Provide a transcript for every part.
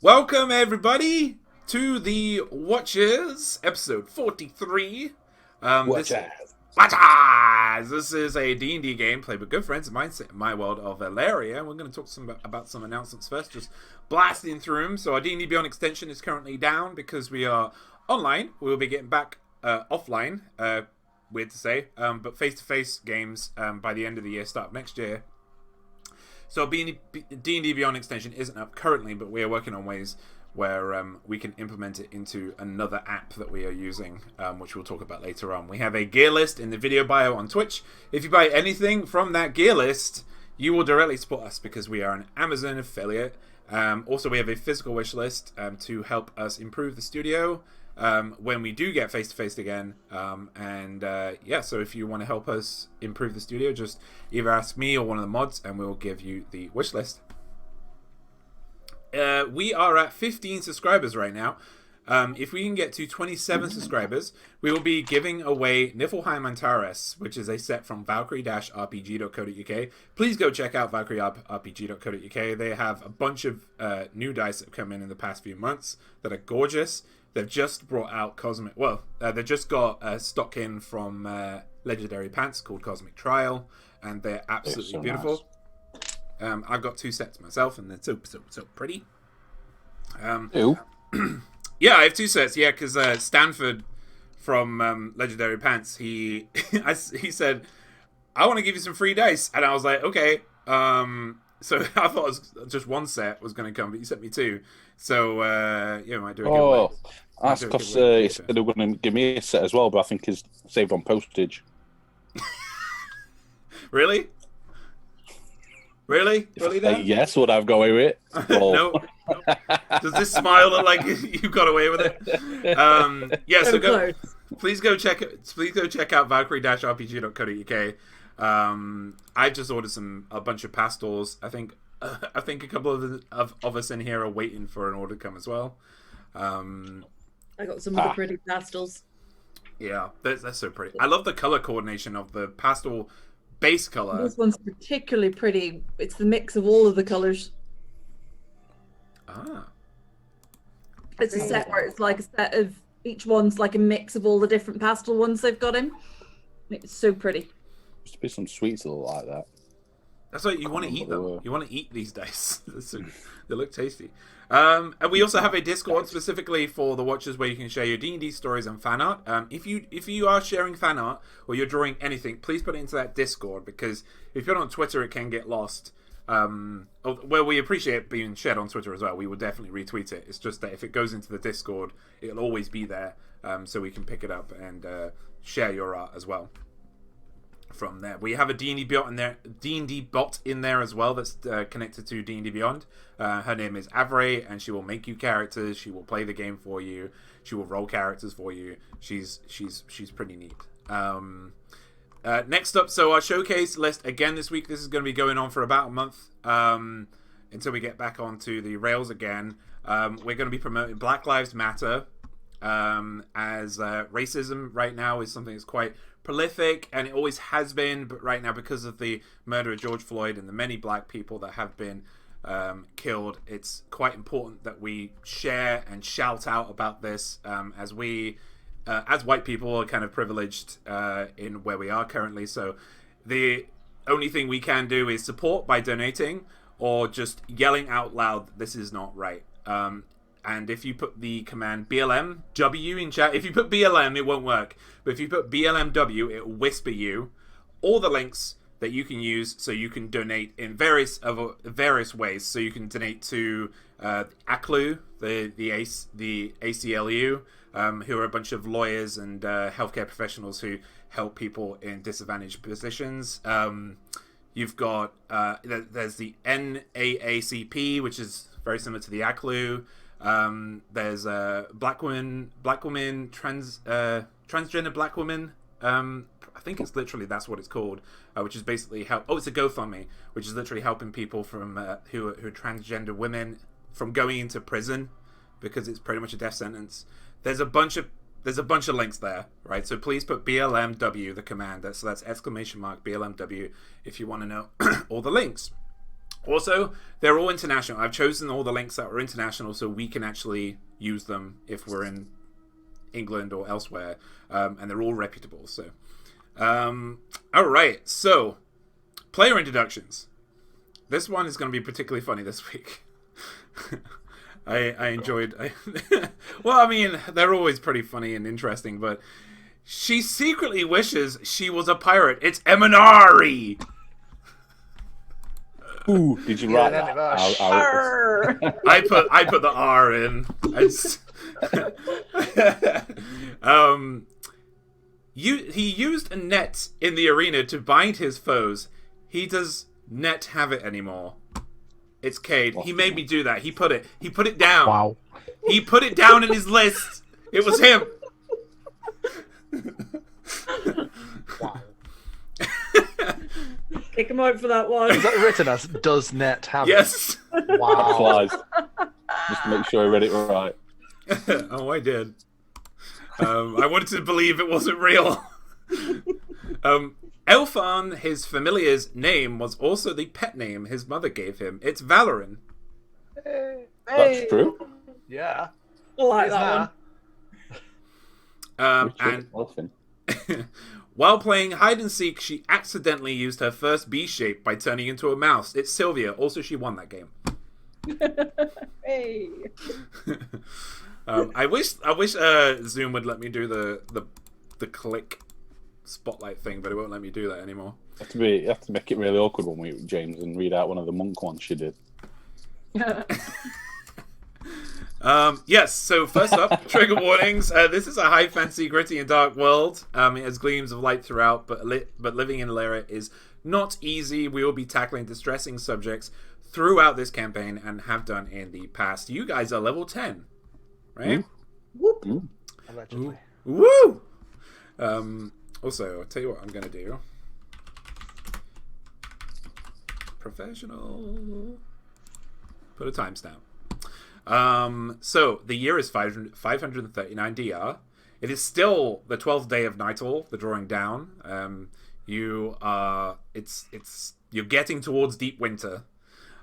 Welcome everybody to the Watchers, episode 43. Watch This out. Watchers! This is a D&D game played with good friends of mine, set in my world of Valeria. We're going to talk about some announcements first, just blasting through them. So our D&D Beyond extension is currently down because we are online. We will be getting back offline, weird to say, but face-to-face games by the end of the year, start of next year. So D&D Beyond extension isn't up currently, but we are working on ways where we can implement it into another app that we are using, which we'll talk about later on. We have a gear list in the video bio on Twitch. If you buy anything from that gear list, you will directly support us because we are an Amazon affiliate. Also, we have a physical wish list to help us improve the studio when we do get face-to-face again. So if you want to help us improve the studio, just either ask me or one of the mods and we'll give you the wish list. We are at 15 subscribers right now. If we can get to 27 subscribers, we will be giving away Niflheim Antares, which is a set from Valkyrie-RPG.co.uk. Please go check out Valkyrie-RPG.co.uk. They have a bunch of new dice that have come in the past few months that are gorgeous. They've just brought out Cosmic... Well, they've just got stock in from Legendary Pants called Cosmic Trial, and they're absolutely beautiful. Nice. I've got two sets myself, and they're so pretty. Yeah, I have two sets. Yeah, because Stanford from Legendary Pants, he said, "I want to give you some free dice," and I was like, "Okay." So I thought it was just one set was going to come, but you sent me two. So yeah, we might do a giveaway. Oh, that's because he said they were going to give me a set as well, but I think he's saved on postage. Really? Really? Really? Then? Yes, would I go away with it? No. Does this smile look like you got away with it? Yeah. So please go check out Valkyrie-RPG.co.uk. I just ordered a bunch of pastels. I think a couple of us in here are waiting for an order to come as well. I got some of the pretty pastels. Yeah, that's so pretty. I love the color coordination of the pastel base color. This one's particularly pretty. It's the mix of all of the colors. It's a set where it's like a set of each one's like a mix of all the different pastel ones they've got in. It's so pretty. There's be some sweets that look like that. That's why you want to eat them. You want to eat these dice. They look tasty. And we also have a Discord specifically for the watchers where you can share your D&D stories and fan art. If you are sharing fan art or you're drawing anything, please put it into that Discord, because if you're on Twitter, it can get lost. Well, we appreciate it being shared on Twitter as well. We will definitely retweet it. It's just that if it goes into the Discord, it'll always be there, so we can pick it up and share your art as well. From there, we have a D&D bot in there as well that's connected to D&D Beyond. Her name is Avray, and she will make you characters. She will play the game for you. She will roll characters for you. She's pretty neat. Next up, so our showcase list again this week. This is going to be going on for about a month until we get back onto the rails again. We're going to be promoting Black Lives Matter, as racism right now is something that's quite prolific, and it always has been, but right now, because of the murder of George Floyd and the many black people that have been killed, it's quite important that we share and shout out about this, as we as white people are kind of privileged in where we are currently. So the only thing we can do is support by donating or just yelling out loud, "This is not right." And if you put the command BLMW in chat, if you put BLM, it won't work. But if you put BLMW, it will whisper you all the links that you can use, so you can donate in various ways. So you can donate to ACLU, the ACLU, who are a bunch of lawyers and healthcare professionals who help people in disadvantaged positions. You've got there's the NAACP, which is very similar to the ACLU. There's black women, transgender black women. I think it's literally that's what it's called, which is basically help. Oh, it's a GoFundMe, which is literally helping people from who are transgender women from going into prison because it's pretty much a death sentence. There's a bunch of links there, right? So please put BLMW, the command. So that's exclamation mark BLMW if you want to know all the links. Also, they're all international. I've chosen all the links that are international so we can actually use them if we're in England or elsewhere. And they're all reputable. So, all right. So, player introductions. This one is going to be particularly funny this week. I enjoyed... well, I mean, they're always pretty funny and interesting, but she secretly wishes she was a pirate. It's Eminari! Ooh, did you write that? I put the R in. He used a net in the arena to bind his foes. He does not have it anymore. It's Cade. He made me do that. He put it down. Wow. He put it down in his list. It was him. Wow. Kick him out for that one. Is that written as does net have Yes. it? Wow. Applies. Just to make sure I read it right. Oh, I did. I wanted to believe it wasn't real. Elfan, his familiar's name, was also the pet name his mother gave him. It's Valoran. That's true. Yeah. I like that one. And Elfin. while playing hide and seek, she accidentally used her first B shape by turning into a mouse. It's Sylvia. Also, she won that game. Hey. I wish Zoom would let me do the click spotlight thing, but it won't let me do that anymore. You have to make it really awkward one week, James, and read out one of the monk ones she did. Yes, so first up, trigger warnings. This is a high fantasy, gritty, and dark world. It has gleams of light throughout, but living in Lyra is not easy. We will be tackling distressing subjects throughout this campaign and have done in the past. You guys are level 10, right? Whoop. Allegedly. Woo! Also, I'll tell you what I'm going to do. Professional. Put a timestamp. So, the year is 539 DR. It is still the 12th day of Nightal, the drawing down. You're getting towards deep winter.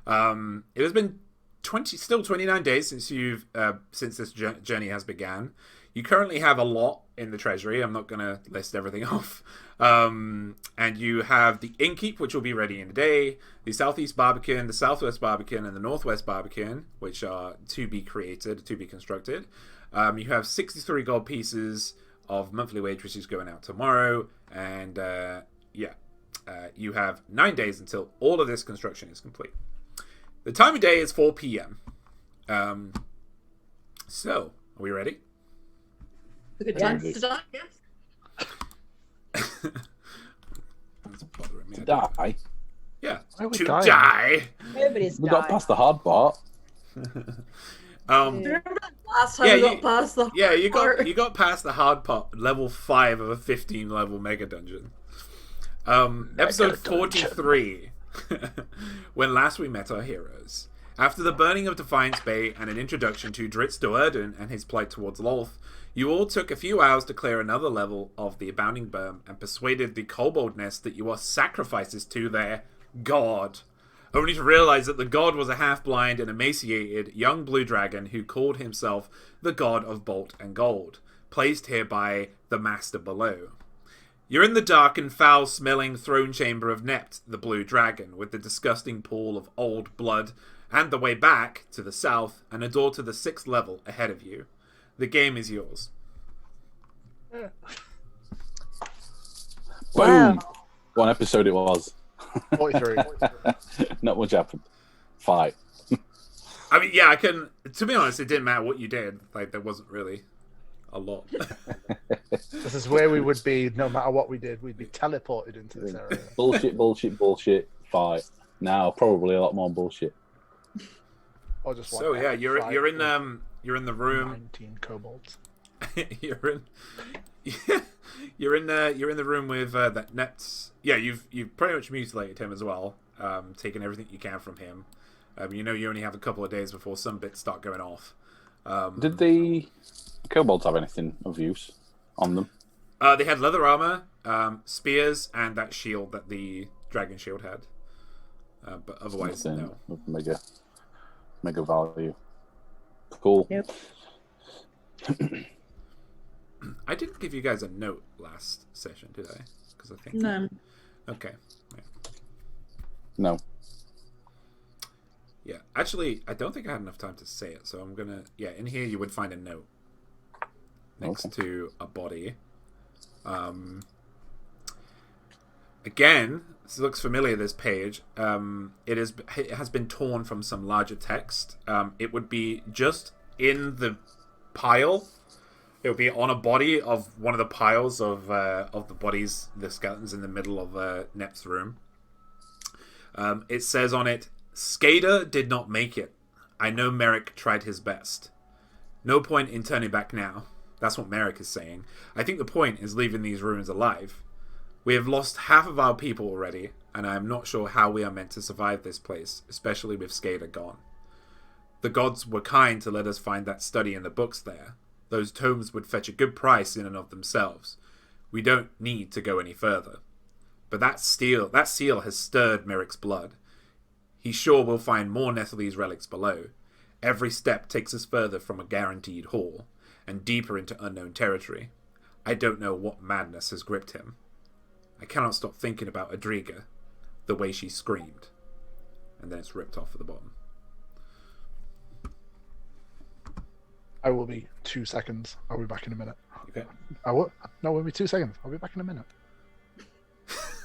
It has been 29 days since since this journey has began. You currently have a lot in the treasury. I'm not going to list everything off. And you have the Innkeep, which will be ready in a day, the Southeast Barbican, the Southwest Barbican, and the Northwest Barbican, which are to be created, to be constructed. You have 63 gold pieces of monthly wage, which is going out tomorrow. And you have 9 days until all of this construction is complete. The time of day is 4 p.m. So, are we ready? A good chance to die, yes. That's bothering me. To die? Yeah, Why are we to dying? die. Nobody's We got died. past the hard part. Remember last time we got past the you got past the hard part, level 5 of a 15 level mega dungeon. Episode 43. When last we met our heroes. After the burning of Defiance Bay and an introduction to Dritz Do'Urden and his plight towards Lolth, you all took a few hours to clear another level of the Abounding Berm and persuaded the Kobold Nest that you are sacrifices to their god. Only to realize that the god was a half-blind and emaciated young blue dragon who called himself the god of Bolt and Gold, placed here by the Master below. You're in the dark and foul-smelling throne chamber of Nept, the blue dragon, with the disgusting pool of old blood, and the way back, to the south, and a door to the 6th level ahead of you. The game is yours. Boom! Wow. One episode it was. 43. Not much happened. Fight. I mean, yeah, to be honest, it didn't matter what you did. Like, there wasn't really a lot. This is where we would be no matter what we did. We'd be teleported into this area. Bullshit. Fight. Now, probably a lot more bullshit. Or just one So yeah, you're in the room. 19 kobolds. you're in the room with that Nept. Yeah, you've pretty much mutilated him as well. Taken everything you can from him. You know you only have a couple of days before some bits start going off. Did the kobolds have anything of use on them? They had leather armor, spears, and that shield that the dragon shield had. But otherwise, Nothing no. of mega value. Cool. Yep. I didn't give you guys a note last session, did I? Because I think No. Okay. Yeah. No. Yeah. Actually, I don't think I had enough time to say it, so I'm gonna. Yeah, in here you would find a note next to a body. Again, this looks familiar. This page. It has been torn from some larger text. It would be just in the pile. It would be on a body of one of the piles of the bodies, the skeletons in the middle of Nep's room. It says on it, "Skader did not make it. I know Merrick tried his best. No point in turning back now." That's what Merrick is saying. I think the point is leaving these ruins alive. We have lost half of our people already, and I am not sure how we are meant to survive this place, especially with Skader gone. The gods were kind to let us find that study in the books there. Those tomes would fetch a good price in and of themselves. We don't need to go any further. But that seal has stirred Merrick's blood. He's sure we'll find more Netherese relics below. Every step takes us further from a guaranteed haul, and deeper into unknown territory. I don't know what madness has gripped him. I cannot stop thinking about Adriga, the way she screamed. And then it's ripped off at the bottom. I will be 2 seconds. I'll be back in a minute. Okay. I will. No, we'll be 2 seconds. I'll be back in a minute.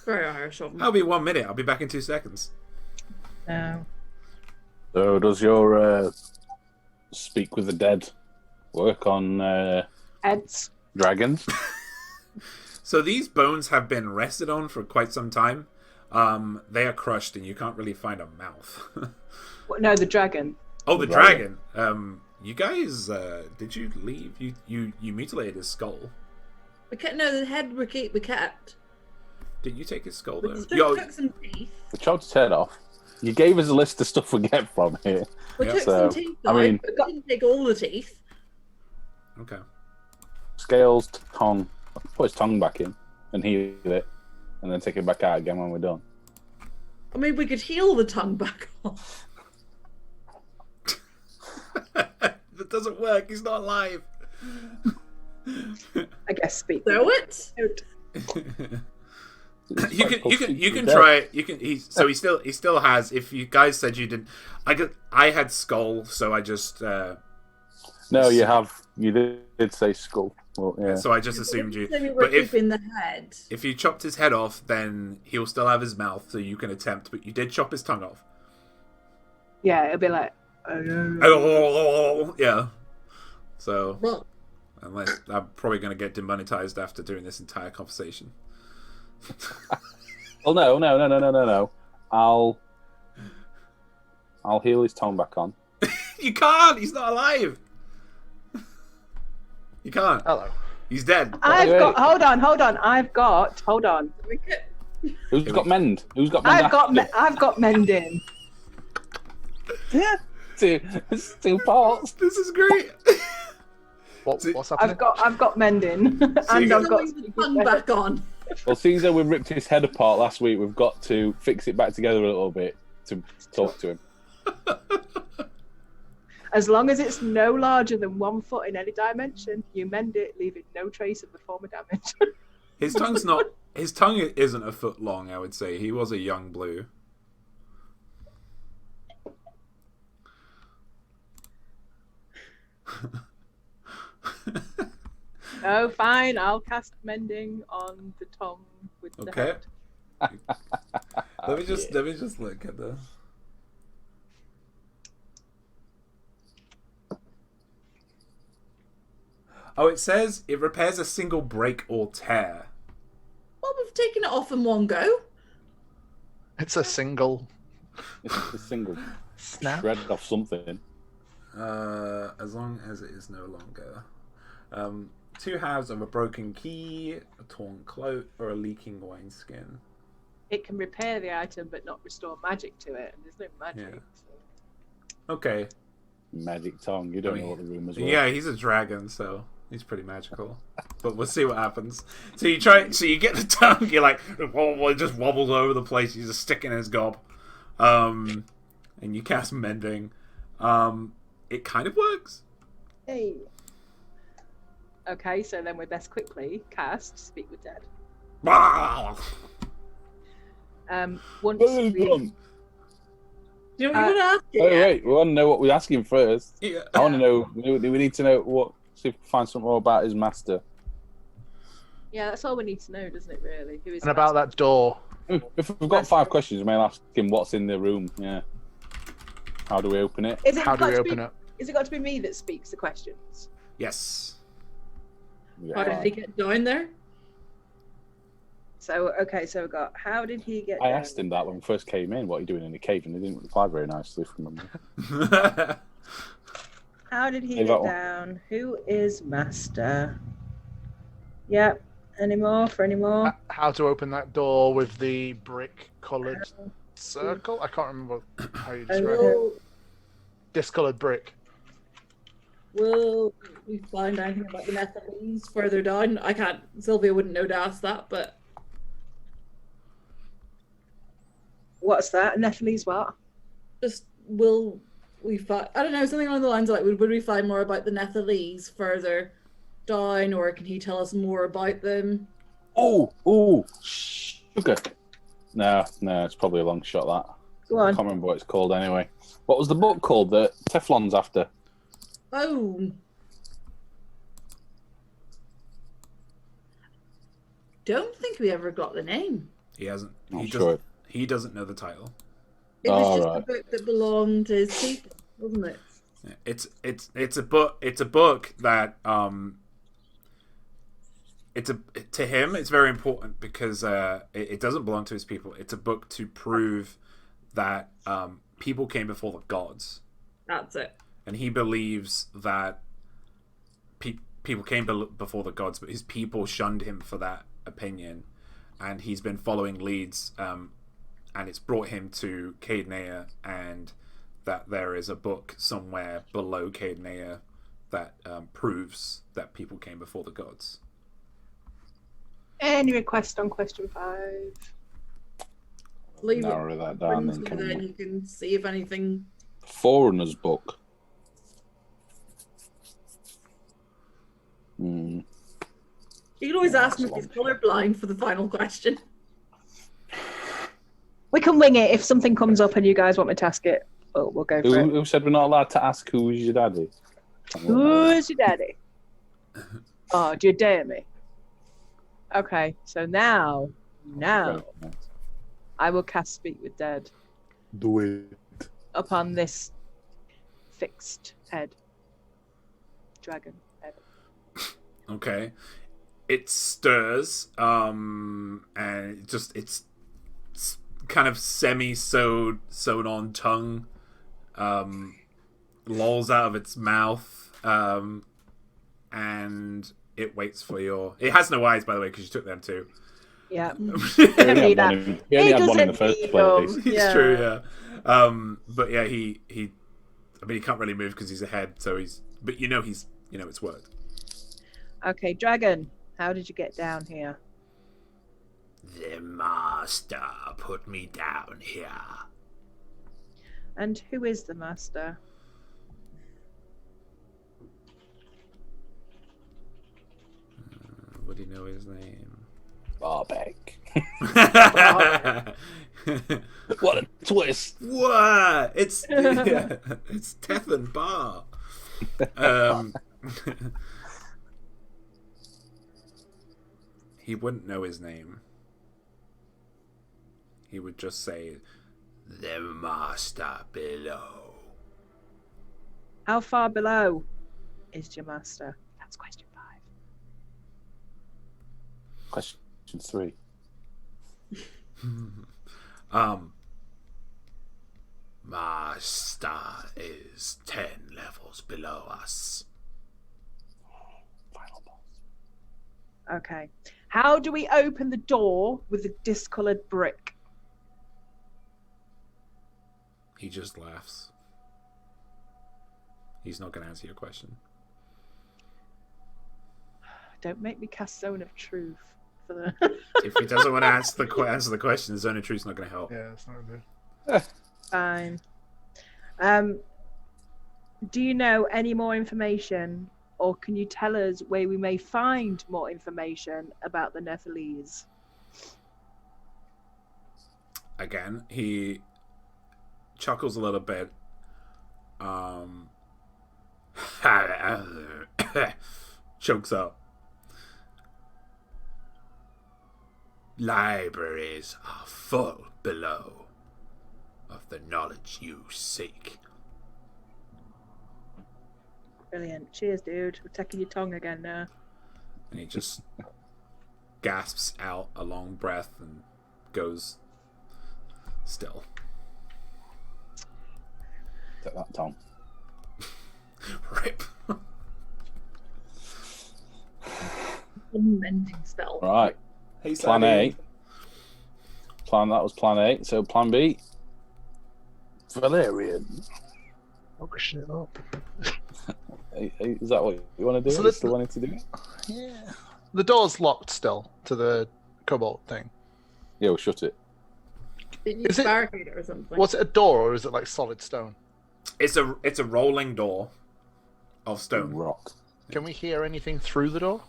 Very Irish of them. I'll be 1 minute. I'll be back in 2 seconds. No. So does your speak with the dead work on Heads. dragons? So these bones have been rested on for quite some time. They are crushed and you can't really find a mouth. No, the dragon. Oh, the dragon. You guys, did you leave? You mutilated his skull. We kept, no, the head we kept. Did you take his skull We though? took some teeth. We chopped his head off. You gave us a list of stuff we get from here. We Yeah. took So, some teeth. I mean- but we didn't take all the teeth. Okay. Scales, tongue. Put his tongue back in and heal it, and then take it back out again when we're done. I mean, we could heal the tongue back off. That doesn't work. He's not alive. I guess speak. Throw it. You can try. He still has. If you guys said you didn't, I had skull, so I just. No, you have. You did say skull. Well, yeah. So I just assumed you. So we were But if keeping the head. you chopped his head off, then he'll still have his mouth, so you can attempt. But you did chop his tongue off. Yeah, it'll be like. Yeah. So Well, unless I'm probably going to get demonetized after doing this entire conversation. Well, no. I'll heal his tongue back on. You can't. He's not alive. You can't. Hello. He's dead. I've got. Hold on. Hold on. we could, Who's got mend? Who's got mend? I've got mending. Yeah. Two parts. This is great. What's happening? I've got mending, and I've got. the tongue back on. Well, seeing as though we ripped his head apart last week, we've got to fix it back together a little bit to talk to him. As long as it's no larger than 1 foot in any dimension, you mend it, leaving no trace of the former damage. His tongue's not. His tongue isn't a foot long. I would say he was a young blue. Oh, fine. I'll cast mending on the tongue with the Okay. head. Let me just look at this. Oh, it says it repairs a single break or tear. Well, we've taken it off in one go. It's a single It's a single snap. shred off something. As long as it is no longer. 2 halves of a broken key, a torn cloak, or a leaking wineskin. It can repair the item but not restore magic to it, and there's no magic. Yeah. So. Okay. Magic tongue. You don't know what the rumors were. Yeah, he's a dragon, so he's pretty magical. But we'll see what happens. So you get the tongue. You're like, it just wobbles over the place. You just stick it in his gob. and you cast Mending. It kind of works. Hey. Okay, so then we best quickly cast Speak with Dead. Once we... Do you know what you want to ask? Oh, wait, we want to know what we're asking first. Yeah. I want to know, we need to know what, see if we can find something more about his master. Yeah, that's all we need to know, doesn't it, really? Who is And about that door. If we've got 5 questions, we may ask him what's in the room. Yeah. How do we open it? Is it How do got we to open be, it? Is it got to be me that speaks the questions? Yes. How did he get down there? So, okay, so we got, how did he get I down? asked him that when we first came in, what are you doing in the cave? And he didn't reply very nicely from him. How did he Leave get that one. down? Who is master? Yep. Any more for any more? How to open that door with the brick-coloured circle? I can't remember how you describe it. Will, Discoloured brick. will we find anything about the Nephiles further down? I can't. Sylvia wouldn't know to ask that, but What's that? Nephiles what? just will we find? I don't know, something along the lines of like, would we find more about the Nephiles further down, or can he tell us more about them? Oh, sugar. No, it's probably a long shot, that. Go I on. can't remember what it's called anyway. What was the book called that Teflon's after? Oh, don't think we ever got the name. He hasn't. Not He sure. doesn't. He doesn't know the title. It was Oh, just right. a book that belonged to his people, wasn't it? Yeah, it's a book. It's a book that to him it's very important because it doesn't belong to his people. It's a book to prove that people came before the gods, That's it. and he believes that people came before the gods, but his people shunned him for that opinion, and he's been following leads, and it's brought him to Cadenea, and that there is a book somewhere below Cadenea that proves that people came before the gods. Any request on question 5? Leave Narrow it. that down. Then you can see if anything. Forerunner's book. Hmm. You can always ask him if That's he's colorblind for the final question. We can wing it if something comes up and you guys want me to ask it. Oh, we'll go for it. Who said we're not allowed to ask who's your daddy? Who's your daddy? Oh, do you dare me? Okay, so now I will cast Speak with Dead Do it. upon this fixed head. Dragon head. Okay, it stirs, and it's kind of semi-sewed on tongue, lolls out of its mouth, and it waits for your. It has no eyes, by the way, because you took them too. Yeah. He only had one in, he only had one in the doesn't first need place. them. It's Yeah. true, yeah. But yeah, he. I mean, he can't really move because he's ahead. So he's. But it's worked. Okay, Dragon, how did you get down here? The master put me down here. And who is the master? Would he know his name? Barbeck. What a twist. What? It's it's Teflon Bar. He wouldn't know his name. He would just say, "The master below." How far below is your master? That's question 5. Question 3. Master is 10 levels below us. Final boss. Okay. How do we open the door with the discoloured brick? He just laughs. He's not going to answer your question. Don't make me cast Zone of Truth for the. If he doesn't want to answer the question, the Zone of Truth's not going to help. Yeah, that's not good. Fine. Do you know any more information, or can you tell us where we may find more information about the Nephilese? Again, he chuckles a little bit. Chokes up. Libraries are full below of the knowledge you seek. Brilliant. Cheers, dude. We're taking your tongue again now. And he just gasps out a long breath and goes still. Take that, Tom. Rip. Unmending spell. Right. Hey, Plan A. That was plan A. So plan B. Valerian. Oh shit up. Is that what you want to do? So Are you still wanting to do it? Yeah. The door's locked still to the cobalt thing. Yeah, we'll shut it. Did you Is it- barricade it or something? Was it a door or is it like solid stone? It's a rolling door of stone. Rock. Can we hear anything through the door?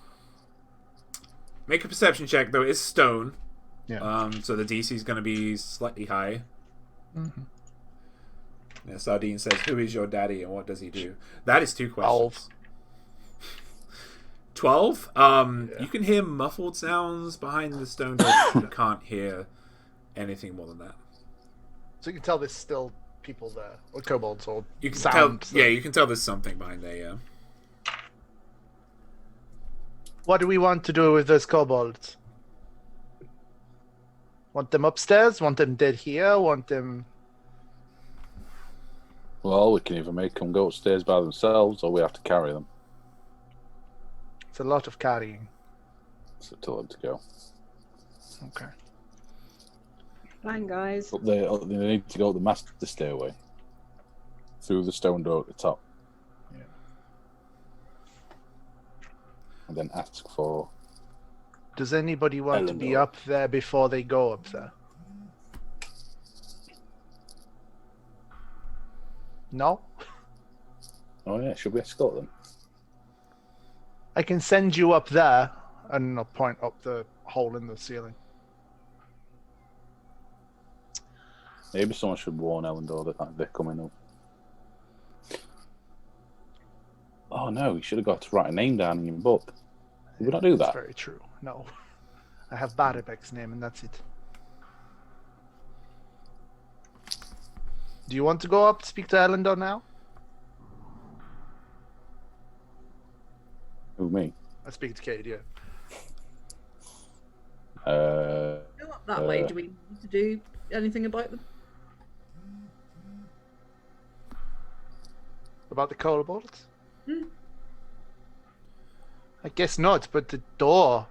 Make a perception check, though. It's stone. Yeah. So the DC is going to be slightly high. Mm-hmm. Yeah, Sardine says, "Who is your daddy and what does he do?" That is 2 questions. 12. You can hear muffled sounds behind the stone door. You can't hear anything more than that. So you can tell there's still people there, or kobolds, or You can sounds. tell. Yeah, you can tell there's something behind there. Yeah. What do we want to do with those kobolds? Want them upstairs? Want them dead here? Want them... Well, we can either make them go upstairs by themselves, or we have to carry them. It's a lot of carrying. So tell them to go. Okay. Fine, guys. But they need to go up the master stairway through the stone door at the top. Yeah. And then ask for. Does anybody want to be Eleanor. up there before they go up there? No? Oh yeah, should we escort them? I can send you up there, and I'll point up the hole in the ceiling. Maybe someone should warn Eleanor that they're coming up. Oh no, you should have got to write a name down in your book. Did we not do That's that? very true. No. I have Barebek's name, and that's it. Do you want to go up, speak to Elendor now? Who, me? I speak to Cade, yeah. Uh, Go up that way. Do we need to do anything about them? About the kobolds? Hmm. I guess not, but the door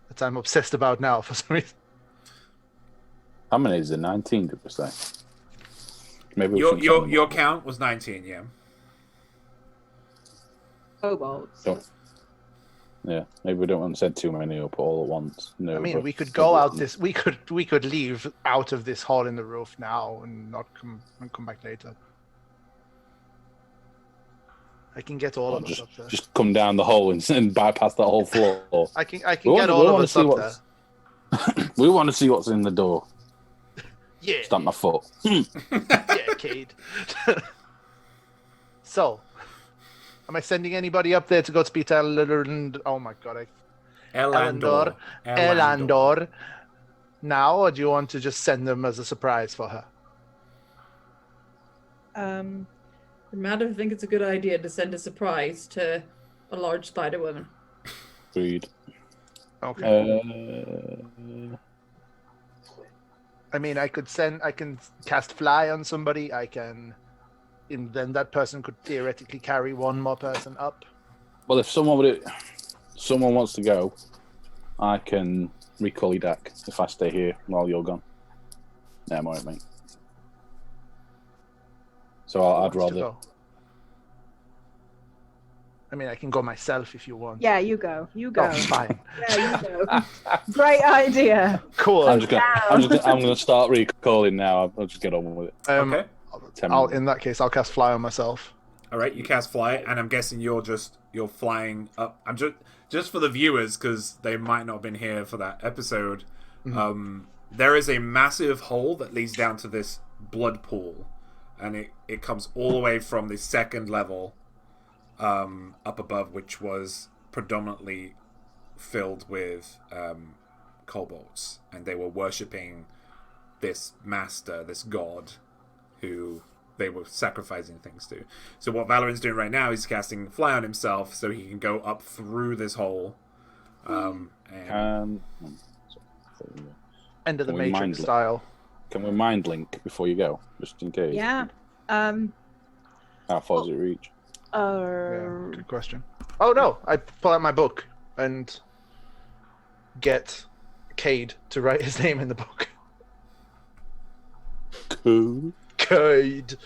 that I'm obsessed about now for some reason. how many is it? 19, did we say? Maybe we shouldn't send them Your up. count was 19. Yeah. Kobolds. Don't- Yeah, maybe we don't want to send too many up all at once. No, I mean, but- we could go out this. We could leave out of this hole in the roof now and not come back later. I can get all Or of us up there. just come down the hole and bypass that whole floor. I can We get want- all we of want to us see up what's- we want to see what's in the door. there. Yeah, Stamp my foot. yeah, Cade. So, am I sending anybody up there to go speak to Elendor? Oh my god, Elandor. Elendor now, or do you want to just send them as a surprise for her? Matter, I think it's a good idea to send a surprise to a large spider woman. Agreed. Okay. I mean, I can cast fly on somebody. And then that person could theoretically carry one more person up. Well, if someone wants to go, I can recall your deck if I stay here while you're gone. Yeah, I'm alright, mate. So I'd Wants to rather. go. I mean, I can go myself if you want. Yeah, you go. You go. Oh, fine. Yeah, you go. Great idea. Cool. I'm gonna start recalling now. I'll just get on with it. Okay. 10 I'll, minutes. in that case, I'll cast fly on myself. All right, you cast fly, and I'm guessing you're flying up. I'm just for the viewers because they might not have been here for that episode. There is a massive hole that leads down to this blood pool, and it comes all the way from the second level up above, which was predominantly filled with kobolds, and they were worshipping this master, this god, who they were sacrificing things to. So what Valorant's doing right now is casting fly on himself so he can go up through this hole. And End of the Can we Matrix mind style. Can we mind link before you go, just in case? Yeah. How far does it reach? Yeah, good question. Oh no, I pull out my book and get Cade to write his name in the book. Cool. Cade.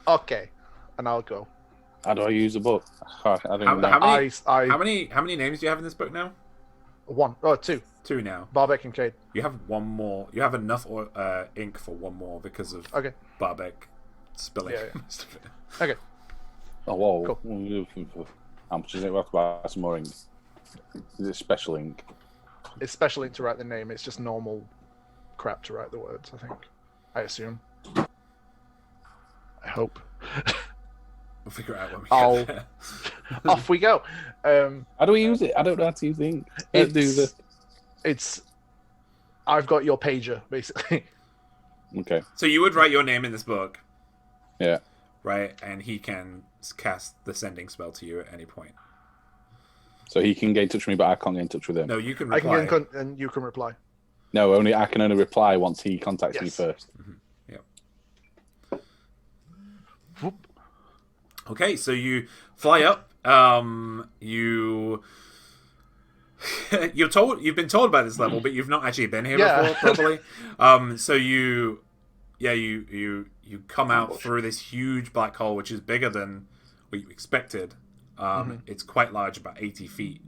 Okay, and I'll go. How do I use the book? I don't know. How many names do you have in this book now? Two. 2 now. Barbek and Cade. You have one more. You have enough ink for one more because of Okay. Barbek spilling Yeah. most of it. Okay. Oh, whoa. Cool. How much is it? We have to buy some more ink. Is it special ink? It's special ink to write the name. It's just normal crap to write the words, I think. I assume. I hope. We'll figure it out when we I'll- get there. Off we go. How do we use it? I don't know how to use ink. I've got your pager, basically. Okay. So you would write your name in this book, Yeah. right? And he can cast the sending spell to you at any point. So he can get in touch with me, but I can't get in touch with him. No, you can I reply. can get in and you can reply. No, I can only reply once he contacts me Yes. first. Whoop. Okay, so you fly up. You've been told about this level, but you've not actually been here Yeah. before properly. So you come out through this huge black hole, which is bigger than what you expected. It's quite large, about 80 feet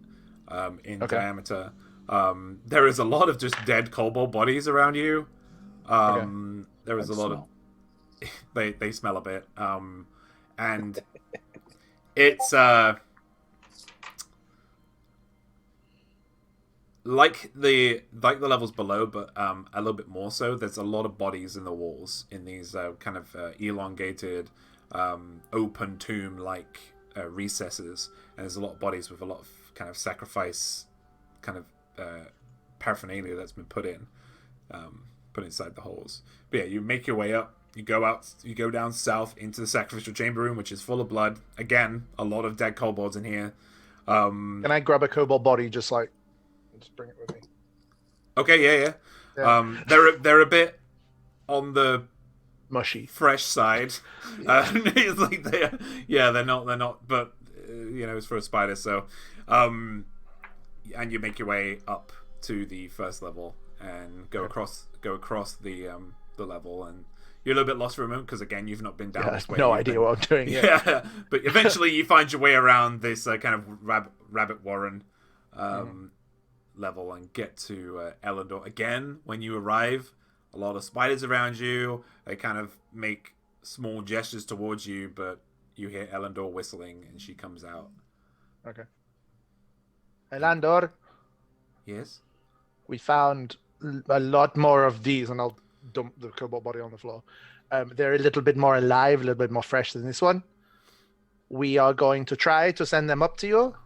in diameter. There is a lot of just dead kobold bodies around you. There is a lot of they smell a bit, and it's like the levels below, but a little bit more so. There's a lot of bodies in the walls in these kind of elongated, open tomb-like recesses, and there's a lot of bodies with a lot of kind of sacrifice, kind of paraphernalia that's been put inside the holes. But yeah, you make your way up. You go down south into the sacrificial chamber room, which is full of blood. Again, a lot of dead kobolds in here. Can I grab a kobold body, just bring it with me? Okay, yeah. Yeah. They're a bit on the Mushy. fresh side. It's like they're not. But it's for a spider. So, and you make your way up to the first level and go across the level, and you're a little bit lost for a moment because again you've not been down this way. No idea what I'm doing. Yeah, but eventually you find your way around this kind of rabbit warren level and get to Elendor. Again, when you arrive, a lot of spiders around you. They kind of make small gestures towards you, but you hear Elendor whistling and she comes out. Okay. Elandor, Yes? we found a lot more of these, and I'll dump the kobold body on the floor. They're a little bit more alive, a little bit more fresh than this one. We are going to try to send them up to you.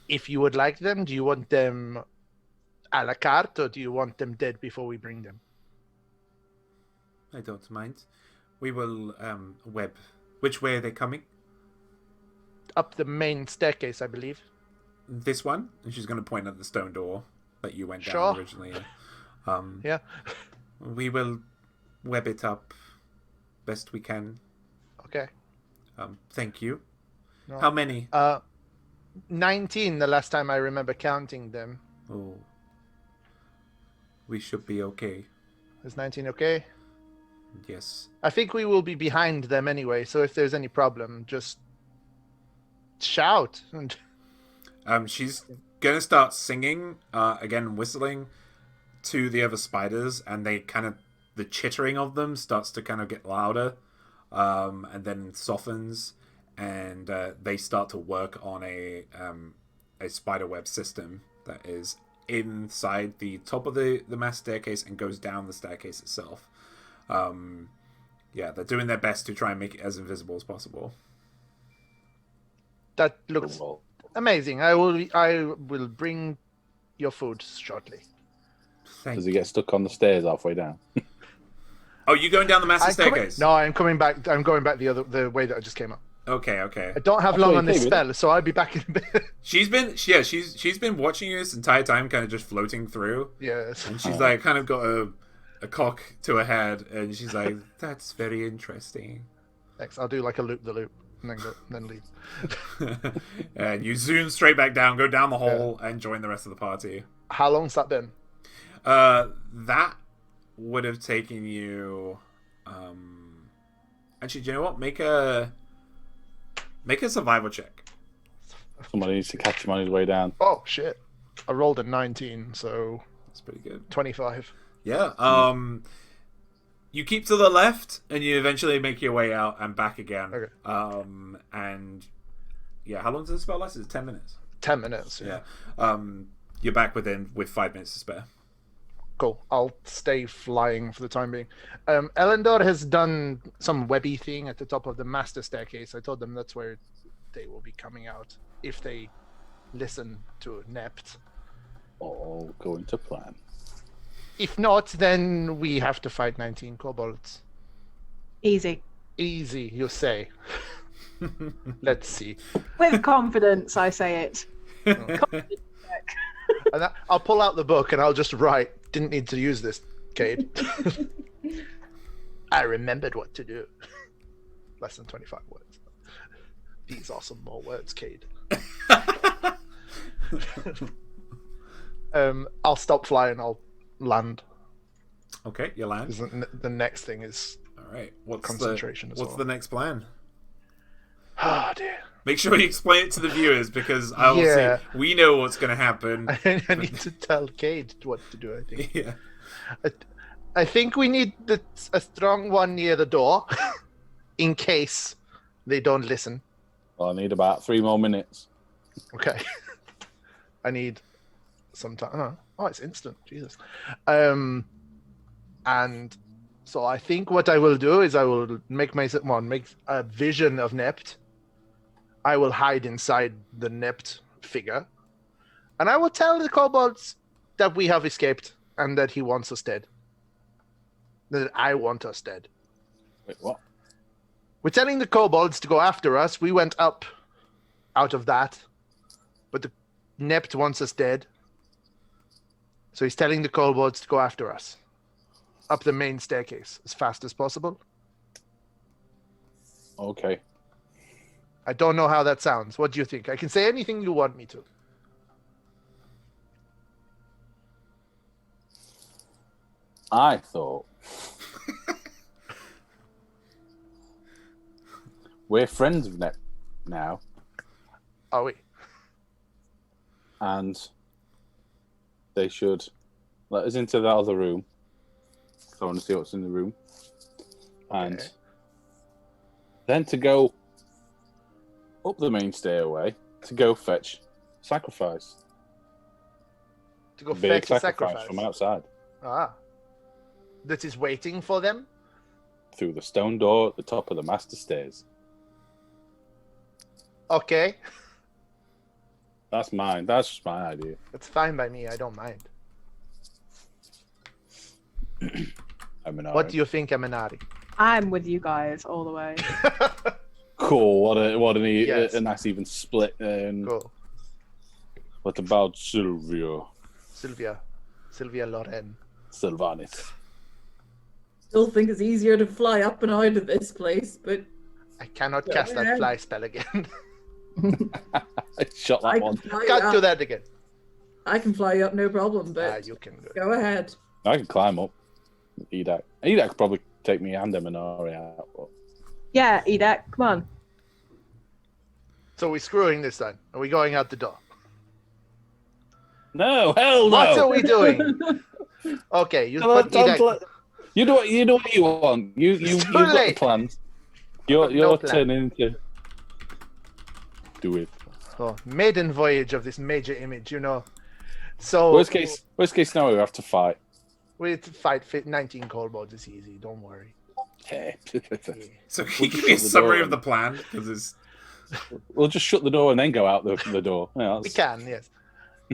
If you would like them, do you want them a la carte, or do you want them dead before we bring them? I don't mind. We will web. Which way are they coming? Up the main staircase, I believe. This one? And she's going to point at the stone door that you went down Sure. originally. Yeah. We will web it up best we can. Okay. Thank you. No. How many? 19 the last time I remember counting them. Oh. We should be okay. Is 19 okay? Yes. I think we will be behind them anyway, so if there's any problem, just shout. And She's gonna start singing, again whistling to the other spiders, and the chittering of them starts to kind of get louder, and then softens, and they start to work on a spiderweb system that is inside the top of the mass staircase and goes down the staircase itself. They're doing their best to try and make it as invisible as possible. that looks amazing. I will bring your food shortly. Does he get stuck on the stairs halfway down? Oh, you going down the massive staircase? No, I'm coming back. I'm going back the way that I just came up. Okay. I don't have long on this spell, so I'll be back in a bit. She's been watching you this entire time, kind of just floating through. Yes. And she's like, kind of got a cock to her head, and she's like, "That's very interesting." Thanks. I'll do like a loop the loop and then leave. And you zoom straight back down, go down the hole, and join the rest of the party. How long's that been? That would have taken you. Actually, do you know what? Make a survival check. Somebody needs to catch him on his way down. Oh shit! I rolled a 19, so That's pretty good. 25. Yeah. You keep to the left, and you eventually make your way out and back again. Okay. And yeah, how long does the spell last? Is it 10 minutes? 10 minutes. Yeah. You're back with 5 minutes to spare. Cool. I'll stay flying for the time being. Elendor has done some webby thing at the top of the master staircase. I told them that's where they will be coming out if they listen to Nept. All going to plan. If not, then we have to fight 19 kobolds. Easy. Easy, you say. Let's see. With confidence, I say it. Confidence check. And I'll pull out the book and I'll just write. Didn't need to use this, Cade. I remembered what to do. Less than 25 words. These are some more words, Cade. I'll stop flying. I'll land. Okay, you land. 'Cause the next thing is All right. What's concentration as What's well. the next plan? Oh dear. Make sure you explain it to the viewers, because obviously we know what's going to happen. I need to tell Cade what to do, I think. Yeah. I think we need a strong one near the door in case they don't listen. Well, I need about 3 more minutes. Okay. I need some time. Oh, it's instant. Jesus. And so I think what I will do is I will make a vision of Nept. I will hide inside the Nept figure. And I will tell the kobolds that we have escaped and that he wants us dead. That I want us dead. Wait, what? We're telling the kobolds to go after us. We went up out of that. But the Nept wants us dead. So he's telling the kobolds to go after us. Up the main staircase as fast as possible. Okay. I don't know how that sounds. What do you think? I can say anything you want me to. I thought we're friends of Net now, Are we? and they should let us into that other room. So I want to see what's in the room, and Okay. then to go up the main stairway to go fetch sacrifice. To go Big fetch a sacrifice sacrifice. from outside Ah. That is waiting for them? through the stone door at the top of the master stairs. Okay. That's mine. That's just my idea. That's fine by me. I don't mind. What do you think, Eminari? I'm with you guys all the way. Cool. What Yes. a nice even split. Go. What about Sylvia Sylvia Loren. Sylvanis? Still think it's easier to fly up and out of this place, but I cannot Go cast that ahead. fly spell again. I shot I that can one. fly Can't do up. that again. I can fly up, no problem. But You can do it. go ahead. I can climb up. Edak could probably take me and Eminari out. But... Yeah, Edek, come on. So we're screwing this then? Are we going out the door? No, hell no! What are we doing? Okay, you put Edek... You do what you want. You've got the late. plans. You're No plan. turning into... Do it. Oh, maiden voyage of this major image, you know. So Worst case scenario, we have to fight. we have to fight 19 kobolds. It's easy. Don't worry. So can We'll you give just me a shut the summary door of the plan? Because it's... We'll just shut the door and then go out the door. Yeah, We can, yes.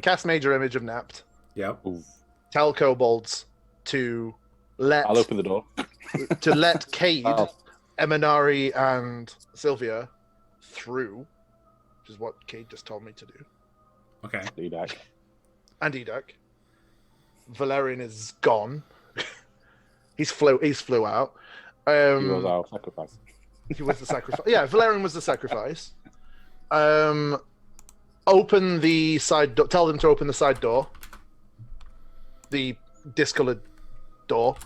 Cast major image of Napt. Yep. Ooh. Tell kobolds to let I'll open the door. Cade, Oh. Eminari, and Sylvia through, which is what Cade just told me to do. Okay. Edak. And Edek. Valerian is gone. He's flew out. He was our sacrifice. He was the sacrifice. Yeah, Valerian was the sacrifice. Open the side door. Tell them to open the side door. The discolored door.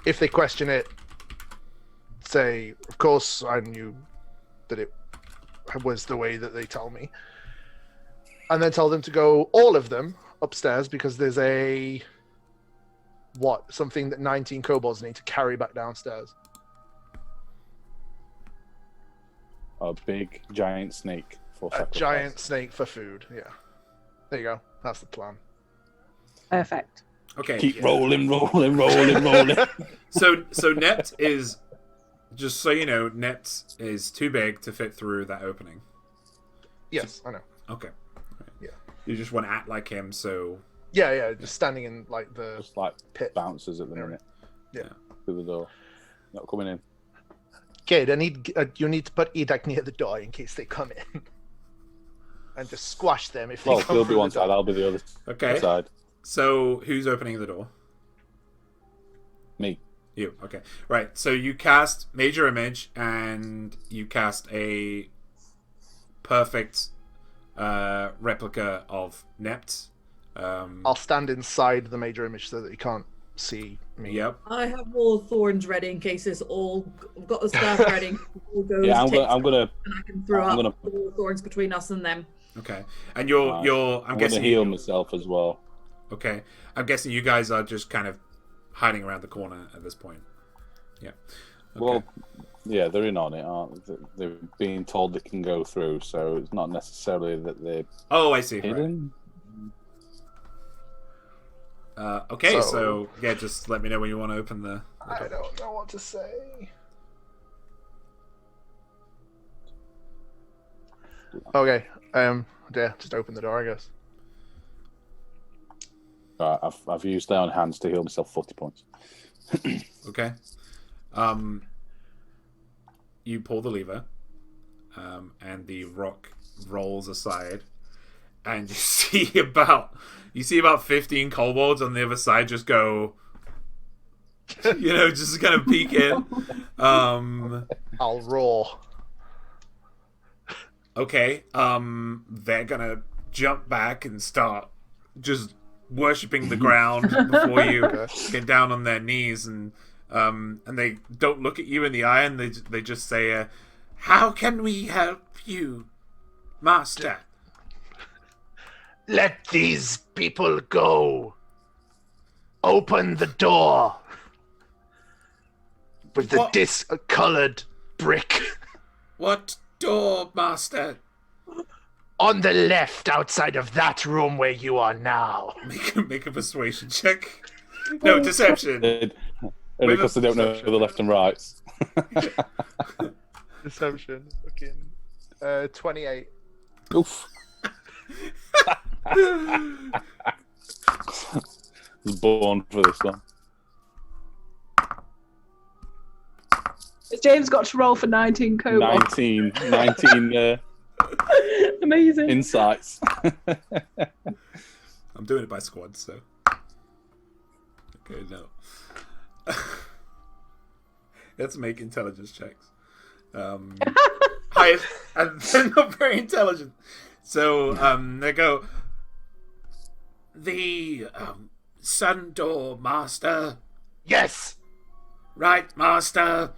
If they question it, say, of course, I knew that it was the way that they tell me. And then tell them to go, all of them, upstairs, because there's something that 19 kobolds need to carry back downstairs. A big giant snake for A sacrifice. giant snake for food. Yeah. There you go. That's the plan. Perfect. Okay. Keep yeah. rolling. So Net is, just so you know, Net is too big to fit through that opening. Yes, I know. Okay. Yeah. You just want to act like him, so... Yeah. Just standing in like the Just like pit. bounces at the minute. Yeah. Through the door. Not coming in. Kid, you need to put Edek near the door in case they come in. And just squash them if they Well, come he'll through be one the door. side, I'll be the other Okay. side. So, who's opening the door? Me. You. Okay. Right. So you cast Major Image, and you cast a perfect replica of Nept. I'll stand inside the major image so that he can't see me. Yep. I have Wall of Thorns ready in case this all. I've got the staff ready. in case it all goes Yeah, I'm tits gonna up, and I can throw I'm up gonna- the Wall of Thorns between us and them. Okay. And you're. I'm I'm guessing gonna heal you- myself as well. Okay. I'm guessing you guys are just kind of hiding around the corner at this point. Yeah. Okay. Well, yeah, they're in on it, aren't they? They're being told they can go through, so it's not necessarily that they're Oh, I see. Right. hidden. Okay. So, So- yeah, just let me know when you want to open the I door. don't know what to say. Okay. Yeah, just open the door, I guess. Right, I've used down hands to heal myself 40 points. Okay. You pull the lever, and the rock rolls aside, and you see about 15 kobolds on the other side just go, just kind of peek in. I'll roar. Okay. They're gonna jump back and start just worshipping the ground before you get down on their knees, and they don't look at you in the eye, and they just say, "How can we help you, Master?" Let these people go. Open the door. With the What? discolored brick. What door, Master? On the left, outside of that room where you are now. Make a persuasion check. No, deception. Only because they don't know the left and rights. Deception. Fucking 28. Oof. Was born for this one. James got to roll for 19 kobolds. 19 Amazing. insights. I'm doing it by squad, so. Okay, no. Let's make intelligence checks. Highest, and they're not very intelligent. So, they go, the sun door, Master. Yes! Right, master.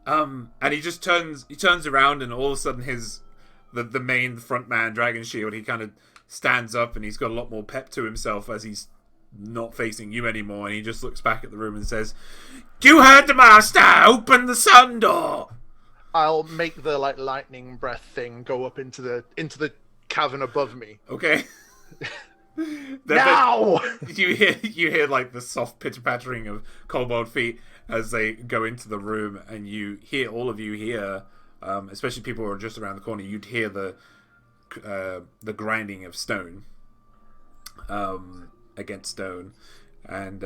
And he just turns around, and all of a sudden the main front man, Dragon Shield, he kind of stands up, and he's got a lot more pep to himself as he's not facing you anymore, and he just looks back at the room and says, "You heard the master! Open the sun door!" I'll make the lightning breath thing go up into the cavern above me. Okay. Now! You hear like the soft pitter pattering of kobold feet as they go into the room, and all of you hear, especially people who are just around the corner, you'd hear the grinding of stone against stone, and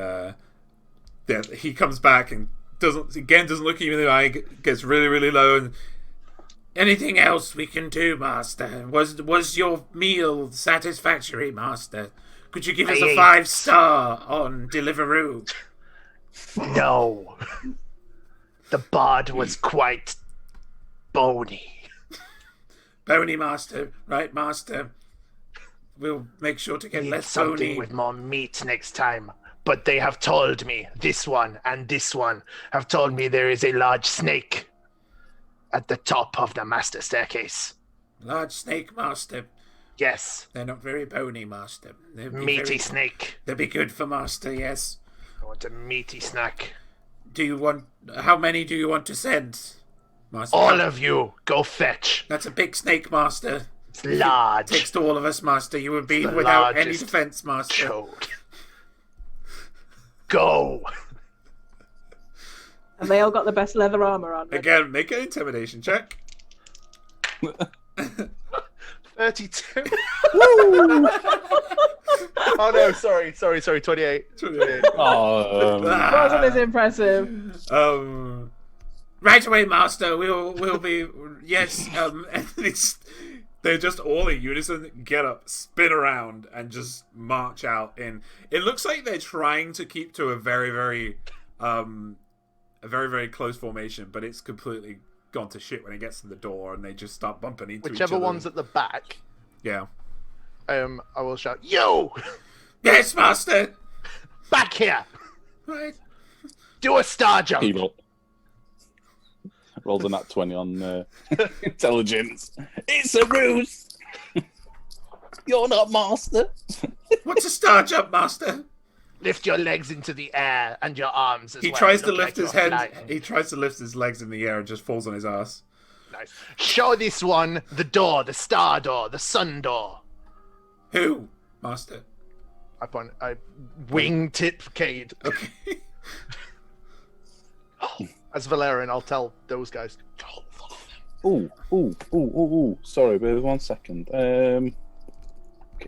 he comes back and doesn't look at you in the eye, gets really, really low, and anything else we can do, master? Was your meal satisfactory, master? Could you give us a 5-star on Deliveroo? No. The bard was quite bony. Bony, master. Right, master. We'll make sure to get less something bony. with more meat next time. But they have told me, this one and this one, have told me there is a large snake at the top of the master staircase. Large snake, master. Yes. They're not very bony, master. Meaty snake. They'd be good for master, yes. I want a meaty snack. How many do you want to send, master? All of you, go fetch. That's a big snake, master. It's large. Takes to all of us, master. You would be The without any largest defense, master. Chode. Go. And they all got the best leather armor on. Again, make an intimidation check. 32. Oh no, sorry, 28. 28. Oh, Wasn't as impressive. Right away, master. We'll be yes. And they're just all in unison. Get up, spin around, and just march out. In it looks like they're trying to keep to a very, very close formation, but it's completely gone to shit when it gets to the door, and they just start bumping into each Whichever other. one's at the back, Yeah. I will shout, "Yo, Yes, master. back here! Right. Do a star jump!" he rolled a nat 20 on intelligence. It's a ruse. You're not master. What's a star jump, master? Lift your legs into the air and your arms as He well. tries to Look lift like his you're head. flying. He tries to lift his legs in the air and just falls on his ass. Nice. Show this one the door, the star door, the sun door. Who, master? I wingtip Cade. Okay. As Valerian, I'll tell those guys. Ooh. Sorry, but 1 second.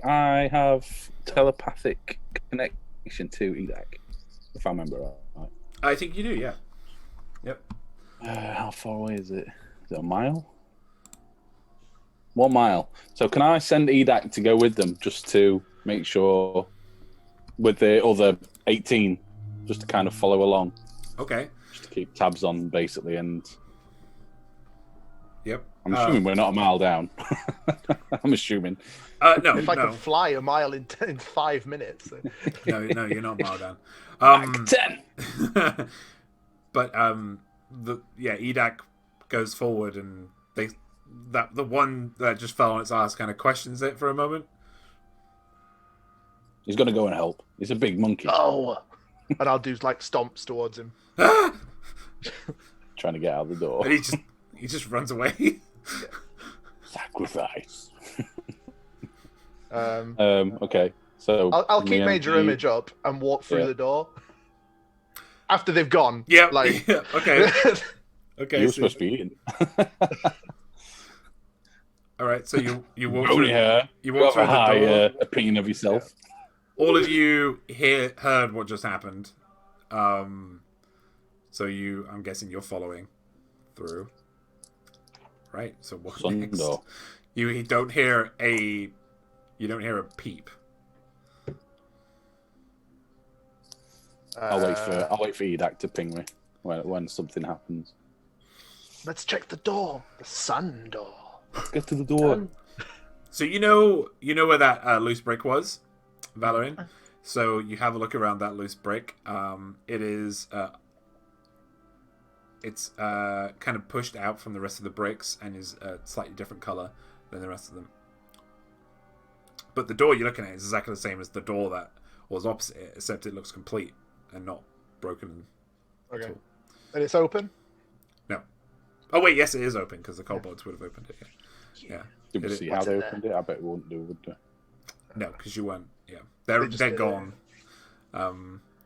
I have telepathic connection to Edak, if I remember right. I think you do. Yeah. Yep. How far away is it? Is it a mile? 1 mile. So can I send Edak to go with them just to make sure with the other 18, just to kind of follow along, Okay. just to keep tabs on basically, and Yep. I'm assuming we're not a mile down. I'm assuming. No. If I no. could fly a mile in 5 minutes. No, you're not a mile down. Mach 10. But Edak goes forward, and the one that just fell on its ass kind of questions it for a moment. He's going to go and help. He's a big monkey. Oh! And I'll do like stomps towards him. Trying to get out the door. And he just runs away. Sacrifice. Um, Okay, so I'll keep me Major and Image up and walk through Yeah. the door. After they've gone. Yeah. Like, Yeah, okay. Okay. You were So, supposed to be eating. all right. So you walk Only through. her. You You walk have through a the high door. opinion of yourself. All of you heard what just happened. So I'm guessing you're following through. Right. So what Sun next? door. You don't hear a peep. I'll wait for Edak to ping me when something happens. Let's check the door. The sun door. Let's get to the door. So you know where that loose brick was, Valerian. So you have a look around that loose brick. It is it's kind of pushed out from the rest of the bricks and is a slightly different color than the rest of them. But the door you're looking at is exactly the same as the door that was opposite it, except it looks complete and not broken. Okay. At all. And it's open? No. Oh wait, yes, it is open because the kobolds would have opened it. Yeah. Did we It- see how they opened it? I bet we wouldn't do, would we? No, because you weren't. Yeah, They they're just they're did it. gone.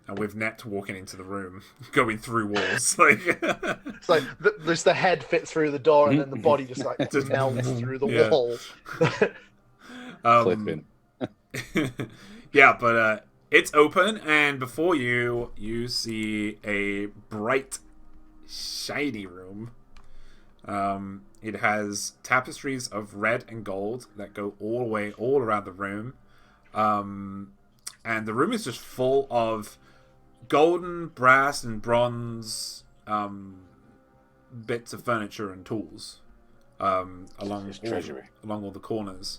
And with Net walking into the room, going through walls, like It's like there's the head fits through the door, and then the body just like Just- melts through the yeah. wall. Clipping. Yeah, but it's open, and before you see a bright, shiny room. It has tapestries of red and gold that go all around the room. And the room is just full of golden, brass, and bronze bits of furniture and tools along treasury. along all the corners.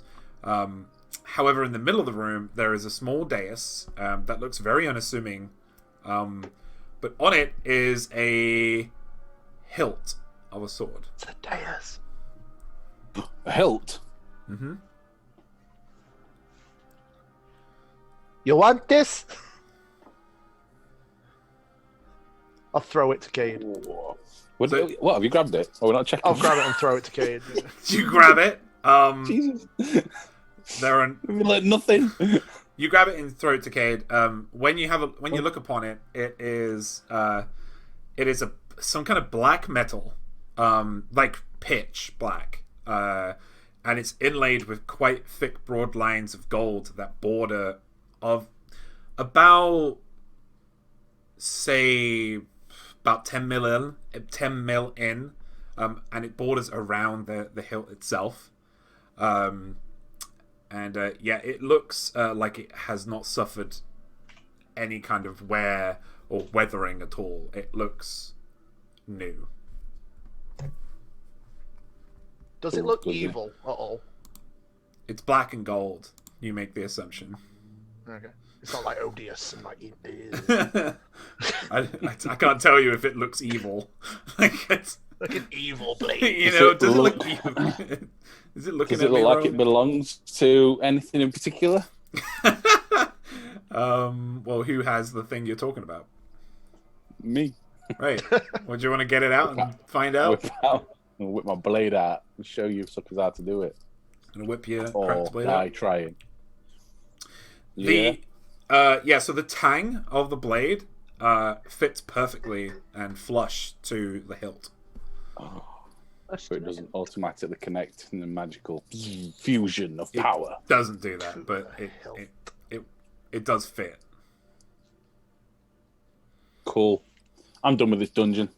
However, in the middle of the room, there is a small dais that looks very unassuming. But on it is a hilt of a sword. It's a dais. A hilt? Mm-hmm. You want this? I'll throw it to Cade. What, So- what, have you grabbed it? Oh, we're not checking. I'll grab it and throw it to Cade. You grab it. Jesus. There are Like nothing. You grab it and throw it to Cade. When you look upon it, it is some kind of black metal, like pitch black, and it's inlaid with quite thick, broad lines of gold that border of about 10 mil in, and it borders around the hilt itself. It looks like it has not suffered any kind of wear or weathering at all. It looks new. Does it look evil at all? It's black and gold. You make the assumption. Okay. It's not like odious and like I can't tell you if it looks evil. Like it's, like an evil blade. you Does know, it does it look- look evil? Is it looking Does at it look me, like Rowan? it belongs to anything in particular? Well, who has the thing you're talking about? Me. Right. Well, do you want to get it out and find out? Whip my blade out and show you suckers how to do it. And whip your Or cracked blade die out. trying. Yeah. So the tang of the blade fits perfectly and flush to the hilt. So it doesn't automatically connect in the magical fusion of power. Doesn't do that, but it does fit. Cool. I'm done with this dungeon.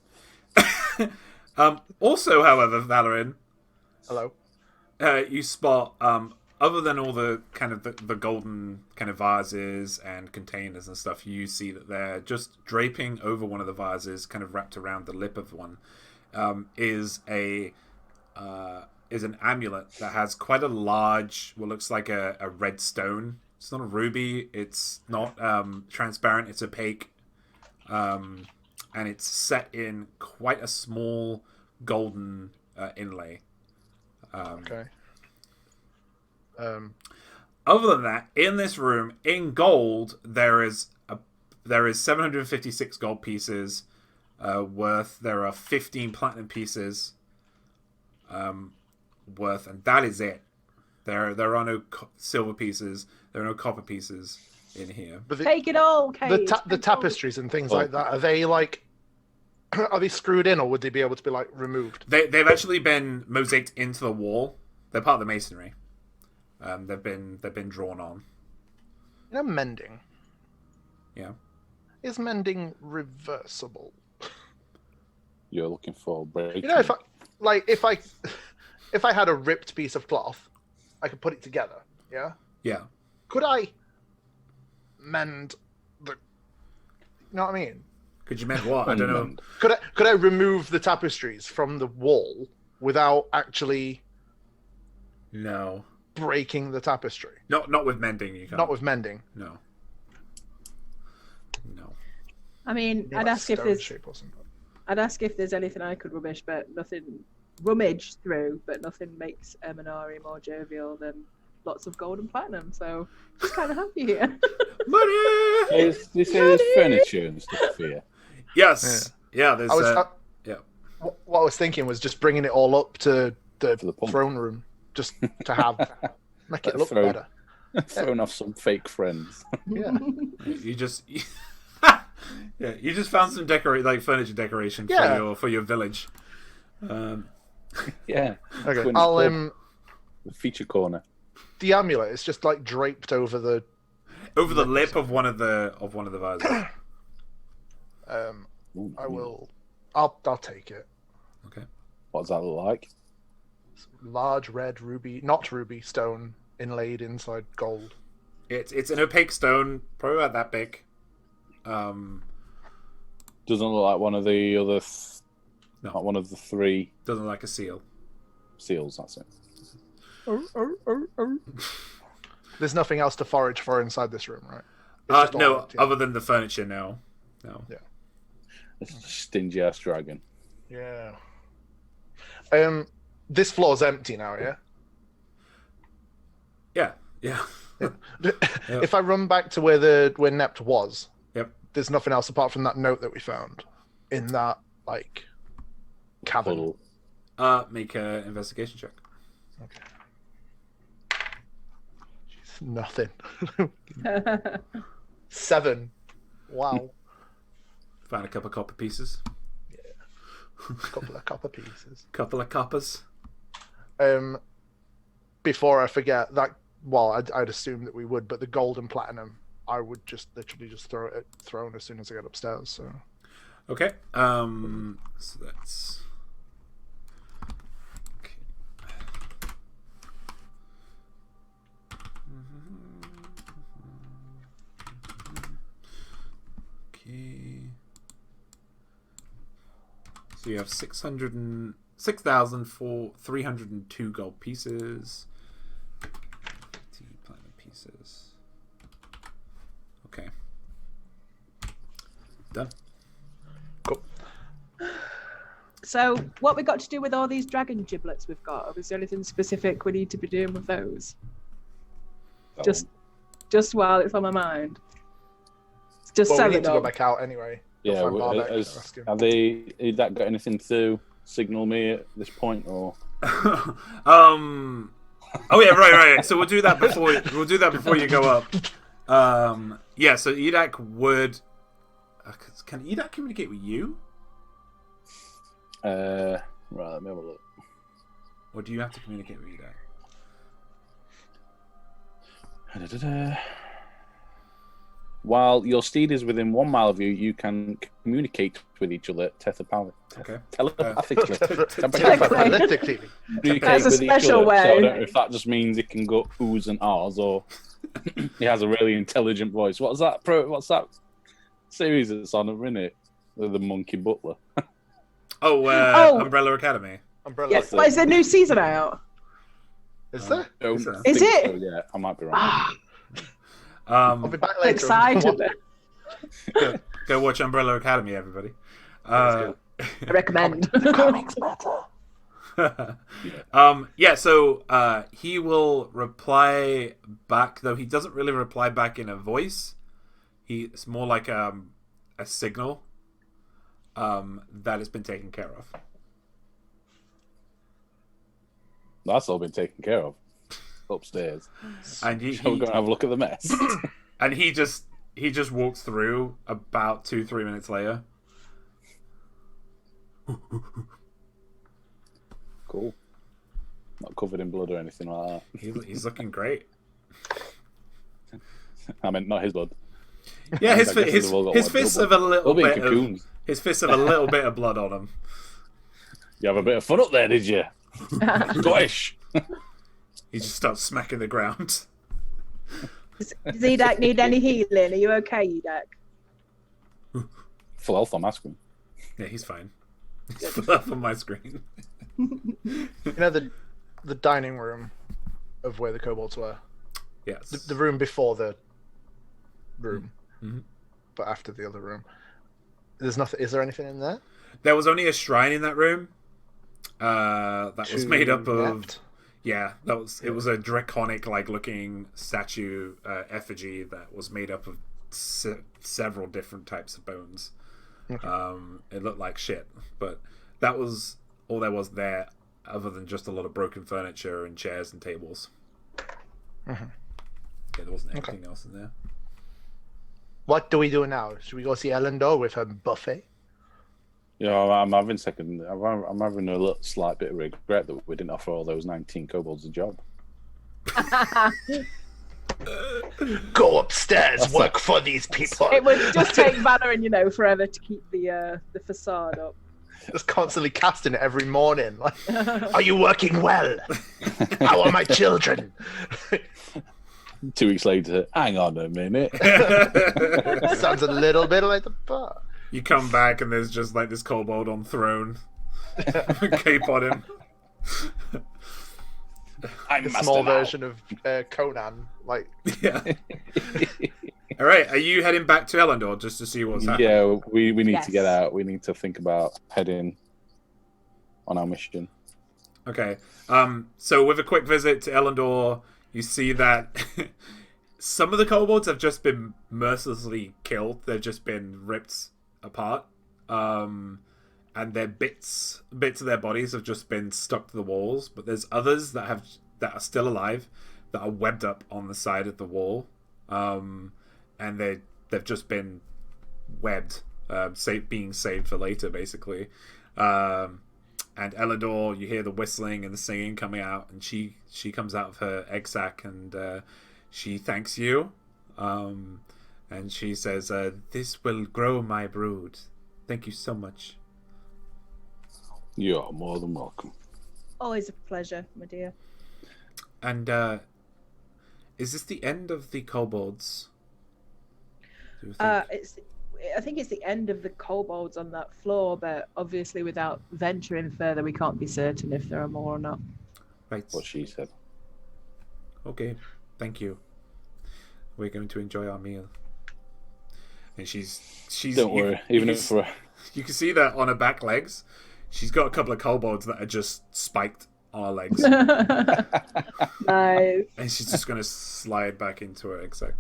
Also, however, Valorin, Hello. you spot other than all the kind of the golden kind of vases and containers and stuff, you see that they're just draping over one of the vases, kind of wrapped around the lip of one, is an amulet that has quite a large, what looks like a red stone. It's not a ruby. It's not transparent. It's opaque, and it's set in quite a small golden inlay. Okay. Other than that, in this room, in gold, there is 756 gold pieces worth. There are 15 platinum pieces worth, and that is it. There are no silver pieces. There are no copper pieces in here. But Take it all, Kate. the tapestries and things like that, are they like, are they screwed in, or would they be able to be like removed? They've actually been mosaiced into the wall. They're part of the masonry. They've been drawn on. You know, mending. Yeah. Is mending reversible? You're looking for breaking. You know, if I had a ripped piece of cloth, I could put it together. Yeah. Yeah. Could I mend the? You know what I mean? Could you mend what? I don't know. Could I remove the tapestries from the wall without actually No. breaking the tapestry? Not with mending. You can't. Not with mending. No. I mean, Maybe I'd like ask if stone there's. shape or something. I'd ask if there's anything I could rummage through, but nothing makes Eminari more jovial than lots of gold and platinum. So just kind of happy here. Money. There's furniture and stuff here. Yes. Yeah. There's. Yeah. What I was thinking was just bringing it all up to the pump. throne room, just to have make it look better. Throwing off some fake friends. Yeah. You just. Yeah, you just found some furniture decoration for your village. Yeah. Okay. I'll the feature corner. The amulet is just like draped over the lip of one of the vases. I will. I'll take it. Okay. What does that look like? Large red ruby, not ruby stone inlaid inside gold. It's an opaque stone, probably about that big. Doesn't look like one of the other. No. Not one of the 3 Doesn't look like a seal. seals. That's it. There's nothing else to forage for inside this room, right? No, other than the furniture. No. Yeah. It's a stingy ass dragon. Yeah. This floor's empty now, yeah? Yeah. If I run back to where Nept was, Yep. There's nothing else apart from that note that we found in that cavern. Make an investigation check. Okay. Jeez, nothing. 7. Wow. Found a couple of copper pieces. Couple of copper pieces. Couple of coppers. Before I forget that, I'd assume that we would, but the gold and platinum, I would just literally just throw it at throne as soon as I get upstairs. So. Okay. So that's. Okay. Okay. So you have 6,302 gold pieces. 50 platinum pieces. Okay. Done. Cool. So, what we got to do with all these dragon giblets we've got? Is there anything specific we need to be doing with those? Just while it's on my mind. Just We sell need it to go up. back out anyway. Yeah, have they got anything to signal me at this point, or? Oh yeah, right. So we'll do that before you go up. Yeah. So Edak would. Can Edak communicate with you? Right. Let me have a look. Or do you have to communicate with Edak? While your steed is within 1 mile of you, you can communicate with each other Okay. telepathically. Telepathically. Communicate That's a with each special other. way. So I don't know if that just means it can go oohs and ahs, or he has a really intelligent voice. What's that series that's on a minute? The Monkey Butler. Umbrella Academy. Umbrella. Yes, but is there a new season out? Is there? Is Is it? So, yeah, I might be wrong. I'll be back later. Excited. Go watch Umbrella Academy, everybody. I recommend. Yeah, so he will reply back, though he doesn't really reply back in a voice. It's more like a signal that has been taken care of. That's all been taken care of upstairs. And Shall we go and have a look at the mess? And he just walks through about 2-3 minutes later. Cool. Not covered in blood or anything like that. He's looking great. I meant not his blood. Yeah, his I guess fists they've all got, his like, fists double- have a little They'll be in bit of cocoons. his fists have a little bit of blood on them. You have a bit of fun up there, did you? Gosh. He just starts smacking the ground. Does Edak need any healing? Are you okay, Edak? Full health on my screen. Yeah, he's fine. He's full up on my screen. You know the dining room of where the kobolds were? Yes. The room before the room, Mhm. but after the other room. There's nothing. Is there anything in there? There was only a shrine in that room. That was made up of. Left. Yeah, it was a draconic looking statue effigy that was made up of several different types of bones. Okay. It looked like shit, but that was all there was there, other than just a lot of broken furniture and chairs and tables. Mm-hmm. Yeah, there wasn't anything else in there. What do we do now? Should we go see Elendor with her buffet? Yeah, I'm having I'm having a little slight bit of regret that we didn't offer all those 19 kobolds a job. Go upstairs, work for these people. It would just take Vanna and forever to keep the facade up. Just constantly casting it every morning. Like, are you working well? How are my children? 2 weeks later, hang on a minute. Sounds a little bit like the bar. You come back and there's just this kobold on throne, cape on him. I'm A small version of Conan. Yeah. All right, are you heading back to Elendor just to see what's happening? Yeah, we need Yes. to get out. We need to think about heading on our mission. Okay. So with a quick visit to Elendor, you see that some of the kobolds have just been mercilessly killed. They've just been ripped apart. And their bits of their bodies have just been stuck to the walls. But there's others that are still alive that are webbed up on the side of the wall. And they've just been webbed, being saved for later, basically. And Elendor, you hear the whistling and the singing coming out, and she comes out of her egg sac and she thanks you, and she says, "This will grow my brood. Thank you so much." You're more than welcome. Always a pleasure, my dear. And is this the end of the kobolds? Do you think? I think it's the end of the kobolds on that floor, but obviously without venturing further, we can't be certain if there are more or not. Right. What she said. Okay. Thank you. We're going to enjoy our meal. And she's. Don't worry. Even if we're... You can see that on her back legs, she's got a couple of kobolds that are just spiked on her legs. Nice. And she's just going to slide back into her egg sac.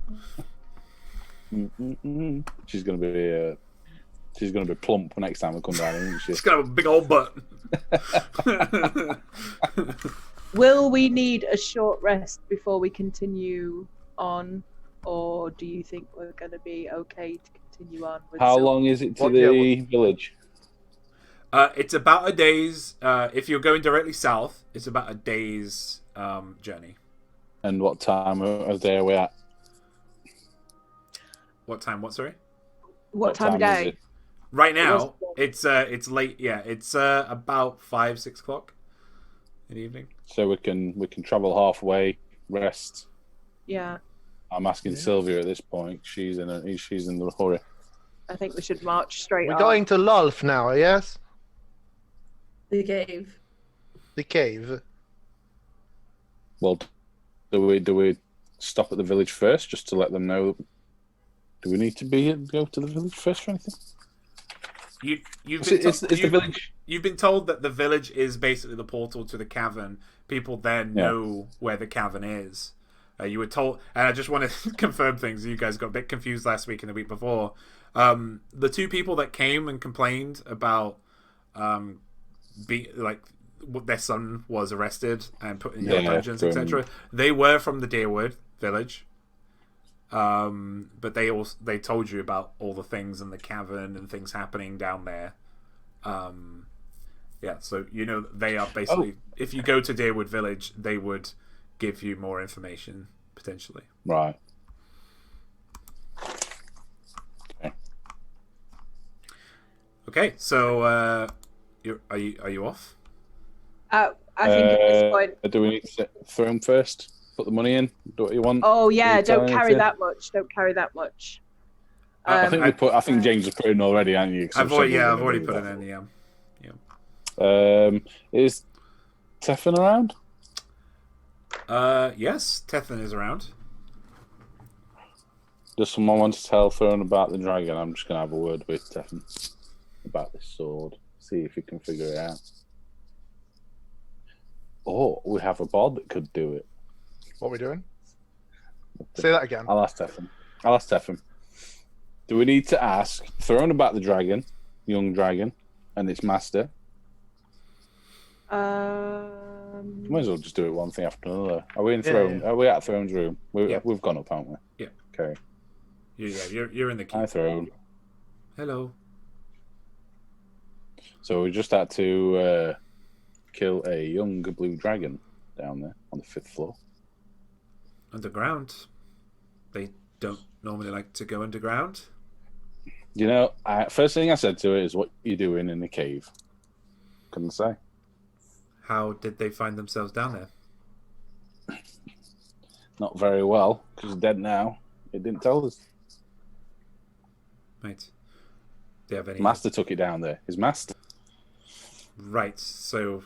She's gonna be plump next time we come down, isn't she? She's got a big old butt. Will we need a short rest before we continue on, or do you think we're going to be okay to continue on? With How long is it to What- the yeah, village? It's about a day's. If you're going directly south, it's about a day's journey. And what time of day are we at? What time? What? Sorry. What time of is day? it? Right It now, was- it's late. Yeah, it's about 5-6 o'clock in the evening. So we can travel halfway, rest. Yeah, I'm asking Sylvia at this point. She's in the hurry. I think we should march straight We're on. going to Lolf now, yes? The cave. The cave. Well, do we stop at the village first just to let them know? Do we need to go to the village first for anything? You've Is the village? You've been told that the village is basically the portal to the cavern. People then know where the cavern is. You were told, and I just want to confirm things. You guys got a bit confused last week and the week before. The two people that came and complained about what their son was arrested and put in dungeons, etc. They were from the Deerwood Village. But they told you about all the things in the cavern and things happening down there. So they are basically if you go to Deerwood Village, they would give you more information potentially. Right. Okay, so are you off? I think at this point. Do we need to throw him first? Put the money in. Do what you want. Oh yeah, you don't telling carry us, that much. Don't carry that much. I think James has put in already, haven't you? 'Cause I've said already we're put it gonna in. do that. Is Tefan around? Yes, Tethan is around. Does someone want to tell Throne about the dragon? I'm just going to have a word with Stefan about this sword. See if he can figure it out. Oh, we have a bard that could do it. What are we doing? Say that again. I'll ask Stefan. Do we need to ask Throne about the dragon, young dragon, and its master? Might as well just do it one thing after another. Are we in Throne? Yeah. Are we at Throne's room? Yeah. We've gone up, haven't we? Yeah. Okay. You're in the Hi, keep. Throne. Hello. So we just had to kill a young blue dragon down there on the 5th floor. Underground. They don't normally like to go underground. You know, first thing I said to it is, "What you doing in the cave?" Couldn't say. How did they find themselves down there? Not very well, because it's dead now. It didn't tell us. Right. Do you have any... Master took it down there. His master. Right, so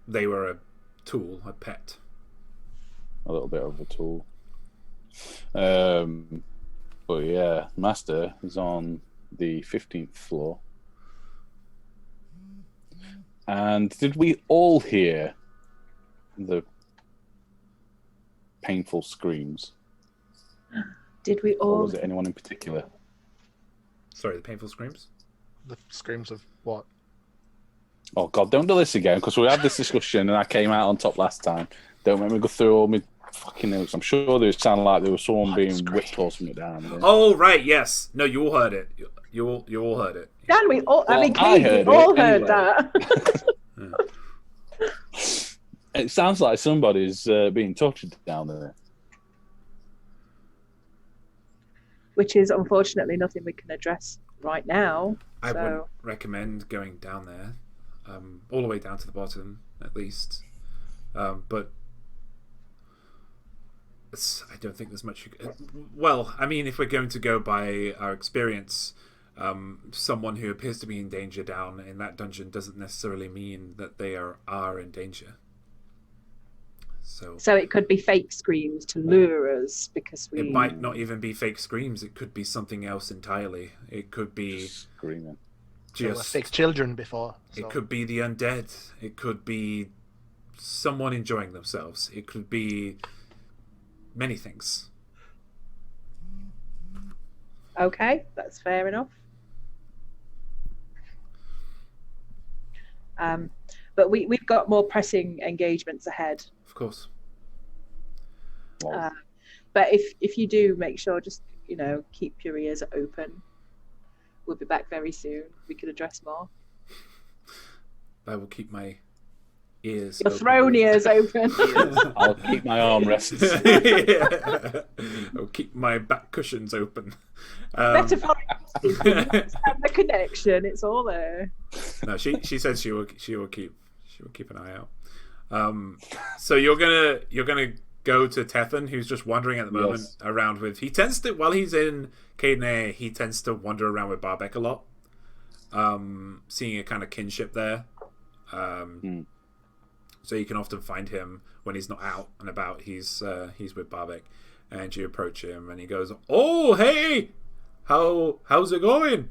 they were a tool, a pet. A little bit of a tool. But yeah, master is on the 15th floor. And did we all hear the painful screams? Did we Or all? was it anyone in particular? Sorry, the painful screams? The screams of what? Oh God, don't do this again, because we had this discussion and I came out on top last time. Don't make me go through all my fucking notes. I'm sure they sound like there was someone being whipped or something down there. Oh, right, yes. No, you all heard it. You all heard it. Dan, we all. I mean, Well, I Kate, heard we all it heard anyway. that. It sounds like somebody's being tortured down there. Which is unfortunately nothing we can address right now. I So- wouldn't recommend going down there. All the way down to the bottom, at least. But I don't think there's much... Well, I mean, if we're going to go by our experience, someone who appears to be in danger down in that dungeon doesn't necessarily mean that they are in danger. So it could be fake screams to lure us because we. it might not even be fake screams. It could be something else entirely. It could be Screaming. There were just... fake children before. So. It could be the undead. It could be someone enjoying themselves. It could be many things. Okay, that's fair enough. But we've got more pressing engagements ahead. Of course. Well, But if you do, make sure just keep your ears open. We'll be back very soon. We can address more. I will keep my ears Your open. throne ears open. I'll keep my arm rested. I'll keep my back cushions open. Metaphorically, the connection. It's all there. No, she said she will keep an eye out. So you're gonna go to Tethan, who's just wandering at the moment Yes. around with. He tends to, while he's in Cadenair, he tends to wander around with Barbek a lot. Seeing a kind of kinship there. So you can often find him when he's not out and about. He's with Barbek, and you approach him, and he goes, "Oh, hey, how's it going?"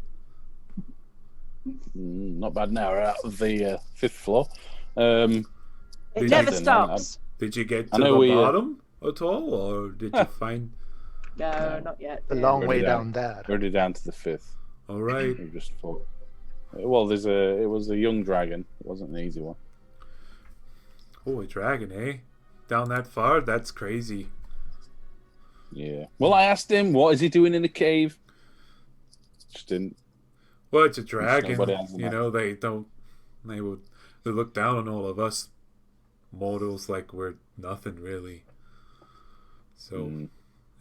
Not bad now. We're out of the 5th floor. It Did never you- stops. Did you get I to know the we, bottom at all, or did you find? No, not yet. A long way Already down there. Already down to the 5th. All right. We just thought. Well, it was a young dragon. It wasn't an easy one. Oh, a dragon, eh? Down that far? That's crazy. Yeah. Well, I asked him, what is he doing in the cave? Just didn't. Well, it's a dragon. nobody answered You that. know, they look down on all of us mortals like we're nothing really. So,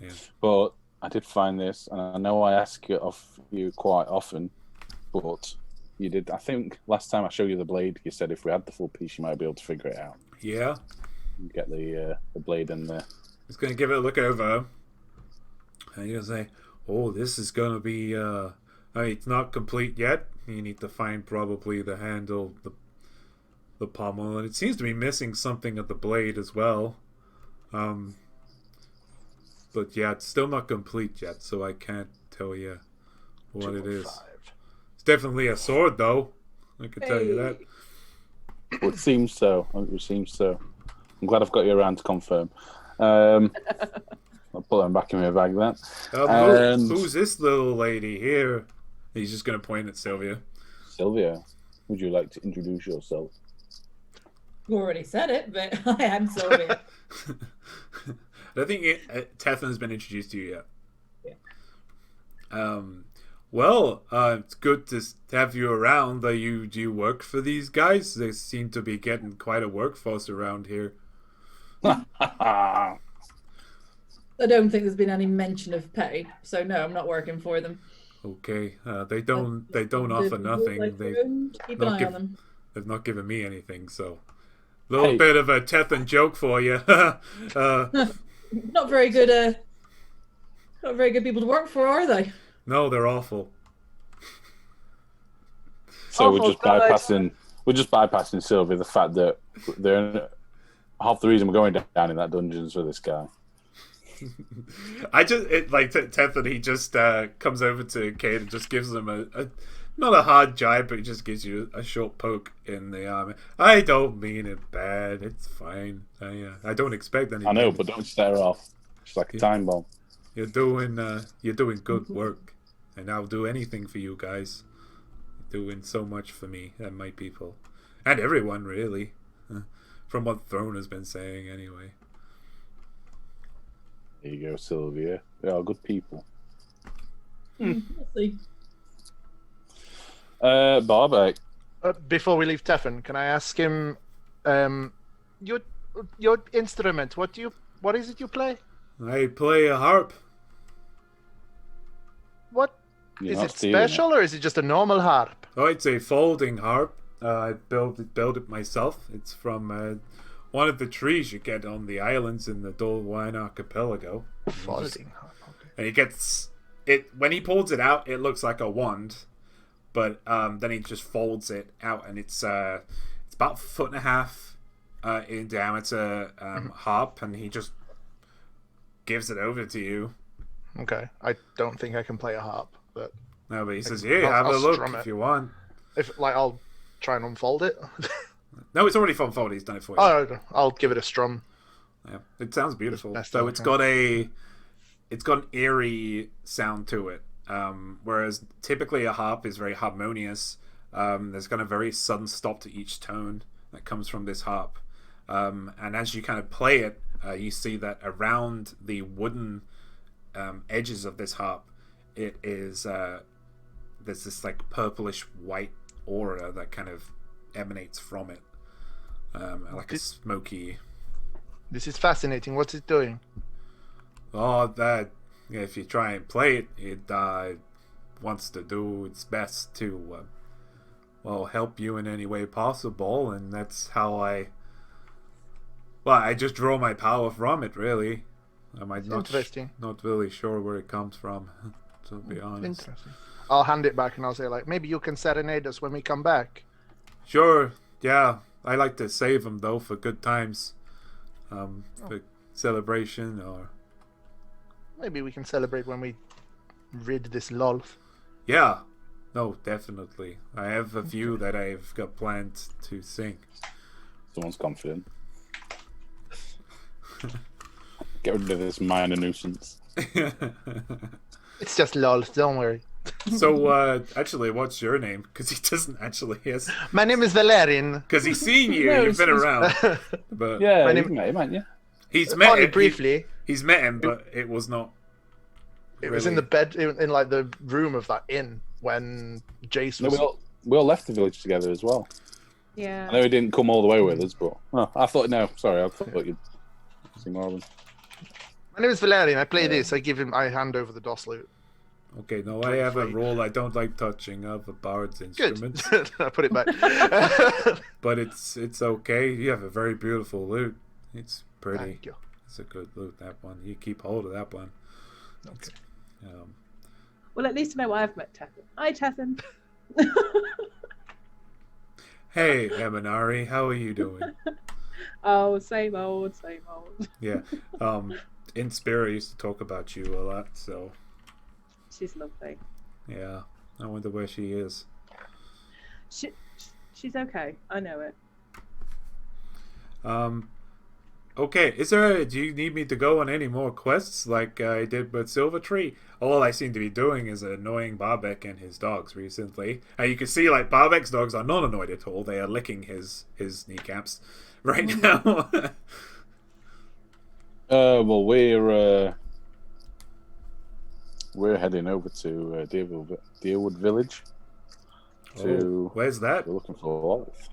yeah. But I did find this, and I know I ask it of you quite often, but you did. I think last time I showed you the blade, you said if we had the full piece, you might be able to figure it out. Yeah. Get the blade in there. He's going to give it a look over. And he's going to say, "Oh, this is going to be, it's not complete yet. You need to find probably the handle, the pommel, and it seems to be missing something of the blade as well. But yeah, it's still not complete yet, so I can't tell you what it is. 2.5. It's definitely a sword, though. I can tell you that. Well, it seems so. It seems so. I'm glad I've got you around to confirm. I'll put them back in my bag then. Who's this little lady here? He's just going to point at Sylvia. Sylvia, would you like to introduce yourself? You already said it, but I am Sylvia. I think Tethlin's been introduced to you yet. Yeah. It's good to have you around. Do you work for these guys? They seem to be getting quite a workforce around here. I don't think there's been any mention of pay, so no, I'm not working for them. Okay, they don't offer nothing. Keep an eye on them. They've not given me anything, so little bit of a Teflon joke for you. Not very good. Not very good people to work for, are they? No, they're awful. So we're just bypassing Sylvia the fact that they're half the reason we're going down in that dungeon for this guy. Teflon, he just comes over to Cade and just gives him a not a hard jibe, but he just gives you a short poke in the arm. I don't mean it bad. It's fine. I don't expect anything. I know, but don't stare off. It's like a time bomb. You're doing good work, and I'll do anything for you guys. You're doing so much for me and my people, and everyone really, from what Throne has been saying anyway. There you go, Sylvia. They are good people. We'll see. Barber. Before we leave Teflon, can I ask him, your instrument? What is it you play? I play a harp. What You're is not it stealing special, or is it just a normal harp? Oh, it's a folding harp. I built it myself. It's from one of the trees you get on the islands in the Dolwine Archipelago. Folding harp. Okay. And he gets it when he pulls it out. It looks like a wand, but then he just folds it out, and it's about 1.5 foot in diameter harp, and he just gives it over to you. Okay, I don't think I can play a harp, but No, but he says, "Here, have a look if you want." I'll try and unfold it. No, it's already folded. He's done it for you. Oh, I'll give it a strum. Yeah, it sounds beautiful. Best So I it's can. got an eerie sound to it. Whereas typically a harp is very harmonious. There's kind of very sudden stop to each tone that comes from this harp. And as you kind of play it, you see that around the wooden edges of this harp, it is there's this like purplish white aura that kind of emanates from it, like a smoky. This is fascinating. What's it doing? Oh, that if you try and play it, it wants to do its best to help you in any way possible, and that's how I just draw my power from it, really. I'm Interesting. not really sure where it comes from, to be honest. Interesting. I'll hand it back and I'll say, like, maybe you can serenade us when we come back. Sure, yeah. I like to save them, though, for good times. For celebration, or... Maybe we can celebrate when we rid this lolth. Yeah. No, definitely. I have a few that I've got planned to sing. Someone's confident. Get rid of this minor nuisance. It's just lolth, don't worry. So, actually, what's your name? Because he doesn't actually. My name is Valerian. Because he's seen you. No, You've been he's- around. But Yeah, My you've name- met him, haven't you? he's met Only him. briefly. He's met him, but it was not. It was in the bed, in like the room of that inn when Jace No, was. we all left the village together as well. Yeah. I know he didn't come all the way with us, but I thought I thought you'd see more of him. My name is Valerian. I play this. I hand over the DOS loot. Okay, no, I have a rule. I don't like touching of a bard's Good. instruments. I put it back. But it's okay. You have a very beautiful loot. It's pretty. Thank you. It's a good loot, that one. You keep hold of that one. Okay. Well, at least I know I've met Tethan. Hi, Tethan. Hey, Eminari, how are you doing? Oh, same old, same old. Yeah. in spirit used to talk about you a lot. So She's lovely. yeah, I wonder where she is. She's okay. I know it. Okay, do you need me to go on any more quests like I did with Silvertree? All I seem to be doing is annoying Barbek and his dogs recently. And you can see, like, Barbek's dogs are not annoyed at all. They are licking his kneecaps right now. Well, we're heading over to Deerwood Village. Where's that? We're looking for Lolth.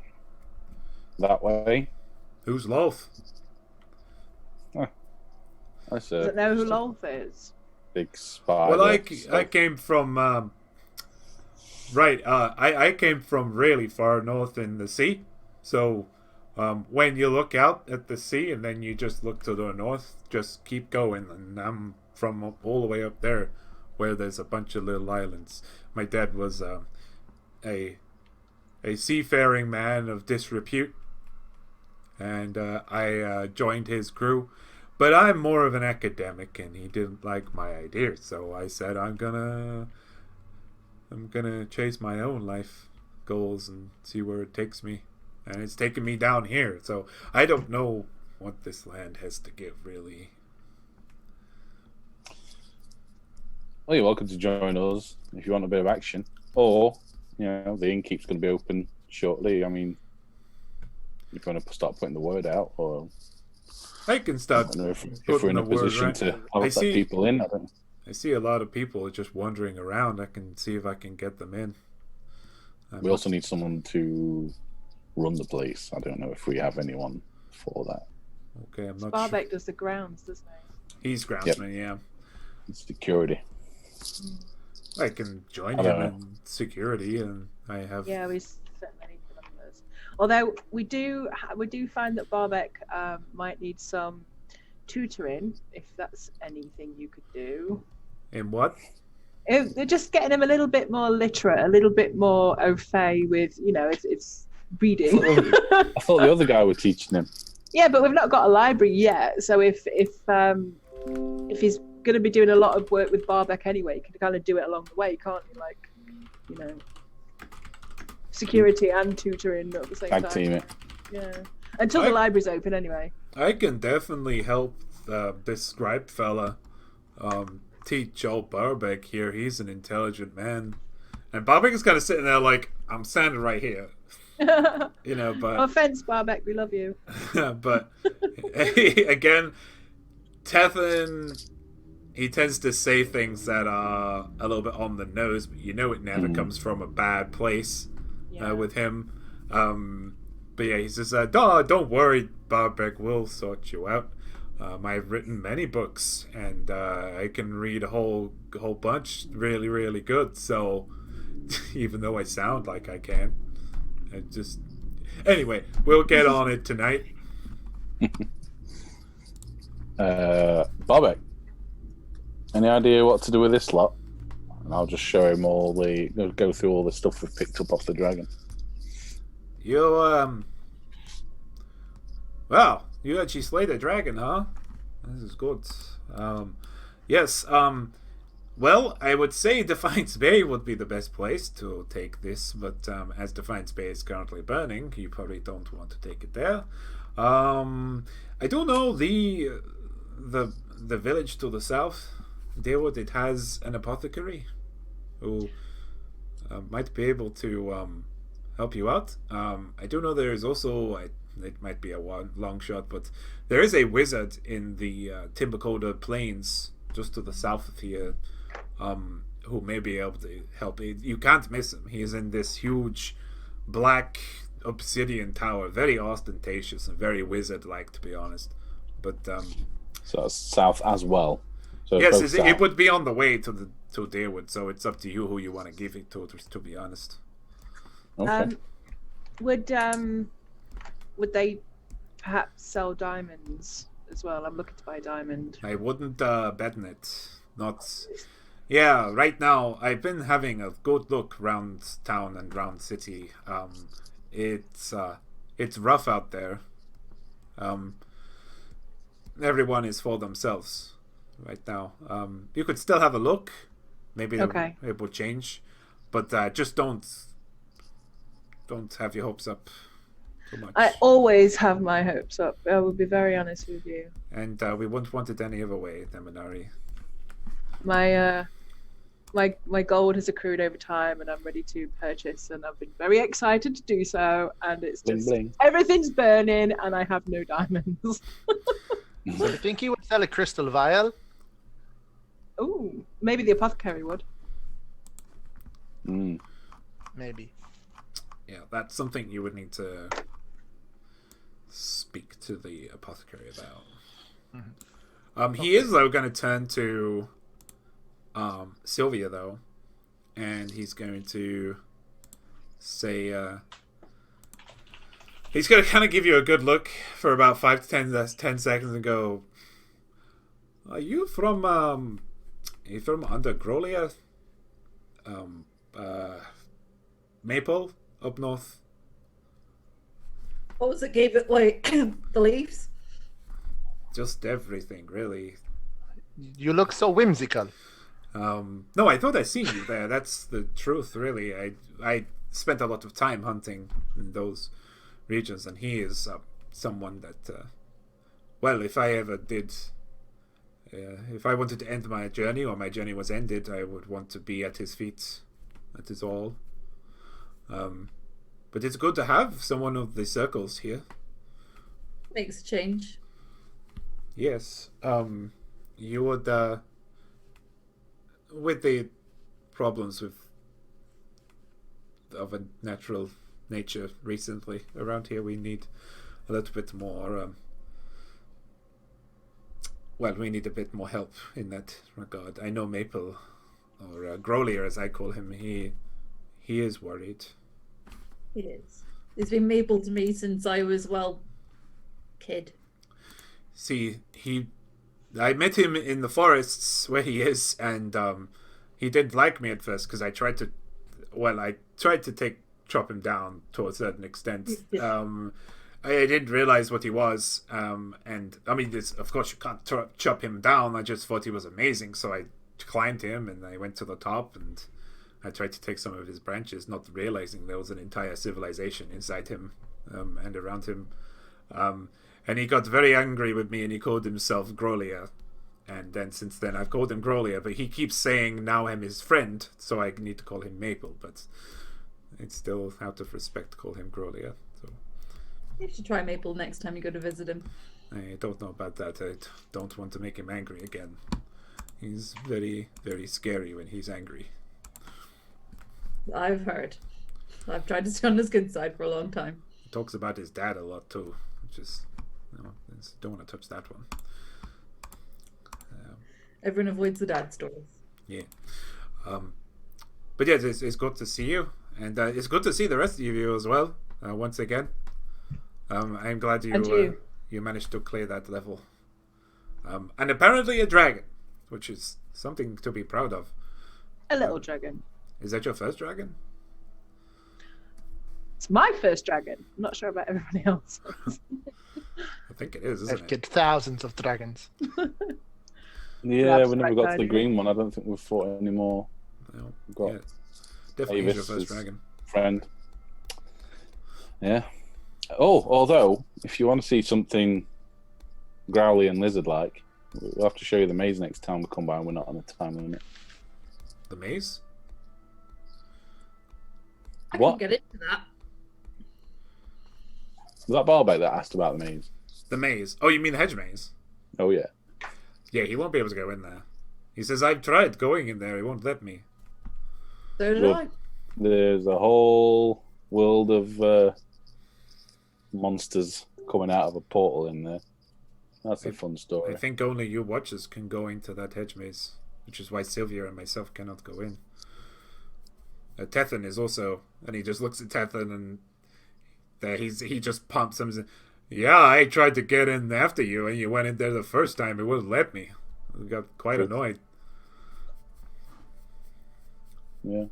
That way. Who's Lolth? That's Does it know who Lolth is? big spider. Well, I came from I came from really far north in the sea. So when you look out at the sea and then you just look to the north, just keep going. And I'm from all the way up there, where there's a bunch of little islands. My dad was a seafaring man of disrepute, and I joined his crew. But I'm more of an academic, and he didn't like my ideas, so I said I'm gonna chase my own life goals and see where it takes me. And it's taken me down here, so I don't know what this land has to give, really. Well, you're welcome to join us if you want a bit of action. Or, the innkeep's going to be open shortly. I mean, you're going to start putting the word out, or I can start. I don't know if we're in a position to let people in. I see a lot of people just wandering around. I can see if I can get them in. We also need someone to run the place. I don't know if we have anyone for that. Okay, I'm not Barbek sure. does the grounds, doesn't he? He's groundsman, yeah. Security. I can join him in security, and I have. Yeah, we set many numbers. Although we do find that Barbek might need some tutoring, if that's anything you could do. In what? They're just getting him a little bit more literate, a little bit more au fait with, it's reading. I thought the other guy was teaching him. Yeah, but we've not got a library yet. So if he's going to be doing a lot of work with Barbek anyway, you can kind of do it along the way, can't you? Security and tutoring at the same time. Tag team it. Yeah, until the library's open anyway. I can definitely help this scribe fella teach old Barbek here. He's an intelligent man, and Barbek is kind of sitting there like, I'm standing right here. But No offense, Barbek, we love you. but again, Tethan, he tends to say things that are a little bit on the nose, but it never comes from a bad place with him. But yeah, he says, don't worry, Barbek, we'll sort you out. I've written many books, and I can read a whole bunch really, really good. So even though I sound like I can't, anyway, we'll get on it tonight. Barbek, any idea what to do with this lot? And I'll just show him go through all the stuff we've picked up off the dragon. Well, you actually slayed a dragon, huh? This is good. Yes, well, I would say Defiance Bay would be the best place to take this, but as Defiance Bay is currently burning, you probably don't want to take it there. I do know the village to the south, Deerwood, it has an apothecary who might be able to help you out. I do know there is also, it might be a long shot, but there is a wizard in the Timbercoda Plains just to the south of here who may be able to help. You can't miss him. He is in this huge black obsidian tower, very ostentatious and very wizard-like, to be honest. But so that's south as well. So yes, it would be on the way to Deerwood, so it's up to you who you want to give it to be honest. Okay. Would they perhaps sell diamonds as well? I'm looking to buy a diamond. I wouldn't bet on it. Yeah, right now I've been having a good look around town and around city. It's rough out there. everyone is for themselves right now. You could still have a look. Maybe it will change, but just don't have your hopes up too much. I always have my hopes up. I will be very honest with you. And we wouldn't want it any other way, Deminari. My gold has accrued over time, and I'm ready to purchase, and I've been very excited to do so. And it's just Bling, bling. everything's burning, and I have no diamonds. I think he would sell a crystal vial. Ooh, maybe the apothecary would. Maybe. Yeah, that's something you would need to speak to the apothecary about. He is though going to turn to Sylvia though, and he's going to say he's going to kind of give you a good look for about 5 to 10 seconds and go, "Are you from under Grolia? Maple up north?" What was it gave it like the leaves? Just everything, really. You look so whimsical. No, I thought I seen you there. That's the truth, really. I spent a lot of time hunting in those regions, and he is someone that, well, if I ever did, if I wanted to end my journey, or my journey was ended, I would want to be at his feet. That is all. But it's good to have someone of the circles here. Makes a change. Yes. You would, with the problems of a natural nature recently around here, we need a little bit more, we need a bit more help in that regard. I know Maple, or Grolier as I call him, he is worried. He is. He's been Maple to me since I was, kid. See, I met him in the forests where he is, and he didn't like me at first because I tried to chop him down to a certain extent. I didn't realize what he was, and I mean, of course you can't chop him down. I just thought he was amazing, so I climbed him and I went to the top and I tried to take some of his branches, not realizing there was an entire civilization inside him and around him. And he got very angry with me and he called himself Grolia. And then since then I've called him Grolia, but he keeps saying now I'm his friend, so I need to call him Maple, but it's still out of respect to call him Grolia. So You should try Maple next time you go to visit him. I don't know about that. I don't want to make him angry again. He's very, very scary when he's angry. I've heard. I've tried to stay on his good side for a long time. He talks about his dad a lot too, which is, don't want to touch that one. Everyone avoids the dad stories. Yeah. But yeah, it's good to see you, and it's good to see the rest of you as well. Once again, I'm glad you managed to clear that level. And apparently a dragon, which is something to be proud of. A little dragon. Is that your first dragon? It's my first dragon. I'm not sure about everybody else. I think it is, isn't I've it? killed thousands of dragons. Yeah, we never got to the idea. green one. I don't think we've fought anymore. No. Got Yeah. Definitely is your Avis first is- dragon. friend. Yeah. Oh, although, if you want to see something growly and lizard-like, we'll have to show you the maze next time we come by and we're not on a time limit. The maze? I What? can get into that. Was that Barbeck that asked about the maze? The maze. Oh, you mean the hedge maze? Oh, yeah. Yeah, he won't be able to go in there. He says, I've tried going in there, he won't let me. So did Well, I. There's a whole world of monsters coming out of a portal in there. That's a fun story. I think only you watchers can go into that hedge maze, which is why Sylvia and myself cannot go in. Tethan is also, and he just looks at Tethan and he just pumps him. And says, yeah, I tried to get in after you, and you went in there the first time. It wouldn't let me. I got quite Good. annoyed. Yeah.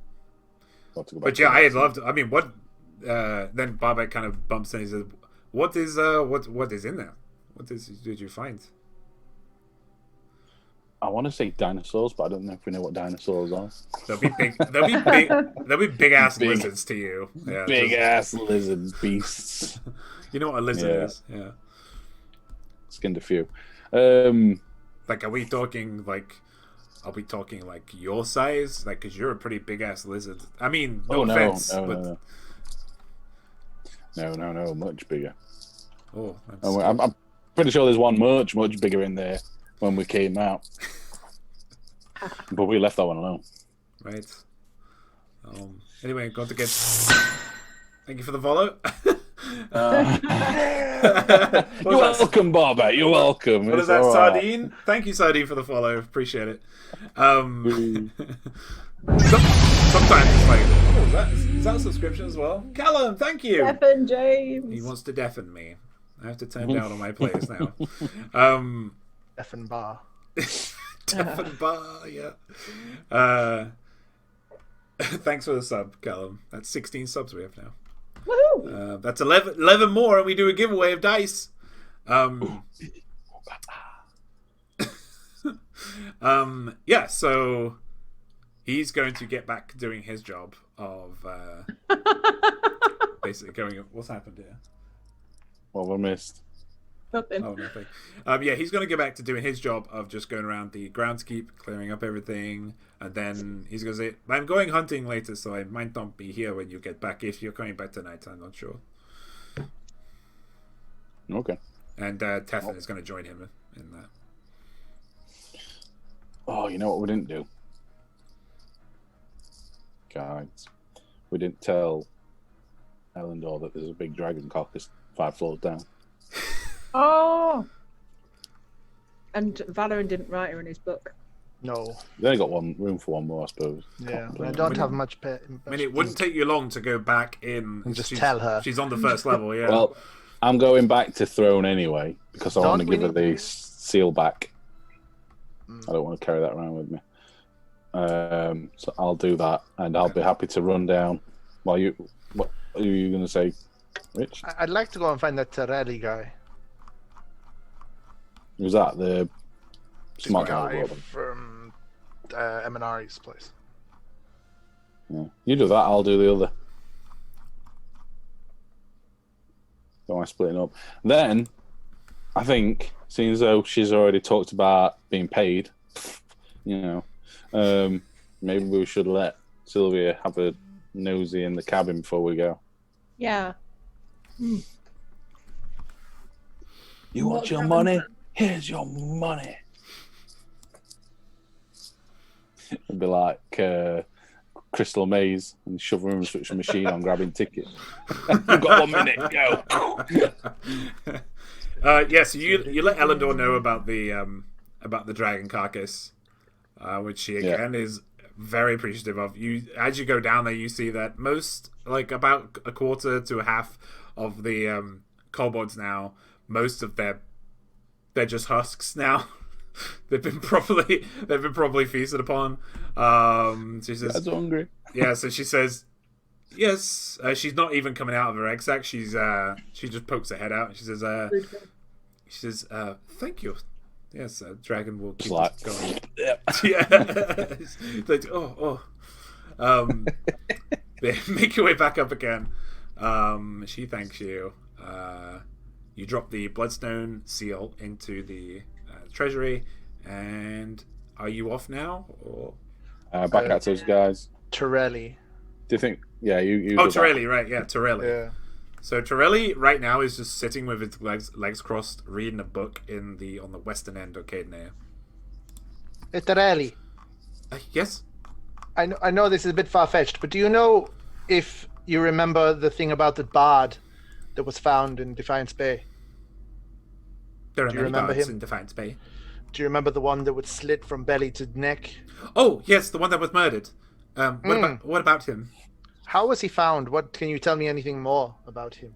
Got to go back But to yeah, that. I loved. I mean, what? Then Bobak kind of bumps in. He says, "What is? What is in there? What did you find?" I want to say dinosaurs, but I don't know if we know what dinosaurs are. They'll be big. They'll be big. They'll be big ass Big- lizards to you. Yeah, Big just- ass lizard beasts. You know what a lizard Yeah. is? Yeah. Skinned a few. Like, are we talking like your size? Like, because you're a pretty big ass lizard. I mean, no offense, but No, much bigger. oh, that's And I'm pretty sure there's one much bigger in there when we came out. But we left that one alone. right. Anyway, got to get. Thank you for the follow. You're welcome, Barbette. You're welcome. What is It's that, all right. Sardine? Thank you, Sardine, for the follow. Appreciate it. Sometimes it's like, oh, is that a subscription as well? Callum, thank you. Stephen James. He wants to deafen me. I have to turn down on my plays now. Effing bar. Deafen bar, yeah. Thanks for the sub, Callum. That's 16 subs we have now. Woohoo! That's 11 more, and we do a giveaway of dice. Yeah, so he's going to get back doing his job of basically going. What's happened here? What have I missed? Nothing. Oh, nothing. Yeah, he's going to go back to doing his job of just going around the groundskeep, clearing up everything, and then he's going to say, "I'm going hunting later, so I might not be here when you get back. If you're coming back tonight, I'm not sure." Okay. And Teflon is going to join him in that. Oh, you know what we didn't do? Guys, we didn't tell Elendor that there's a big dragon carcass 5 floors down. Oh! And Valorant didn't write her in his book. No. They only got room for one more, I suppose. Yeah, Can't I blame don't them. have much. I mean, it wouldn't take you long to go back in. And just She's- tell her. She's on the first level, yeah. Well, I'm going back to Throne anyway because I Don't want to we give her need the seal back. Mm. I don't want to carry that around with me. So I'll do that, and I'll be happy to run down. While you, what are you going to say, Rich? I'd like to go and find that Torelli guy. Who's that? The The smart guy guy. from Eminari's place. Yeah. You do that. I'll do the other. Don't mind splitting up. Then, I think, seeing as though she's already talked about being paid, you know, maybe we should let Sylvia have a nosy in the cabin before we go. Yeah. You want your money? Here's your money. It'd be like Crystal Maze and shove her in a switch machine on grabbing tickets. You've got 1 minute, go. Yes, you let Elendor know about the dragon carcass, which she again is very appreciative of. You as you go down there, you see that most, like about a quarter to a half of the kobolds now, most of they're just husks now. they've been properly feasted upon. She says, That's hungry. yeah, so she says, yes. She's not even coming out of her egg sac. She just pokes her head out and she says, thank you. Yes, dragon will keep Like, us going. yeah. Yeah. It's like, They make your way back up again. She thanks you. You drop the bloodstone seal into the treasury, and are you off now? Or Back at those guys. Torelli. Do you think? Yeah, you. oh, do that. Torelli, right? Yeah, Torelli. Yeah. So Torelli right now is just sitting with his legs crossed, reading a book on the western end of Cadenea. Hey, Torelli. Yes. I know this is a bit far fetched, but do you know if you remember the thing about the bard that was found in Defiance Bay? There are Do you many remember bards him? in Defiance Bay. Do you remember the one that would slit from belly to neck? Oh, yes, the one that was murdered. What about him? How was he found? What can you tell me anything more about him?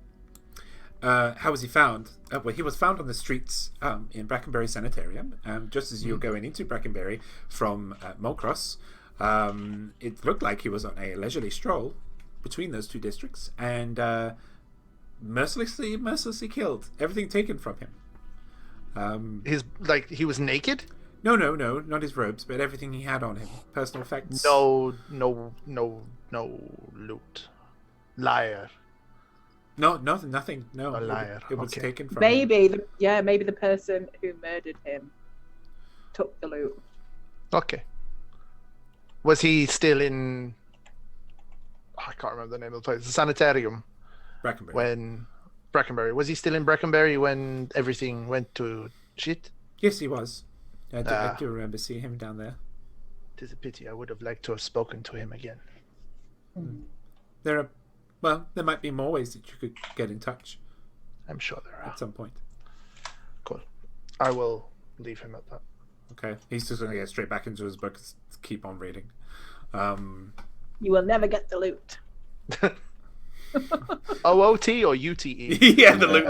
How was he found? Well, he was found on the streets in Brackenbury Sanitarium. Just as you were going into Brackenbury from Mulcross, it looked like he was on a leisurely stroll between those two districts, and mercilessly killed. Everything taken from him. He was naked? No, not his robes, but everything he had on him. Personal effects. No loot. Liar. No, nothing. No, A liar. It was Okay. taken from him. Maybe the person who murdered him took the loot. Okay. Was he still in? I can't remember the name of the place. The sanitarium. Brackenbury. When Brackenbury, was he still in Brackenbury when everything went to shit? Yes, he was. I do remember seeing him down there. It is a pity. I would have liked to have spoken to him again. There might be more ways that you could get in touch I'm sure there are. at some point. Cool. I will leave him at that. Okay, he's just going to get straight back into his book and keep on reading. You will never get the loot. OOT or UTE? Yeah, the loot.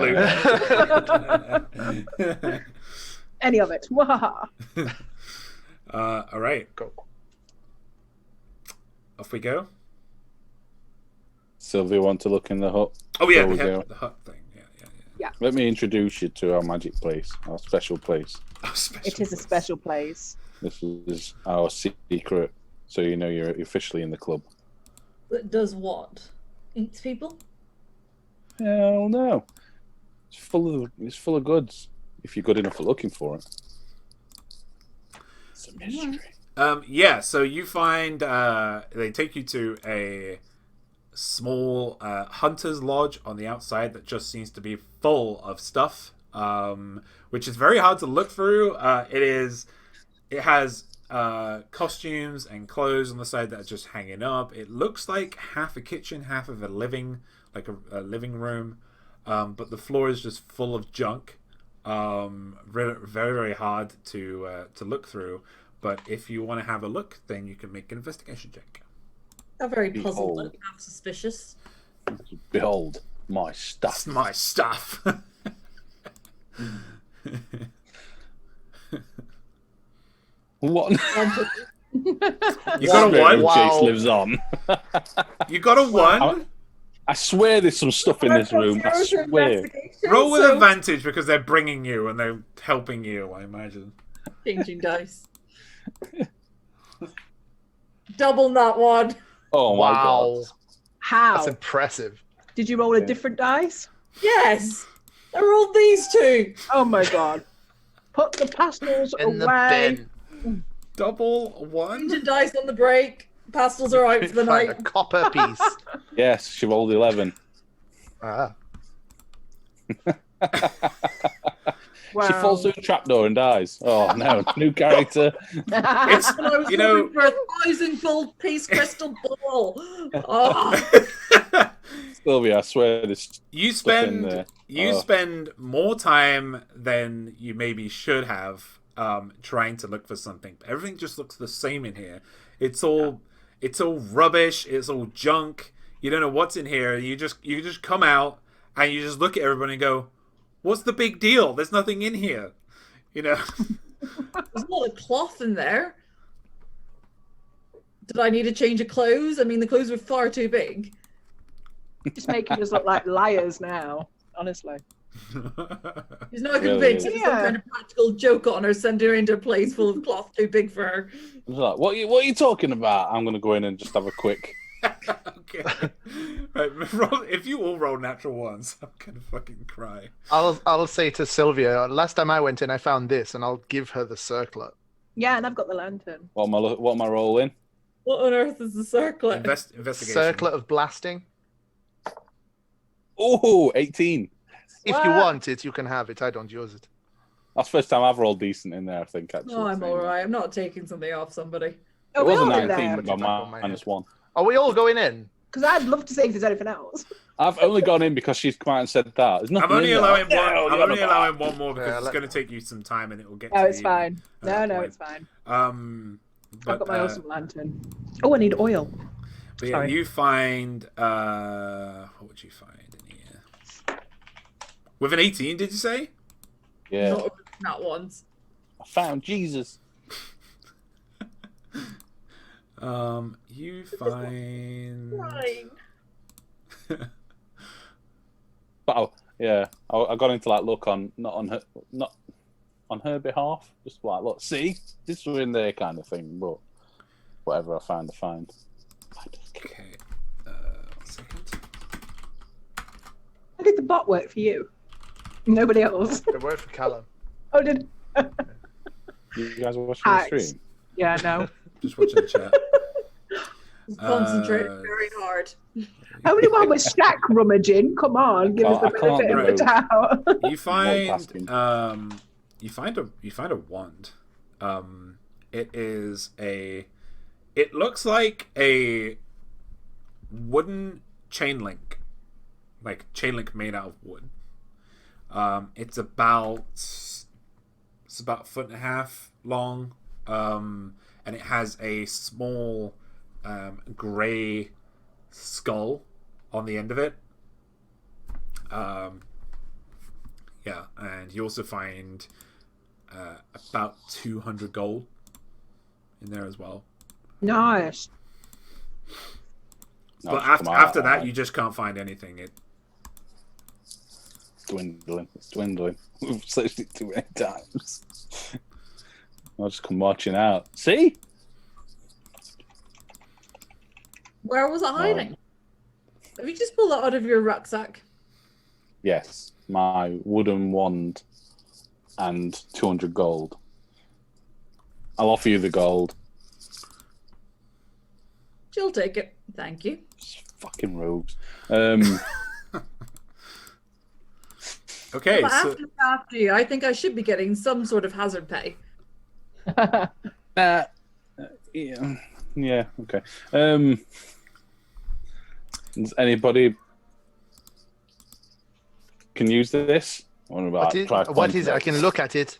Any of it. Wahaha. All right, Go. off we go. Sylvia, want to look in the hut? Oh yeah, Before we go. the hut thing. Yeah. Let me introduce you to our magic place, our special place. Oh, special It is a place. special place. This is our secret, so you know you're officially in the club. That does what? Eats people? Hell no. It's full of goods. If you're good enough at looking for it. It's a mystery. Yeah, so you find they take you to a small hunter's lodge on the outside that just seems to be full of stuff, which is very hard to look through. It has costumes and clothes on the side that are just hanging up. It looks like half a kitchen, half of a living room, but the floor is just full of junk. Very, very hard to look through. But if you want to have a look, then you can make an investigation check. A very puzzled Behold. look, half suspicious. Behold my That's stuff. my stuff. What? You got a one. Wow. Chase lives on. You got a one. I swear there's some stuff in this room. I swear. Roll with advantage because they're bringing you and they're helping you, I imagine. Changing dice. Double that one. Oh my Wow. god. How? That's impressive. Did you roll a different dice? Yes. I rolled these two. Oh my god. Put the pastels In the away. bin. Double one. Changing dice on the break. Pastels are out for the Find night. a copper piece. Yes, she rolled 11. Ah. Wow. She falls through a trapdoor and dies. Oh no, new character. It's And I was you know. looking for a 1,000-gold piece crystal ball. Oh, Sylvia, I swear this You stuff in there. spend more time than you maybe should have trying to look for something. Everything just looks the same in here. It's all rubbish. It's all junk. You don't know what's in here. You just come out and you just look at everybody and go, "What's the big deal? There's nothing in here." You know. there's a lot of cloth in there. Did I need a change of clothes? I mean, the clothes were far too big. Just making us look like liars now, honestly. He's not Really convinced is. it was some kind of practical joke on her, sending her into a place full of cloth too big for her. I was like, what are you talking about? I'm gonna go in and just have a quick. Okay. Right, if you all roll natural ones, I'm gonna fucking cry. I'll say to Sylvia, last time I went in, I found this, and I'll give her the circlet. Yeah, and I've got the lantern. What am I rolling? What on earth is the circlet? Investigation. Circlet of blasting. Oh, 18. If you want it, you can have it. I don't use it. That's the first time I've rolled decent in there, I think, actually. Oh, I'm all right. I'm not taking something off somebody. Oh, It we was a all in 19, there. but On my minus head. 1. Are we all going in? Because I'd love to see if there's anything else. I've only gone in because she's come out and said that. There's I'm nothing only in there. allowing No, one. I'm you're only not. allowing one more because Yeah, it's let- going to take you some time and it will get. No, to it's the, fine. that No, point. it's fine. But, I've got my awesome lantern. Oh, I need oil. but yeah, Sorry. you find. What would you find in here? With an 18, did you say? Yeah, Not once. I found Jesus. You find. Fine. But yeah, I got into like look on not on her behalf. Just like, look, see, this was in there kind of thing. But whatever I find, I find. Okay. 1 second. How did the bot work for you? Nobody else. It worked for Callum. Oh, did. You guys are watching the Hacks. stream? Yeah, no. Just watching the chat. Concentrate very hard. Only one with stack rummaging. Come on, give us the I can't benefit of the do doubt. You find Multitasking. you find a wand. It is it looks like a wooden chain link. Like chain link made out of wood. It's about a foot and a half long. And it has a small gray skull on the end of it. Yeah, and you also find about 200 gold in there as well. Nice. No, But it's come after out, that, you just can't find anything. It's dwindling. We've searched it too many times. I'll just come marching out. See? Where was it hiding? Have you just pulled that out of your rucksack? Yes, my wooden wand and 200 gold. I'll offer you the gold. She'll take it. Thank you. Fucking rogues. Okay, But so after you, I think I should be getting some sort of hazard pay. Yeah, okay. Does anybody can use this? What is it? I can look at it.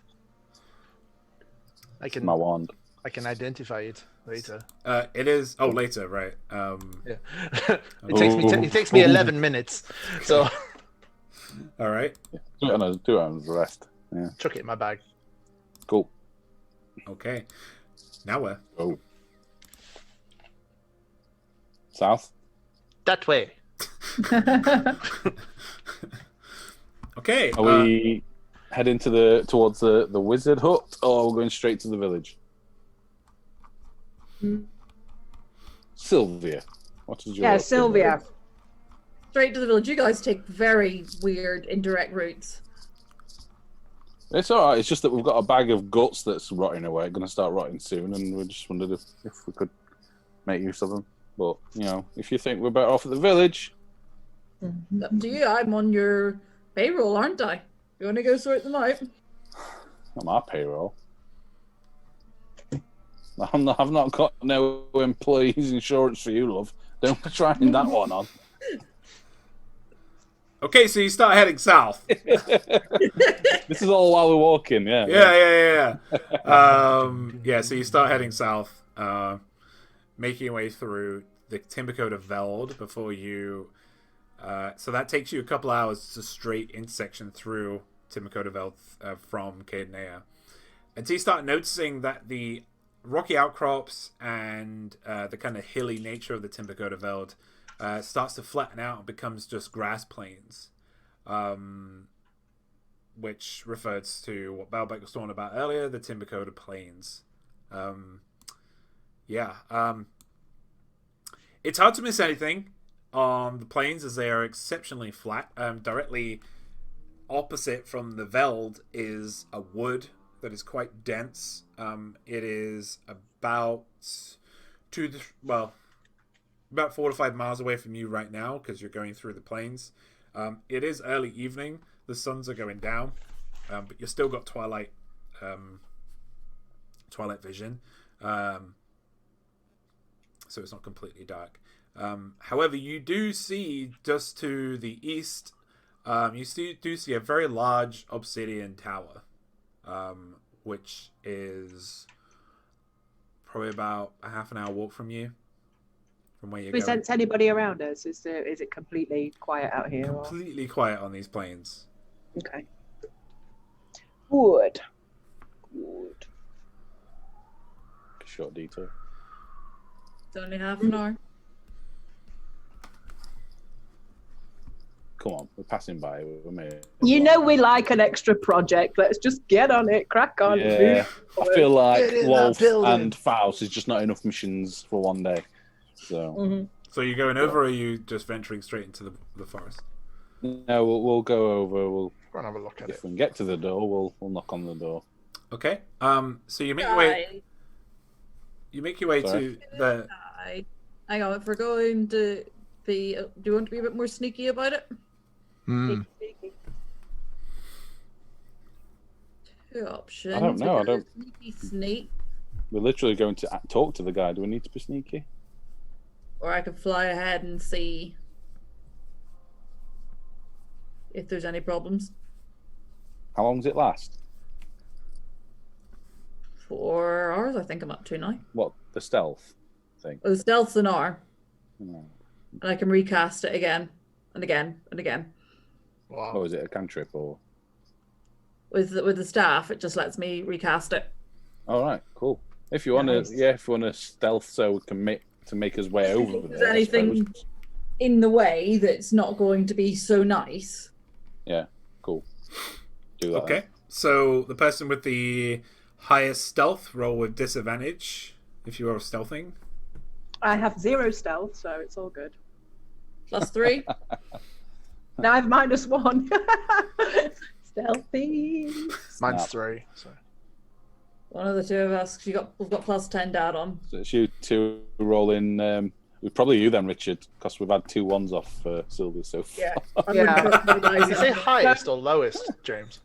I can my wand. I can identify it later. it is. Oh, later, right? Yeah. it takes me 11 minutes. So All right. Do it on the rest. Yeah. chuck it in my bag. Cool. Okay. Now where? Go. South. That way. Okay. Are we heading towards the wizard hut, or are we going straight to the village? Sylvia, what is your Yeah, opinion? Sylvia. Straight to the village. You guys take very weird indirect routes. It's all right. It's just that we've got a bag of guts that's rotting away, going to start rotting soon, and we just wondered if we could make use of them. But if you think we're better off at the village, Up to you. I'm on your payroll, aren't I? You want to go sort them out? on our payroll. I've not got no employees insurance for you, love. Don't be trying that one on. Okay, so you start heading south. This is all while we're walking, yeah. Yeah. Yeah, so you start heading south, making your way through the Timbercoat of Veld before you. So that takes you a couple hours to straight intersection through Timbercoat of Veld from Cadenea. Until you start noticing that the rocky outcrops and the kind of hilly nature of the Timbercoat of Veld starts to flatten out and becomes just grass plains, which refers to what Balbec was talking about earlier, the Timbercoat Plains. It's hard to miss anything on the plains as they are exceptionally flat. Directly opposite from the Veld is a wood that is quite dense. It is about 4 to 5 miles away from you right now because you're going through the plains. It is early evening. The suns are going down, but you've still got twilight vision. So it's not completely dark. However, you do see just to the east, you do see a very large obsidian tower, which is probably about a half an hour walk from you. From where you're Do we going. sense anybody around us? Is it completely quiet out here? Or... Completely quiet on these plains. Okay. Good. Short detour. It's only half an hour. come on, we're passing by. We're made. You know we like an extra project. Let's just get on it, crack on. Yeah, I feel like Get in that Wolf building. and Faust is just not enough missions for one day. So Mhm. So you're going over, or are you just venturing straight into the forest? no, we'll go over. We'll Go and have a look at if it. we can get to the door, we'll knock on the door. Okay. So you make your way. You make your way Sorry? to the. Hang on, if we're going to be, do you want to be a bit more sneaky about it? Hmm. Two options. I don't know, We I don't- could sneak, We're literally going to talk to the guy. Do we need to be sneaky? or I could fly ahead and see if there's any problems. How long does it last? 4 hours, I think I'm up to now. What, the stealth thing? Well, the stealth's an hour, No. and I can recast it again and again and again. Wow. Oh, is it a cantrip or? With the staff, it just lets me recast it. All right, cool. If you want to, Nice. if you want to stealth, so we can make his way over If there's there. I anything suppose. in the way that's not going to be so nice. Yeah, cool. Do that. Okay. So the person with the highest stealth roll with disadvantage if you are stealthing. I have 0 stealth, so it's all good. +3. Now I have -1. Stealthy. Mine's Snap. 3. So. One of the two of us. We've got +10 to add on. So it's you two rolling. Probably you then, Richard, because we've had 2 1s off Sylvia so far. Yeah. Yeah. Did you say highest or lowest, James?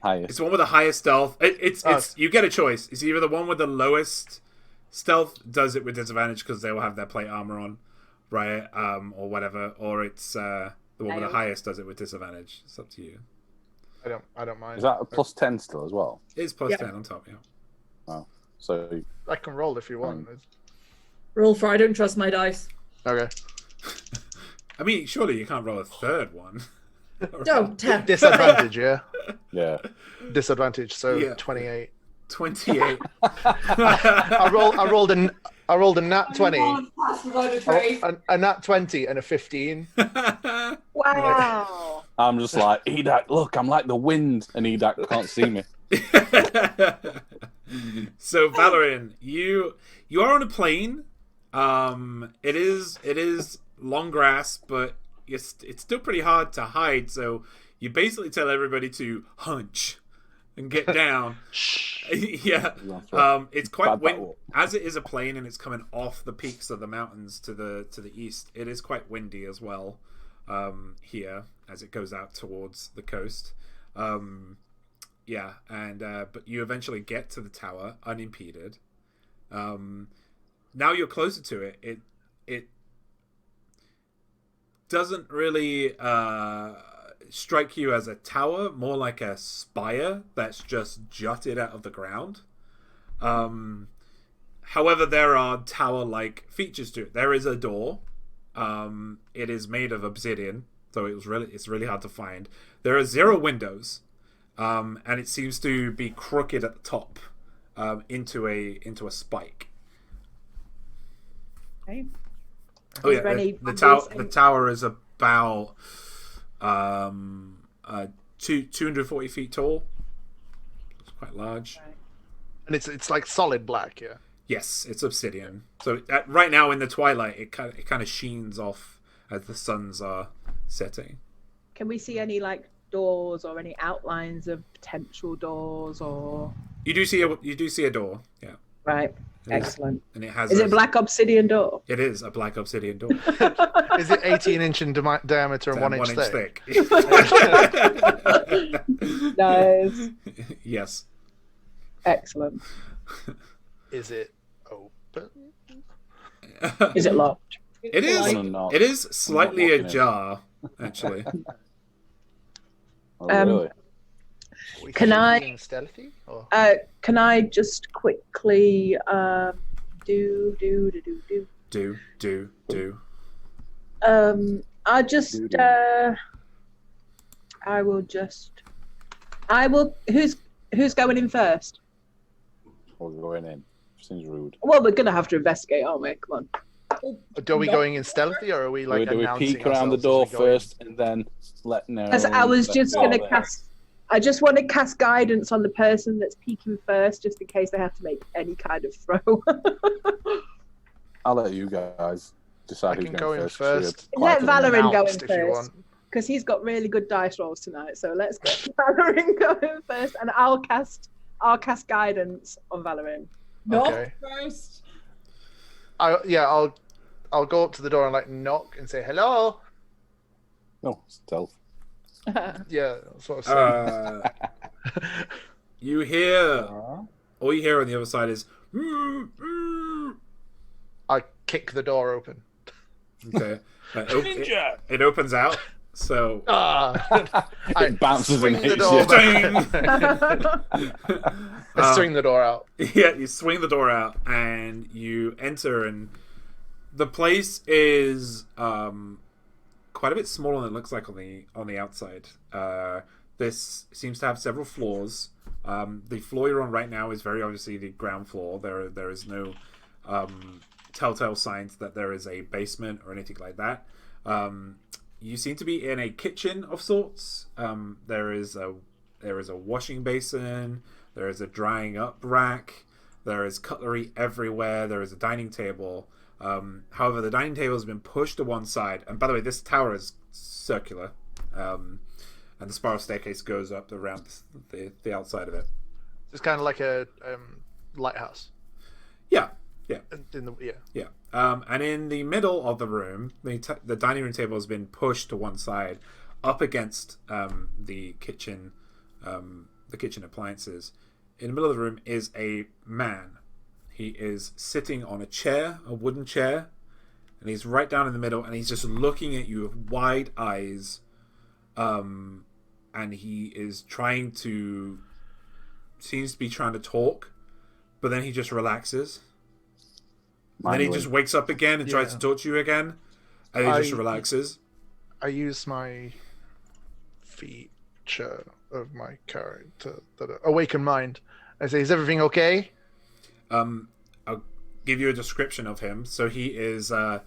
Highest. It's the one with the highest stealth. It's Oh. you get a choice. It's either the one with the lowest stealth does it with disadvantage because they will have their plate armor on, right? Or whatever. Or it's the one with the Nailed. highest does it with disadvantage. It's up to you. I don't mind. Is that a +10 still as well? It's plus Yeah. 10 on top, yeah. So I can roll if you want. Roll for I don't trust my dice. Okay. I mean, surely you can't roll a third one. Don't tempt. Disadvantage, yeah. yeah, Disadvantage. So Yeah. 28. 28. I rolled a nat 20, Wow. a nat 20, and a 15. Wow. I'm just like Edak. Look, I'm like the wind, and Edak can't see me. So Valerian, you are on a plane. It is long grass, but it's still pretty hard to hide. So you basically tell everybody to hunch and get down. Yeah. It's quite Bad wind battle. as it is a plane and it's coming off the peaks of the mountains to the east. It is quite windy as well here as it goes out towards the coast. Yeah, and but you eventually get to the tower unimpeded. Now you're closer to it. It doesn't really strike you as a tower, more like a spire that's just jutted out of the ground. However, there are tower-like features to it. There is a door. It is made of obsidian, so it's really hard to find. There are 0 windows. And it seems to be crooked at the top, into a spike. Okay. Oh Is yeah, there any the tower is about 240 feet tall. It's quite large. And it's like solid black, yeah. Yes, it's obsidian. So right now in the twilight, it kind of sheens off as the suns are setting. Can we see any like doors or any outlines of potential doors or? You do see a door. Yeah. Right. It is. Excellent. And it has. Is it black obsidian door? It is a black obsidian door. Is it 18-inch in diameter and 1 inch thick? Nice. Yes. Excellent. Is it open? Is it locked? It is. Wanna knock. It is slightly walking in. ajar, actually. Oh, Um, really? We Can I- being stealthy? Or... Can I just quickly do? I just I will. Who's going in first? We're going in. Seems rude. Well, we're gonna have to investigate, aren't we? Come on. Are we going in stealthy, or are we like do we announcing peek around the ourselves door as we go in? first and then let know? As I was just let going to know? cast, I just want to cast guidance on the person that's peeking first, just in case they have to make any kind of throw. I'll let you guys decide I who's can going go in first. 'cause you're Let quieter than me. Valorant go in Announced if you first. want. Because he's got really good dice rolls tonight, so let's get Valorant going first, and I'll cast guidance on Valorant. Knock Okay. first. I'll go up to the door and like knock and say hello. Oh, stealth. Yeah, that's what I said. You hear, all you hear on the other side is, I kick the door open. okay. Ninja! It opens out, so. I bounces swing and the hits door you. back. I swing the door out. Yeah, you swing the door out and you enter, and the place is quite a bit smaller than it looks like on the outside. This seems to have several floors. The floor you're on right now is very obviously the ground floor. There is no telltale signs that there is a basement or anything like that. You seem to be in a kitchen of sorts. There is a washing basin. There is a drying up rack. There is cutlery everywhere. There is a dining table. However, the dining table has been pushed to one side. And by the way, this tower is circular. And the spiral staircase goes up around the outside of it. It's kind of like a lighthouse. Yeah. Yeah. And in the middle of the room, the dining room table has been pushed to one side, up against the kitchen appliances. In the middle of the room is a man. He is sitting on a chair, a wooden chair, and he's right down in the middle, and he's just looking at you with wide eyes. And he is seems to be trying to talk, but then he just relaxes. And then he just wakes up again and tries to talk to you again, and he just relaxes. I use my feature of my character, that awaken mind. I say, "Is everything okay?" I'll give you a description of him. So he is, when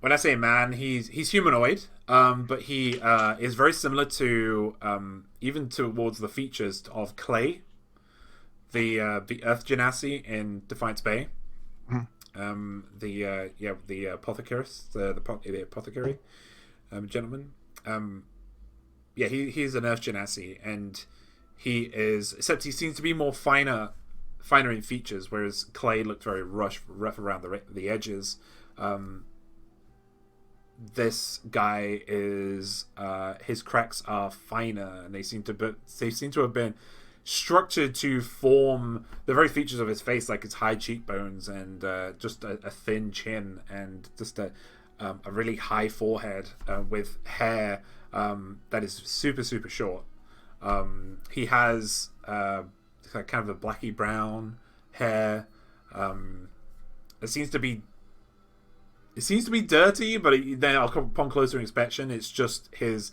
I say man, he's humanoid, but he is very similar to, even towards the features of Clay, the Earth Genasi in Defiance Bay. The apothecarist, the apothecary gentleman. He's an Earth Genasi, and except he seems to be more finer in features, whereas Clay looked very rough around the edges. This guy is his cracks are finer, and they seem to have been structured to form the very features of his face, like his high cheekbones and just a thin chin and just a really high forehead with hair that is super short. He has kind of a blacky brown hair. It seems to be dirty, but then upon closer inspection, it's just his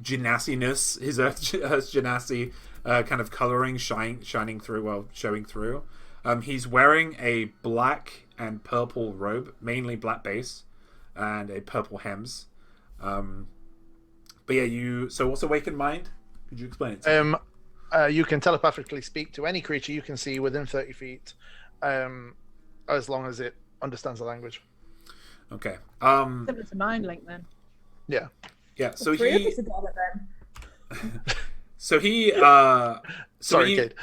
genassiness, his Earth Genasi kind of coloring showing through. He's wearing a black and purple robe, mainly black base, and a purple hems. But yeah, so what's Awakened Mind? Could you explain it to me? You can telepathically speak to any creature you can see within 30 feet, as long as it understands the language. Okay. Similar to Mind Link, then. Yeah. Yeah. So Three of he. us have got it then. So he. Sorry, kid.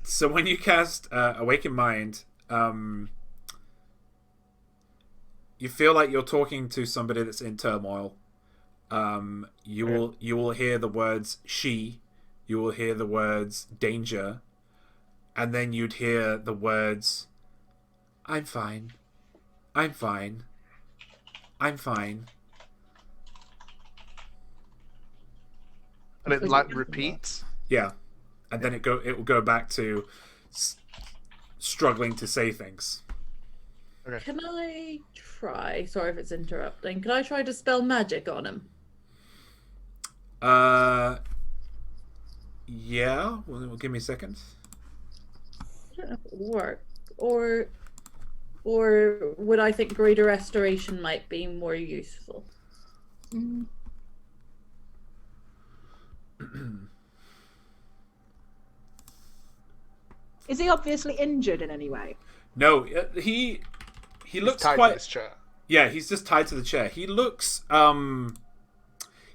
So when you cast Awaken Mind, you feel like you're talking to somebody that's in turmoil. You will hear the words she. You will hear the words danger, and then you'd hear the words, "I'm fine. I'm fine. I'm fine." And it like repeats. Yeah, and then it will go back to struggling to say things. Okay. Can I try? Sorry if it's interrupting. Can I try to spell magic on him? Yeah. Well, give me a second. I don't know if it will work. Or Or would I think greater restoration might be more useful? Is he obviously injured in any way? No, he looks tied to quite. this chair. Yeah, he's just tied to the chair. He looks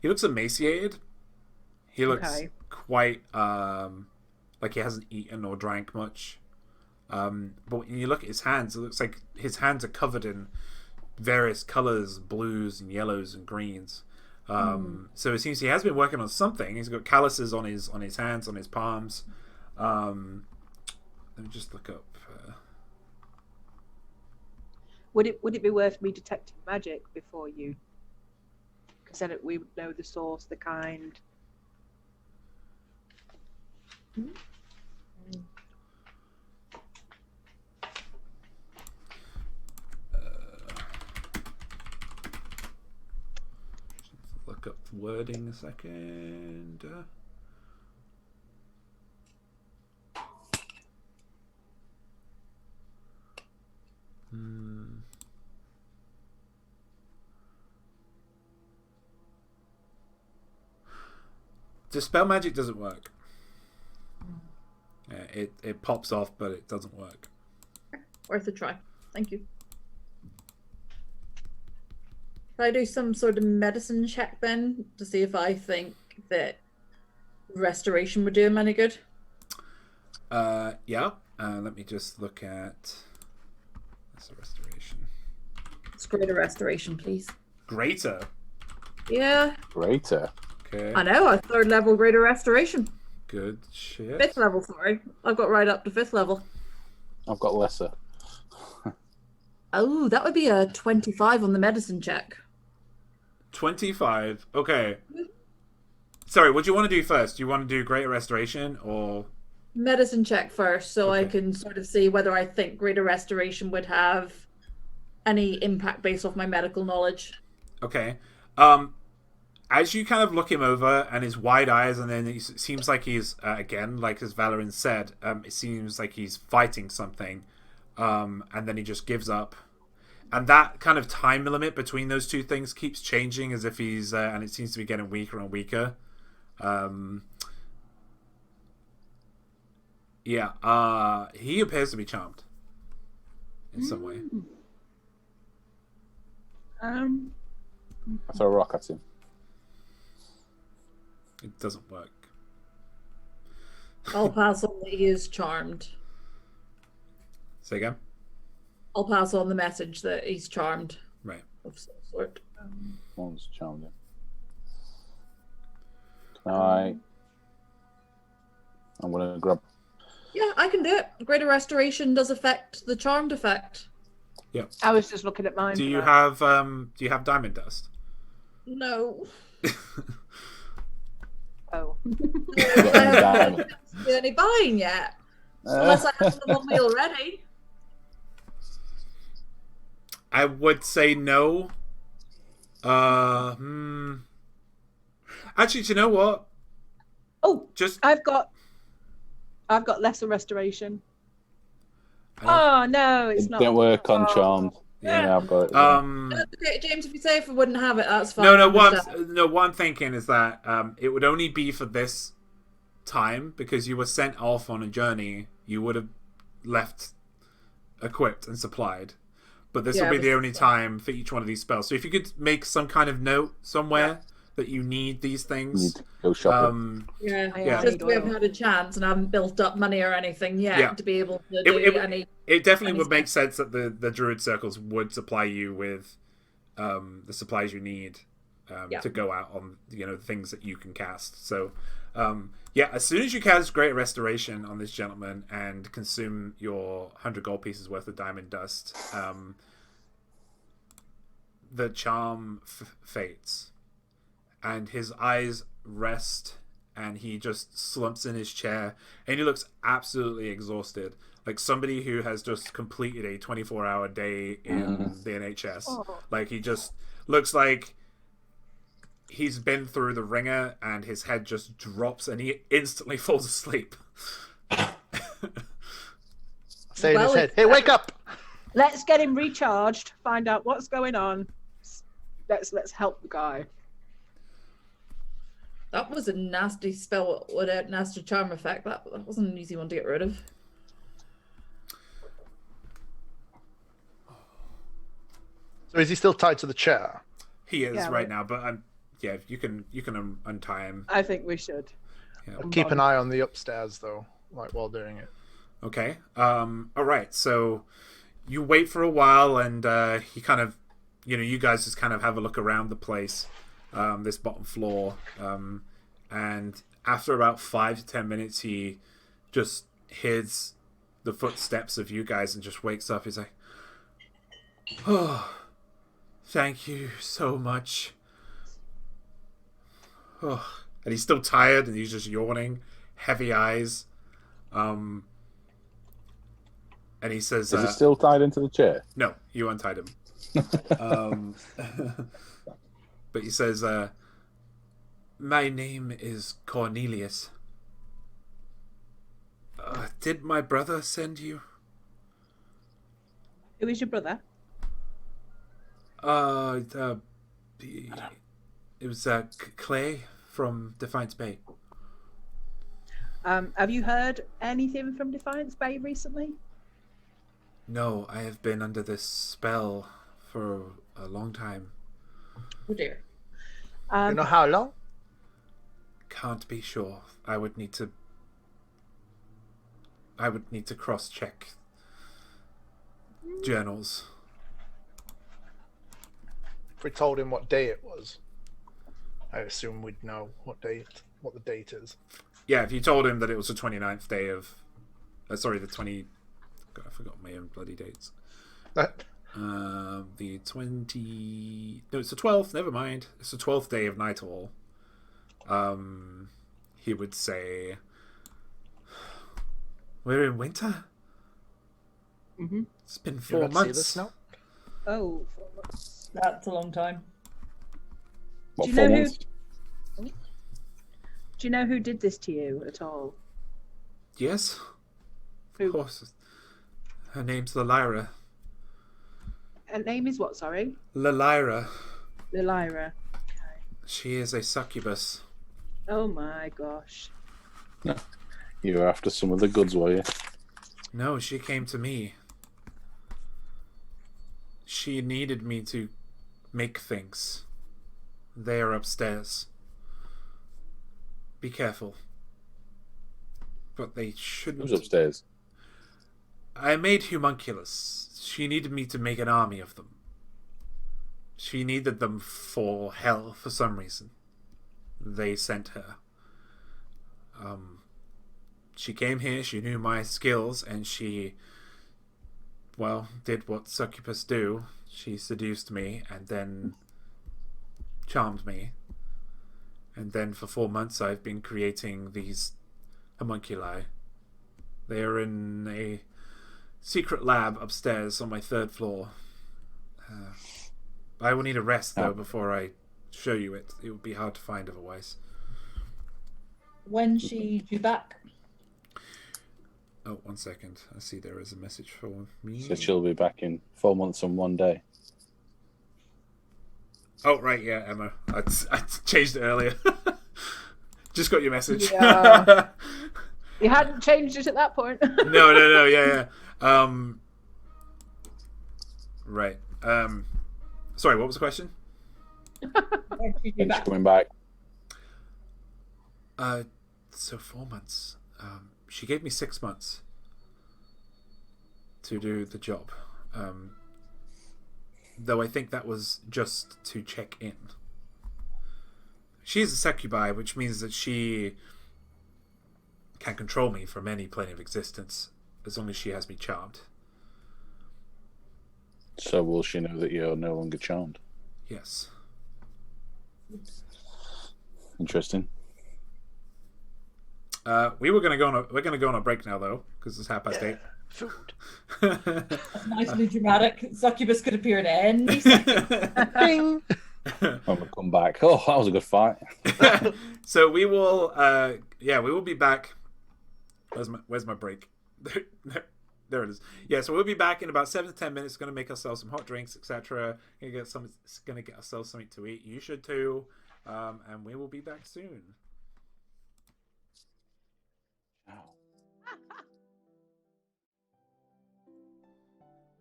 emaciated. He looks quite like he hasn't eaten or drank much. But when you look at his hands, it looks like his hands are covered in various colors, blues and yellows and greens. So it seems he has been working on something. He's got calluses on his hands, on his palms. Let me just look up. Would it be worth me detecting magic before you? Because then we would know the source, the kind. Look up the wording a second. Dispel magic doesn't work. It pops off, but it doesn't work. Worth a try. Thank you. Can I do some sort of medicine check then to see if I think that restoration would do him any good? Yeah. Let me just look at. That's a restoration. It's greater restoration, please. Greater. Yeah. Greater. Okay. I know, a 3rd level greater restoration. Good shit. 5th level, sorry. I've got right up to 5th level. I've got lesser. Oh, that would be a 25 on the medicine check. 25. Okay. Sorry, what do you want to do first? Do you want to do greater restoration or Medicine check first, so I Okay. can sort of see whether I think greater restoration would have any impact based off my medical knowledge. okay? As you kind of look him over and his wide eyes, and then it seems like he's again, like as Valorin said, it seems like he's fighting something, and then he just gives up. And that kind of time limit between those two things keeps changing, as if he's and it seems to be getting weaker and weaker. He appears to be charmed in some way. I throw a rock at him. It doesn't work. I'll pass on that he is charmed. Say again. I'll pass on the message that he's charmed Right. of some sort. One's charmed him. I'm gonna grab. Yeah, I can do it. Greater restoration does affect the charmed effect. I was just looking at mine. Do for you that. have diamond dust? No. Oh. I haven't done any buying yet. Unless I have them on me already. I would say no. Actually, do you know what? Oh, Just I've got lesser restoration. I don't- Oh no, it's It not. didn't work on Oh. charmed. Yeah, I've got it. That's okay, James, if you say if I wouldn't have it, that's fine. no. Just, What I'm thinking is that it would only be for this time because you were sent off on a journey. You would have left equipped and supplied, but this Yeah, will be the this only is- time for each one of these spells. So if you could make some kind of note somewhere that you need these You things. need to go shopping. yeah, Yeah. just we haven't had a chance and I haven't built up money or anything yet Yeah. to be able to do any. It definitely any would make stuff. sense that the druid circles would supply you with the supplies you need Yeah. to go out on things that you can cast. So as soon as you cast Great Restoration on this gentleman and consume your 100 gold pieces worth of diamond dust, the charm fades and his eyes rest and he just slumps in his chair and he looks absolutely exhausted, like somebody who has just completed a 24-hour day in the NHS. Oh. Like he just looks like he's been through the ringer and his head just drops and he instantly falls asleep. Say in his Well, head, "Hey, wake up!" Let's get him recharged. Find out what's going on. Let's help the guy. That was a nasty spell with a nasty charm effect. That wasn't an easy one to get rid of. So is he still tied to the chair? He is Yeah, right now, but yeah, you can untie him. I think we should. Yeah. Keep an eye on the upstairs though, like while doing it. Okay. All right. So you wait for a while, and he kind of, you guys just kind of have a look around the place, this bottom floor, and after about 5 to 10 minutes, he just hears the footsteps of you guys and just wakes up. He's like, "Oh, thank you so much." Oh. And he's still tired, and he's just yawning, heavy eyes. And he says, Is he still tied into the chair? No, you untied him. But he says, "My name is Cornelius. Did my brother send you?" Who is your brother? It was Clay from Defiance Bay. Have you heard anything from Defiance Bay recently? No, I have been under this spell for a long time. Oh dear. You know how long? Can't be sure. I would need to cross-check journals. If we told him what day it was, I assume we'd know what the date is. Yeah, if you told him that it was the 29th day of... sorry, the 20... God, I forgot my own bloody dates. The 20... No, it's the 12th, never mind. It's the 12th day of Nightall. He would say... We're in winter? Mm-hmm. It's been You 4 not see months. this now? Oh, 4 months. That's a long time. What, Do you 4 know months? Do you know who did this to you at all? Yes, Who? of course. Her name's Lelyra. Her name is what, sorry? Lelyra. Lelyra. She is a succubus. Oh my gosh. You were after some of the goods, were you? No, she came to me. She needed me to make things. They are upstairs. Be careful. But they shouldn't... Who's upstairs? I made homunculus. She needed me to make an army of them. She needed them for hell for some reason. They sent her. She came here, she knew my skills, and she, well, did what succubus do. She seduced me and then charmed me. And then for 4 months I've been creating these homunculi. They are in a secret lab upstairs on my 3rd floor. I will need a rest, though, before I show you it. It would be hard to find otherwise. When she due back? Oh, 1 second. I see there is a message for me. So she'll be back in 4 months and 1 day. Oh, right, yeah, Emma. I changed it earlier. Just got your message. Yeah. You hadn't changed it at that point. No, yeah. Right. Sorry, what was the question? When she due When's she back? coming back? So 4 months. She gave me 6 months to do the job. Though I think that was just to check in. She is a succubi, which means that she can control me from any plane of existence, as long as she has me charmed. So will she know that you're no longer charmed? Yes. Interesting. We're gonna go on a break now, though, because it's 8:30. Food. That's nicely dramatic. Succubus could appear at any second. Ding. I'm gonna come back. Oh, that was a good fight. So we will, we will be back. Where's my break? There it is. Yeah, so we'll be back in about 7 to 10 minutes. Going to make ourselves some hot drinks, etc. Going to get ourselves something to eat. You should too. And we will be back soon.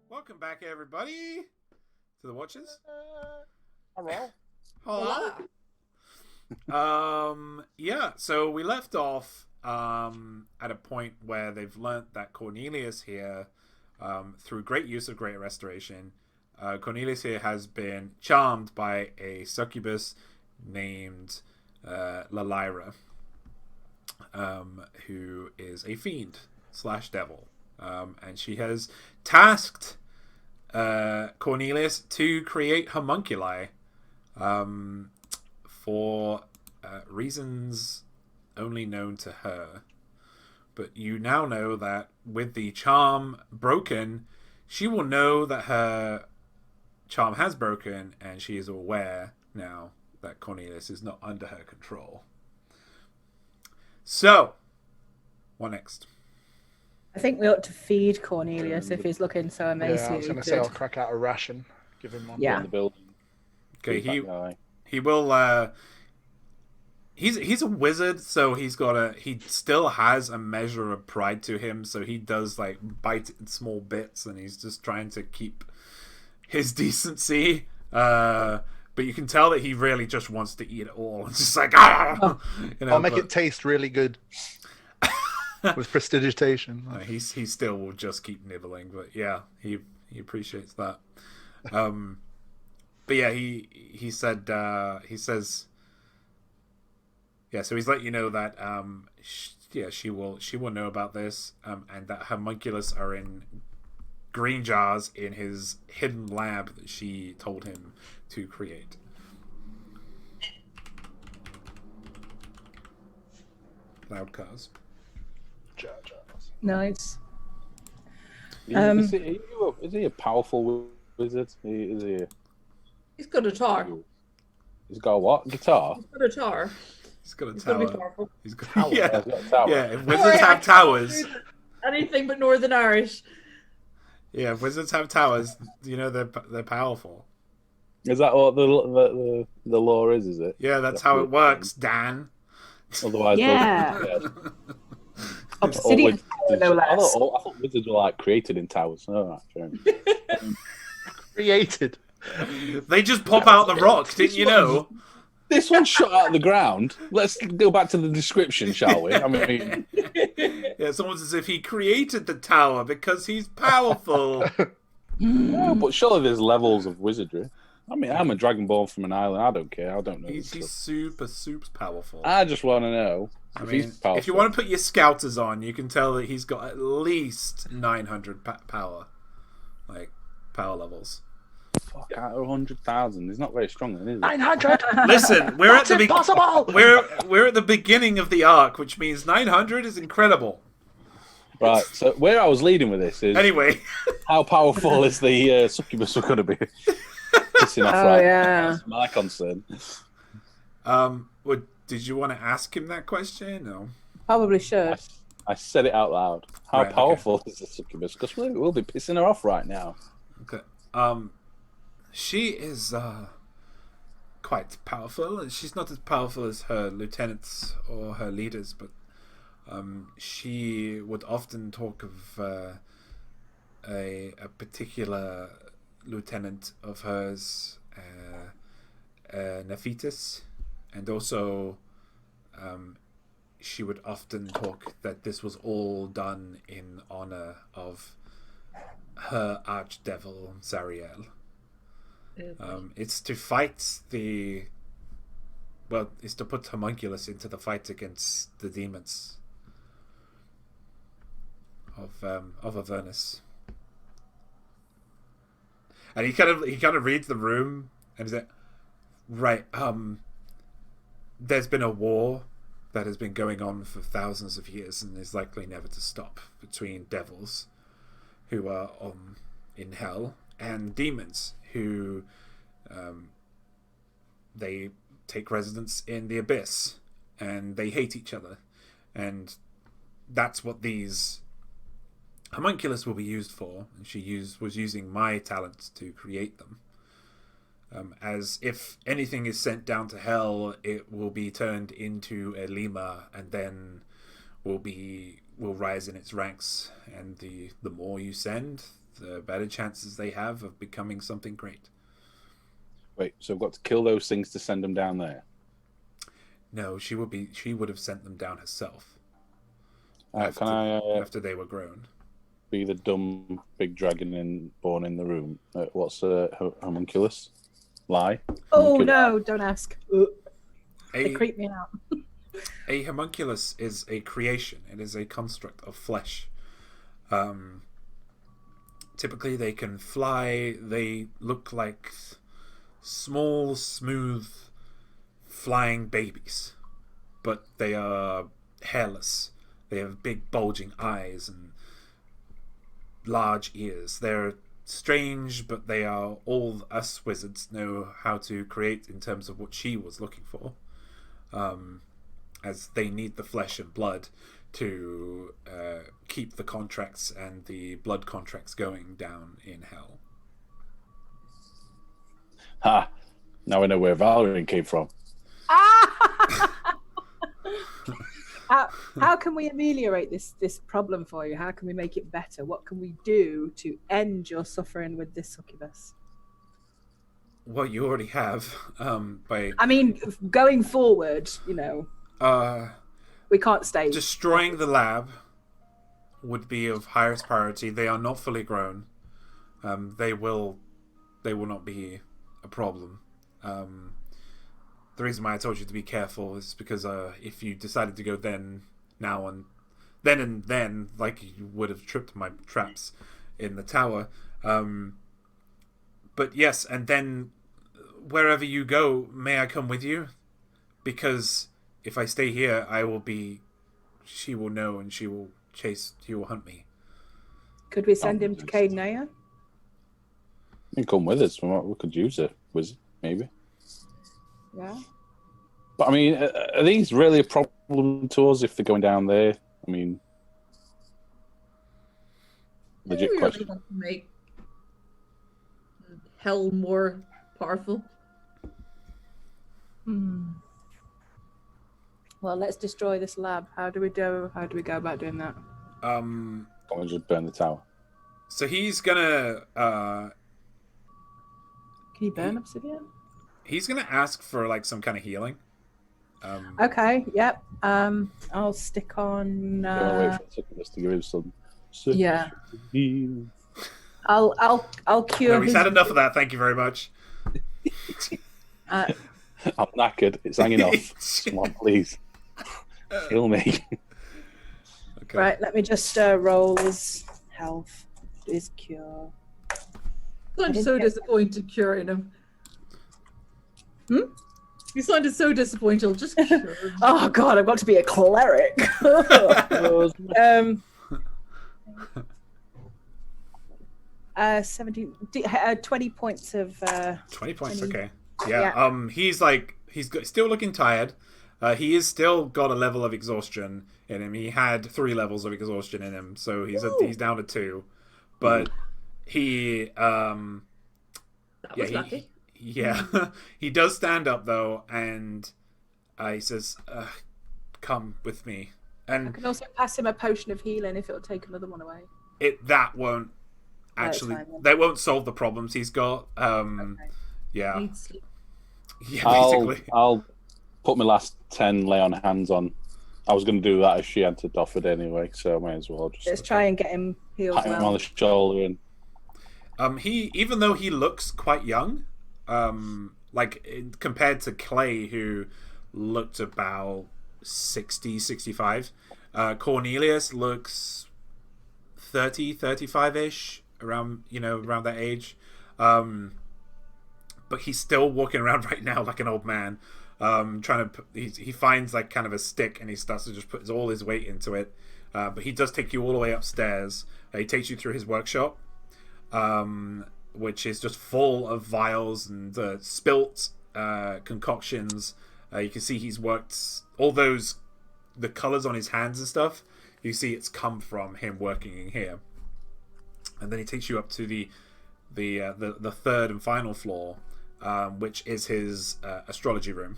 Welcome back, everybody, to the Watchers. Hello. Hola. Yeah, so we left off at a point where they've learnt that Cornelius here, through great use of Great Restoration, Cornelius here has been charmed by a succubus named Lalyra, who is a fiend / devil. And she has tasked Cornelius to create homunculi for reasons only known to her. But you now know that with the charm broken, she will know that her charm has broken, and she is aware now that Cornelius is not under her control. So, what next? I think we ought to feed Cornelius if he's looking so Yeah, emaciated. I was going to say I'll crack out a ration. Give him one. Yeah. In the building. Okay, Feedback guy. he will. He's a wizard, so he still has a measure of pride to him. So he does like bite in small bits, and he's just trying to keep his decency. But you can tell that he really just wants to eat it all. It's just like I'll make it taste really good with prestidigitation. He still will just keep nibbling, but yeah, he appreciates that. But yeah, he says. Yeah, so he's let you know that she will know about this, and that homunculus are in green jars in his hidden lab that she told him to create. Loud cars. Nice. Is he a powerful wizard? He's got a guitar. He's got a what? Guitar? He's got a guitar. He's got a He's tower. gonna be powerful. He's got Tower. yeah. He's got a tower. Yeah, if wizards have towers. Anything but Northern Irish. Yeah, if wizards have towers, they're powerful. Is that what the law is it? Yeah, that's how it works, Dan. Otherwise, Yeah. Obsidian, no less. I thought wizards were like created in towers. Oh, right, fair enough. Created. They just pop out the rock, didn't you know? This one's shot out of the ground. Let's go back to the description, shall we? I mean, Yeah, it's almost as if he created the tower because he's powerful. yeah, but surely there's levels of wizardry. I mean, I'm a dragonborn from an island. I don't care. I don't know. He's super stuff. powerful. I just want to know. I If mean, he's powerful. if you want to put your scouters on, you can tell that he's got at least 900 power, like power levels. Fuck, out of 100,000, he's not very strong then, is he? 900. Listen, we're at That's the impossible. we're at the beginning of the arc, which means 900 is incredible. Right, so where I was leading with this is Anyway, how powerful is the succubus going to be? Pissing off, Oh, right? yeah. That's my concern. did you want to ask him that question? No. Probably should. I said it out loud. How Right, okay. powerful is the succubus? Because we'll be pissing her off right now. Okay. She is quite powerful, and she's not as powerful as her lieutenants or her leaders, but she would often talk of a particular lieutenant of hers, Nephitis, and also she would often talk that this was all done in honor of her archdevil Zariel. It's to fight it's to put homunculus into the fight against the demons of Avernus. And he kind of reads the room and he's like, right, there's been a war that has been going on for thousands of years and is likely never to stop between devils who are in hell and demons who they take residence in the abyss and they hate each other, and that's what these homunculus will be used for, and was using my talents to create them. As if anything is sent down to hell, it will be turned into a lemur, and then will rise in its ranks. And the more you send, the better chances they have of becoming something great. Wait, so I've got to kill those things to send them down there? No, she would have sent them down herself. After they were grown. Be the dumb big dragon born in the room? What's a homunculus? Lie? Oh no! Don't ask. They creep me out. A homunculus is a creation. It is a construct of flesh. Typically, they can fly. They look like small, smooth, flying babies, but they are hairless. They have big, bulging eyes and large ears. They're strange, but they are all us wizards know how to create in terms of what she was looking for, as they need the flesh and blood to keep the contracts and the blood contracts going down in hell. Ha! Now I know where Valerian came from. How can we ameliorate this problem for you? How can we make it better? What can we do to end your suffering with this succubus? Well, you already have. I mean, going forward, we can't stay. Destroying the lab would be of highest priority. They are not fully grown. They will not be a problem. The reason why I told you to be careful is because if you decided to go then, like you would have tripped my traps in the tower. But yes, and then wherever you go, may I come with you? Because if I stay here, she will know and she will hunt me. Could we send him to Cadenaya? You can come with us. We could use a wizard, maybe. Yeah. But I mean, are these really a problem to us if they're going down there? I mean, legit question. Want to make hell more powerful. Well, let's destroy this lab. How do we go about doing that? Can't we just burn the tower? So he's gonna. Can you burn obsidian? He's gonna ask for like some kind of healing. Okay. Yep. I'll stick on. Wait for succubus to give him some. Yeah. I'll cure. No, he's had enough of that. Thank you very much. I'm knackered. It's hanging off. Come on, please. Kill me. Okay. Right. Let me just roll his health. His cure. I'm so disappointed curing him. You sounded so disappointed. I'll just cure him. Oh God, I've got to be a cleric. 20 points of 20 points. 20. Okay. Yeah. He's still looking tired. He is still got a level of exhaustion in him. He had 3 levels of exhaustion in him, so he's down to 2. But he That was lucky. he does stand up though, and he says, "Come with me." And I can also pass him a potion of healing if it'll take another one away. That won't actually. Fine, that won't solve the problems he's got. Okay. Yeah. Needs sleep. Yeah. Basically. I'll put my last 10 lay on hands on. I was going to do that if she hadn't offered anyway, so I might as well just. Let's try and get him healed pat him on the shoulder and. He, even though he looks quite young, compared to Clay, who looked about 60, 65, Cornelius looks 30, 35-ish, around that age. But he's still walking around right now like an old man, he finds like kind of a stick and he starts to just put all his weight into it. But he does take you all the way upstairs. He takes you through his workshop, which is just full of vials and spilt concoctions. You can see he's worked all the colors on his hands and stuff. You see it's come from him working in here. And then he takes you up to the third and final floor, which is his astrology room.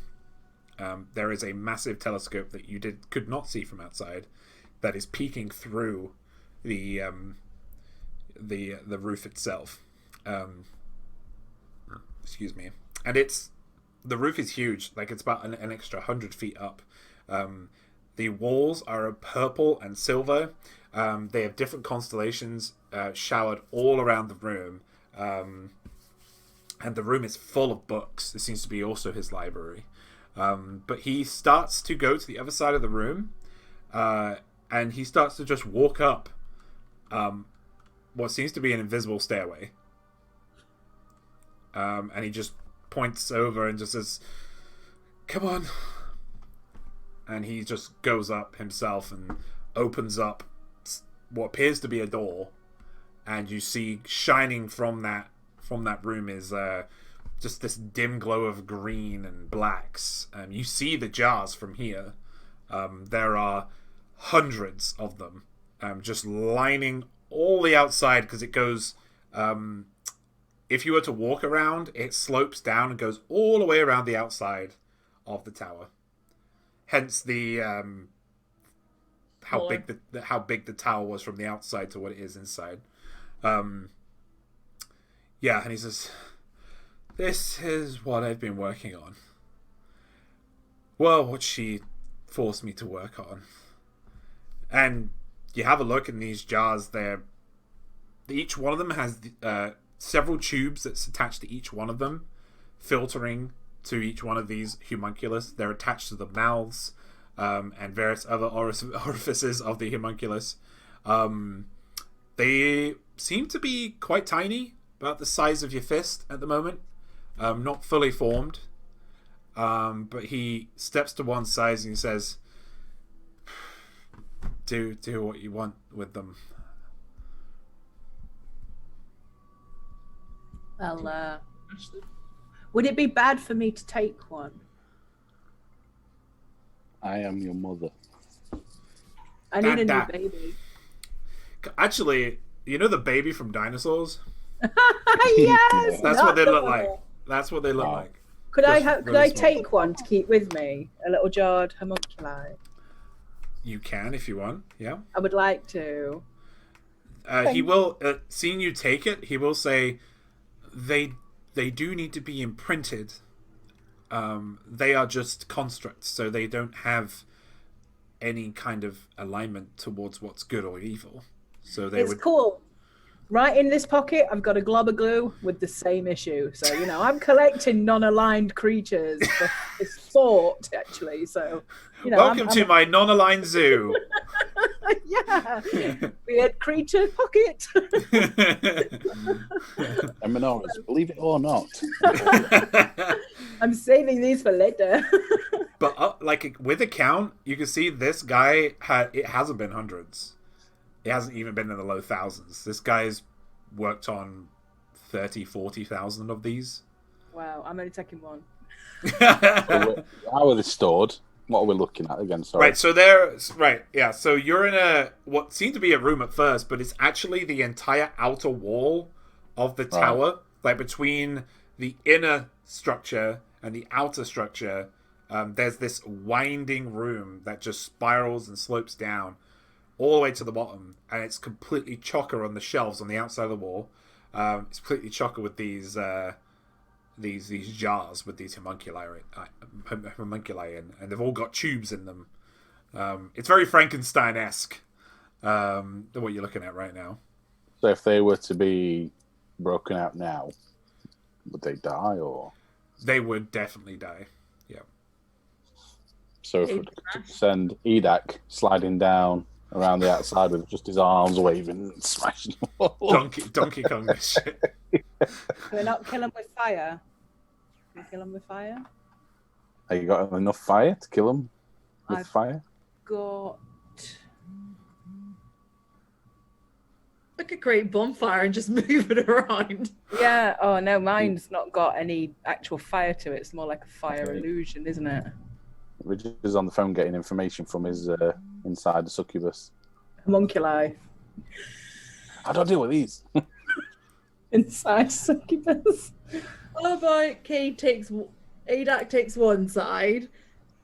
There is a massive telescope that you could not see from outside, that is peeking through the roof itself. Excuse me. And the roof is huge. Like, it's about an extra 100 feet up. The walls are purple and silver. They have different constellations showered all around the room. And the room is full of books. This seems to be also his library. But he starts to go to the other side of the room, and he starts to just walk up what seems to be an invisible stairway. And he just points over and just says, "Come on." And he just goes up himself and opens up what appears to be a door. And you see shining from that room is just this dim glow of green and blacks. You see the jars from here. There are hundreds of them, just lining all the outside, because it goes... if you were to walk around, it slopes down and goes all the way around the outside of the tower. Hence the how big the tower was from the outside to what it is inside. Yeah, and he says, "This is what I've been working on. Well, what she forced me to work on." And you have a look in these jars. Each one of them has several tubes that's attached to each one of them, filtering to each one of these homunculus. They're attached to the mouths and various other orifices of the homunculus. They seem to be quite tiny, about the size of your fist at the moment, not fully formed. But he steps to one side and he says, do what you want with them. Well, would it be bad for me to take one? I am your mother. I need a new baby. Actually, you know the baby from dinosaurs? Yes! That's what they look like. That's what they look like. Could I take one to keep with me? A little jarred homunculi? You can if you want, yeah. I would like to. He will, seeing you take it, he will say, they do need to be imprinted. They are just constructs, so they don't have any kind of alignment towards what's good or evil. So it's cool. Right in this pocket, I've got a glob of glue with the same issue. So, I'm collecting non-aligned creatures for sport, actually. So, welcome to my non-aligned zoo. Yeah. Weird creature pocket. Minoras, believe it or not. I'm saving these for later. But with a count, you can see this guy, it hasn't been hundreds. It hasn't even been in the low thousands. This guy's worked on 30, 40,000 of these. Wow, I'm only taking one. So how are they stored? What are we looking at again? Sorry. Right, so you're in what seemed to be a room at first, but it's actually the entire outer wall of the tower. Like, between the inner structure and the outer structure, there's this winding room that just spirals and slopes down all the way to the bottom, and it's completely chocker on the shelves on the outside of the wall. It's completely chocker with these jars with these homunculi in, and they've all got tubes in them. It's very Frankenstein-esque, what you're looking at right now. So if they were to be broken out now, would they die, or? They would definitely die, yeah. So if we could send Edak sliding down around the outside with just his arms waving and smashing the wall. Donkey Kong this shit. Can we not kill him with fire? Can we kill him with fire? Have you got enough fire to kill him with fire? Got... Like a great bonfire and just move it around. Yeah, oh no, mine's not got any actual fire to it. It's more like a fire illusion, isn't it? Richard is on the phone getting information from his inside the succubus. Homunculi. How do I deal with these? Inside succubus. How about Adak takes one side,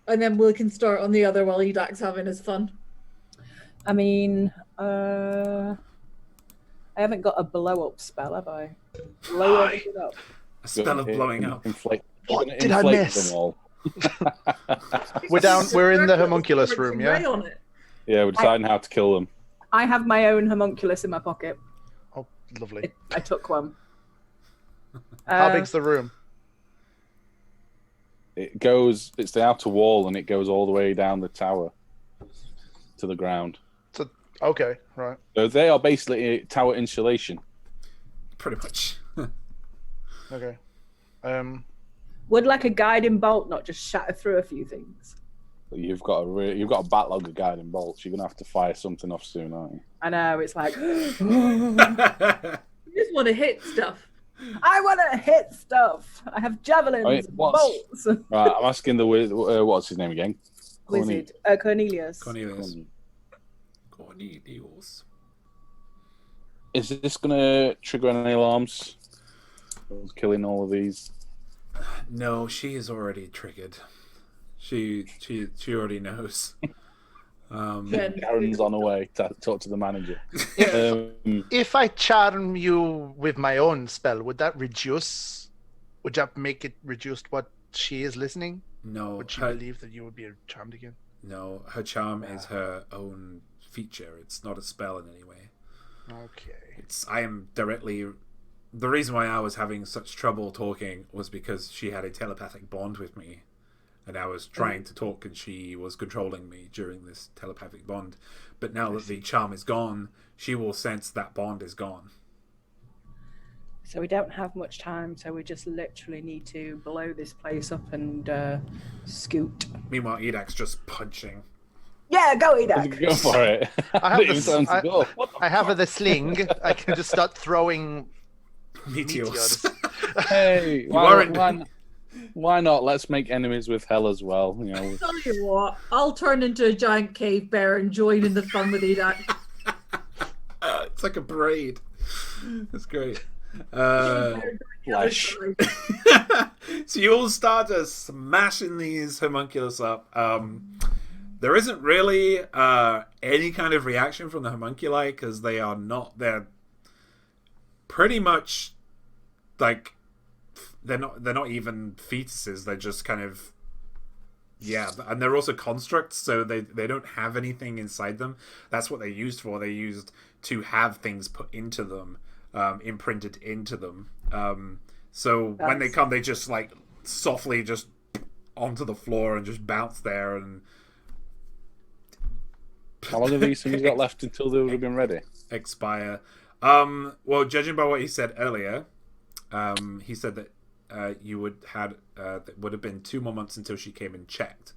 and then we can start on the other while Adak's having his fun. I mean, I haven't got a blow up spell, have I? Blow everything up. A spell of blowing up. What did I miss? Them all. We're in the homunculus room, yeah? On it. Yeah, we're deciding how to kill them. I have my own homunculus in my pocket. Oh, lovely. I took one. How big's the room? It's the outer wall, and it goes all the way down the tower to the ground. So, okay, right. So they are basically tower insulation. Pretty much. Okay. Would like a guiding bolt not just shatter through a few things? You've got a backlog of guiding bolts. You're gonna have to fire something off soon, aren't you? I know, it's like You just want to hit stuff. I want to hit stuff. I have javelins, bolts. Right, I'm asking the wizard. What's his name again? Wizard, Cornelius. Cornelius. Is this gonna trigger any alarms? Killing all of these. No, she is already triggered. She already knows. Karen's on her way to talk to the manager. If I charm you with my own spell, would that make it reduced what she is listening? No. Would she believe that you would be charmed again? No, her charm is her own feature. It's not a spell in any way. Okay. I am directly... The reason why I was having such trouble talking was because she had a telepathic bond with me. And I was trying to talk, and she was controlling me during this telepathic bond. But now that the charm is gone, she will sense that bond is gone. So we don't have much time, so we just literally need to blow this place up and scoot. Meanwhile, Edak's just punching. Yeah, go Edak! Go for it. I have the sling. I can just start throwing Meteors. Hey, why not? Let's make enemies with hell as well. You know. Tell you what, I'll turn into a giant cave bear and join in the fun with Edak. It's like a parade. That's great. Flesh. So you all start to smashing these homunculus up. There isn't really any kind of reaction from the homunculi because they're pretty much like they're not even fetuses. They're just kind of and they're also constructs, so they don't have anything inside them. That's what they're used for. They're used to have things put into them, imprinted into them. So when they come, they just like softly just onto the floor and just bounce there. And how long have these things got left until they would have been ready? Expire. Well, judging by what he said earlier, he said that you would have been 2 more months until she came and checked.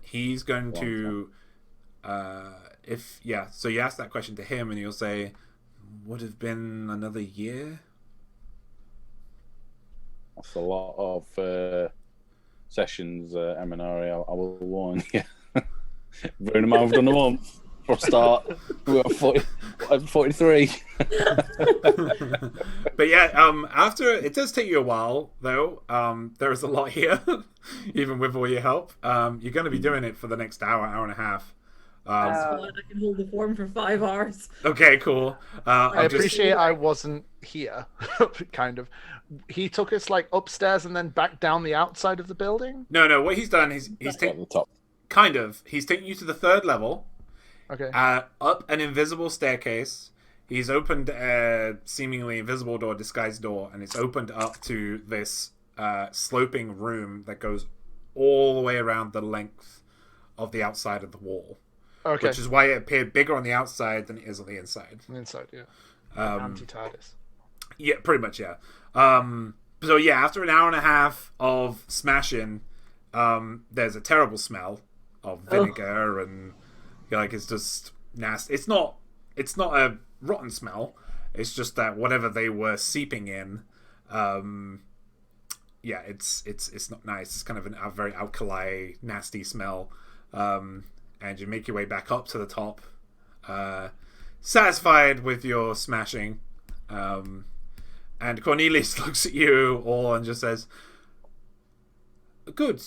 He's going to so you ask that question to him and he'll say would have been another year. That's a lot of sessions, Eminari. I will warn you. Bearing in mind we've done a month for a start. We're at 43. But yeah, after it does take you a while though. There is a lot here, even with all your help. You're going to be doing it for the next hour and a half. I can hold the form for 5 hours. Okay, cool. I appreciate I wasn't here. Kind of. He took us like upstairs and then back down the outside of the building. No. What he's done is he's taken the top. Kind of. He's taken you to the 3rd level. Okay. Up an invisible staircase. He's opened a seemingly invisible door, disguised door, and it's opened up to this sloping room that goes all the way around the length of the outside of the wall. Okay. Which is why it appeared bigger on the outside than it is on the inside. Inside, yeah. Anti-TARDIS. Yeah, pretty much, yeah. So yeah, after an hour and a half of smashing, there's a terrible smell of vinegar and it's just nasty. It's not a rotten smell. It's just that whatever they were seeping in, it's not nice. It's kind of a very alkali, nasty smell. And you make your way back up to the top. satisfied with your smashing. And Cornelius looks at you all and just says, good.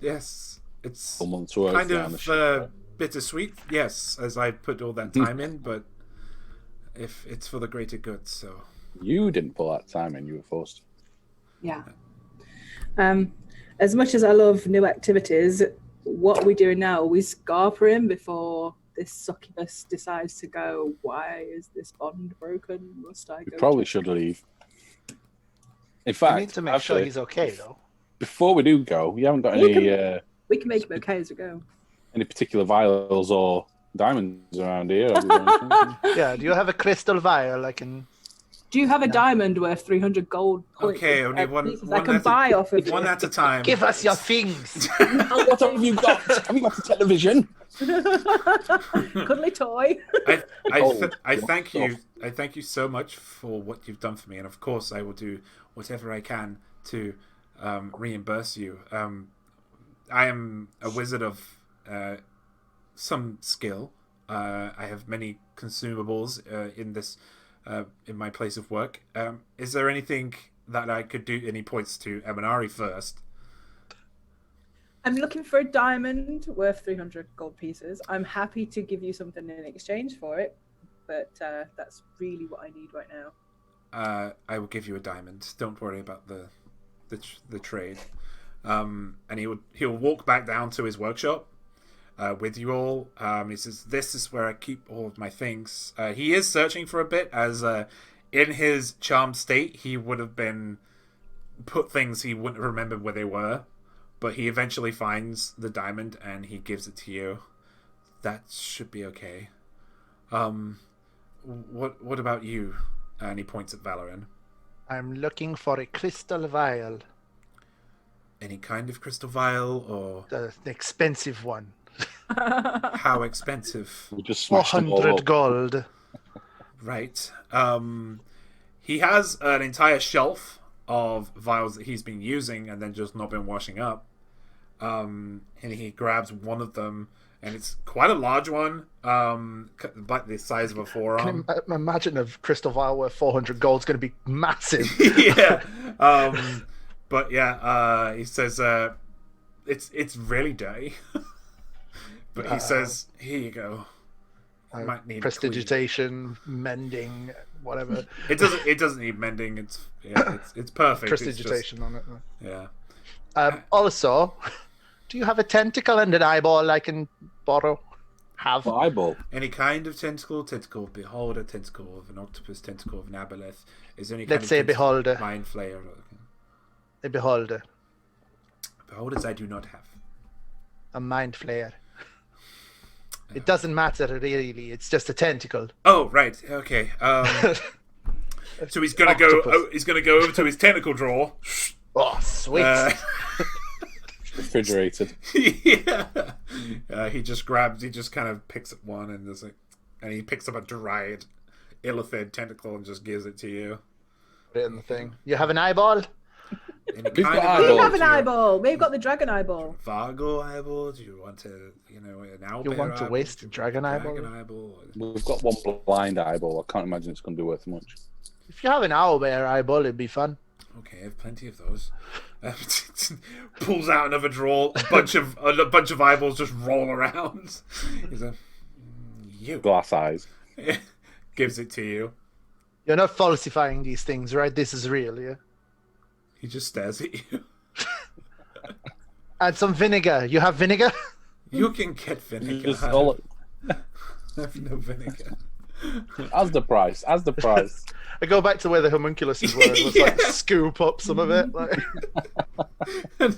Yes, it's kind of bittersweet, yes, as I put all that time in, but if it's for the greater good, so... You didn't put that time in, you were forced. Yeah. As much as I love new activities, what are we doing now? Are we scarper him before this succubus decides to go, why is this bond broken? Must I go? We probably should leave. In fact, We need to make sure he's okay, though. Before we do go, you haven't got any... we can make him okay as we go. Any particular vials or diamonds around here? Yeah, do you have a crystal vial I can... Do you have a diamond worth 300 gold points? Okay, only one I can buy off of one at a time. Give us your things! What have you got? Have you got a television? Cuddly toy. I thank you. I thank you so much for what you've done for me, and of course I will do whatever I can to reimburse you. I am a wizard of some skill. I have many consumables in my place of work. Is there anything that I could do? Any points to Emanari first? I'm looking for a diamond worth 300 gold pieces. I'm happy to give you something in exchange for it, but that's really what I need right now. I will give you a diamond. Don't worry about the trade. And he'll walk back down to his workshop with you all. He says, "This is where I keep all of my things." He is searching for a bit, as in his charmed state, he would have been put things he wouldn't have remembered where they were. But he eventually finds the diamond and he gives it to you. That should be okay. What about you? And he points at Valoran. I'm looking for a crystal vial. Any kind of crystal vial, or The expensive one. how expensive? We just smashed them all 400 up. gold. Right. He has an entire shelf of vials that he's been using and then just not been washing up. And he grabs one of them, and it's quite a large one, like the size of a forearm. Can you imagine a crystal vial worth 400 gold is going to be massive. Yeah. But yeah, he says it's really dirty. But he says, "Here you go. Might need prestidigitation, mending, whatever. It doesn't need mending. It's perfect. Prestidigitation on it. Yeah. Also, do you have a tentacle and an eyeball I can borrow? Have eyeball. Any kind of tentacle of beholder, tentacle of an octopus, tentacle of an aboleth. Is there any kind Let's of say beholder. mind flayer? A beholder. Beholders I do not have. A mind flayer. It doesn't matter really. It's just a tentacle. Oh right, okay. So he's gonna go. Oh, he's gonna go over to his tentacle drawer. Oh, sweet. Refrigerated. Yeah. He just kind of picks up one and he picks up a dried, illithid tentacle and just gives it to you. Put it in the thing. You have an eyeball? We have an eyeball. We've got the dragon eyeball. Vargo eyeball? Do you want an owlbear? You want to waste a dragon eyeball? We've got one blind eyeball. I can't imagine it's going to be worth much. If you have an owlbear eyeball, it'd be fun. Okay, I have plenty of those. Pulls out another drawer. A bunch of eyeballs just roll around. He's like, you. Glass eyes. Gives it to you. You're not falsifying these things, right? This is real, yeah? He just stares at you. Add some vinegar. You have vinegar? You can get vinegar. Just I have no vinegar. As the price. I go back to where the homunculuses were. Let's like scoop up some of it. Like...